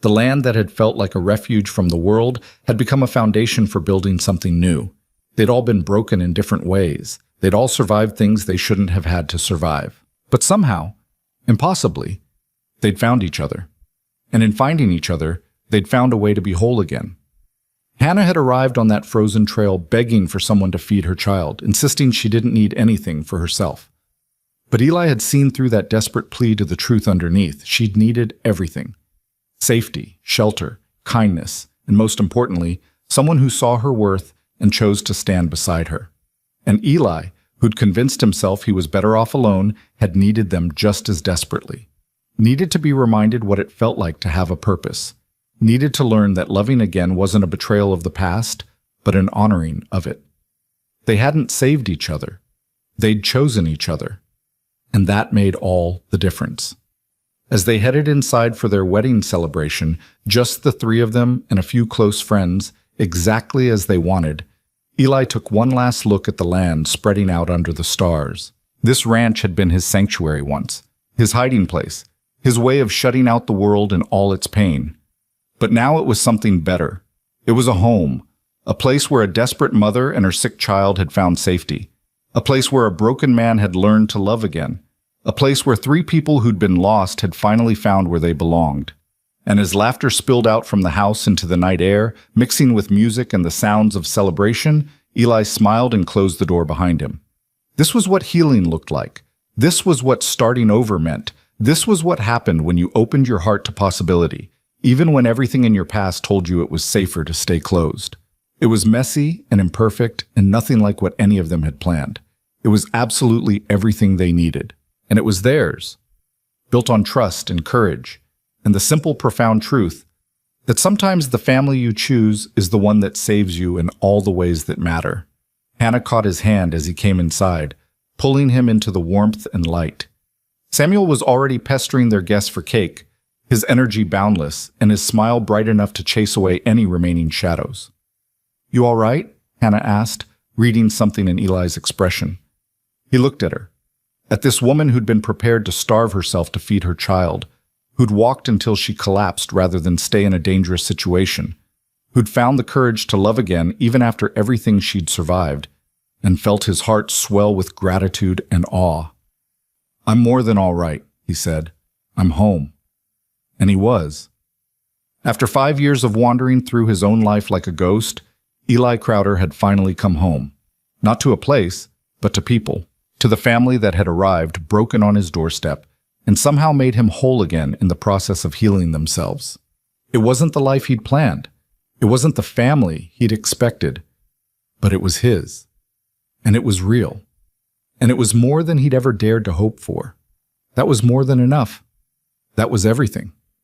S1: The land that had felt like a refuge from the world had become a foundation for building something new. They'd all been broken in different ways. They'd all survived things they shouldn't have had to survive. But somehow, impossibly, they'd found each other. And in finding each other, they'd found a way to be whole again. Hannah had arrived on that frozen trail begging for someone to feed her child, insisting she didn't need anything for herself. But Eli had seen through that desperate plea to the truth underneath. She'd needed everything. Safety, shelter, kindness, and most importantly, someone who saw her worth and chose to stand beside her. And Eli, who'd convinced himself he was better off alone, had needed them just as desperately. Needed to be reminded what it felt like to have a purpose. Needed to learn that loving again wasn't a betrayal of the past, but an honoring of it. They hadn't saved each other. They'd chosen each other. And that made all the difference. As they headed inside for their wedding celebration, just the three of them and a few close friends, exactly as they wanted, Eli took one last look at the land spreading out under the stars. This ranch had been his sanctuary once, his hiding place, his way of shutting out the world and all its pain. But now it was something better. It was a home, a place where a desperate mother and her sick child had found safety, a place where a broken man had learned to love again, a place where three people who'd been lost had finally found where they belonged. And as laughter spilled out from the house into the night air, mixing with music and the sounds of celebration, Eli smiled and closed the door behind him. This was what healing looked like. This was what starting over meant. This was what happened when you opened your heart to possibility, even when everything in your past told you it was safer to stay closed. It was messy and imperfect and nothing like what any of them had planned. It was absolutely everything they needed. And it was theirs, built on trust and courage, and the simple, profound truth that sometimes the family you choose is the one that saves you in all the ways that matter. Hannah caught his hand as he came inside, pulling him into the warmth and light. Samuel was already pestering their guests for cake, his energy boundless, and his smile bright enough to chase away any remaining shadows. "You all right?" Hannah asked, reading something in Eli's expression. He looked at her. At this woman who'd been prepared to starve herself to feed her child, who'd walked until she collapsed rather than stay in a dangerous situation, who'd found the courage to love again even after everything she'd survived, and felt his heart swell with gratitude and awe. "I'm more than all right," he said. "I'm home." And he was. After 5 years of wandering through his own life like a ghost, Eli Crowder had finally come home. Not to a place, but to people. To the family that had arrived, broken on his doorstep, and somehow made him whole again in the process of healing themselves. It wasn't the life he'd planned. It wasn't the family he'd expected. But it was his. And it was real. And it was more than he'd ever dared to hope for. That was more than enough. That was everything.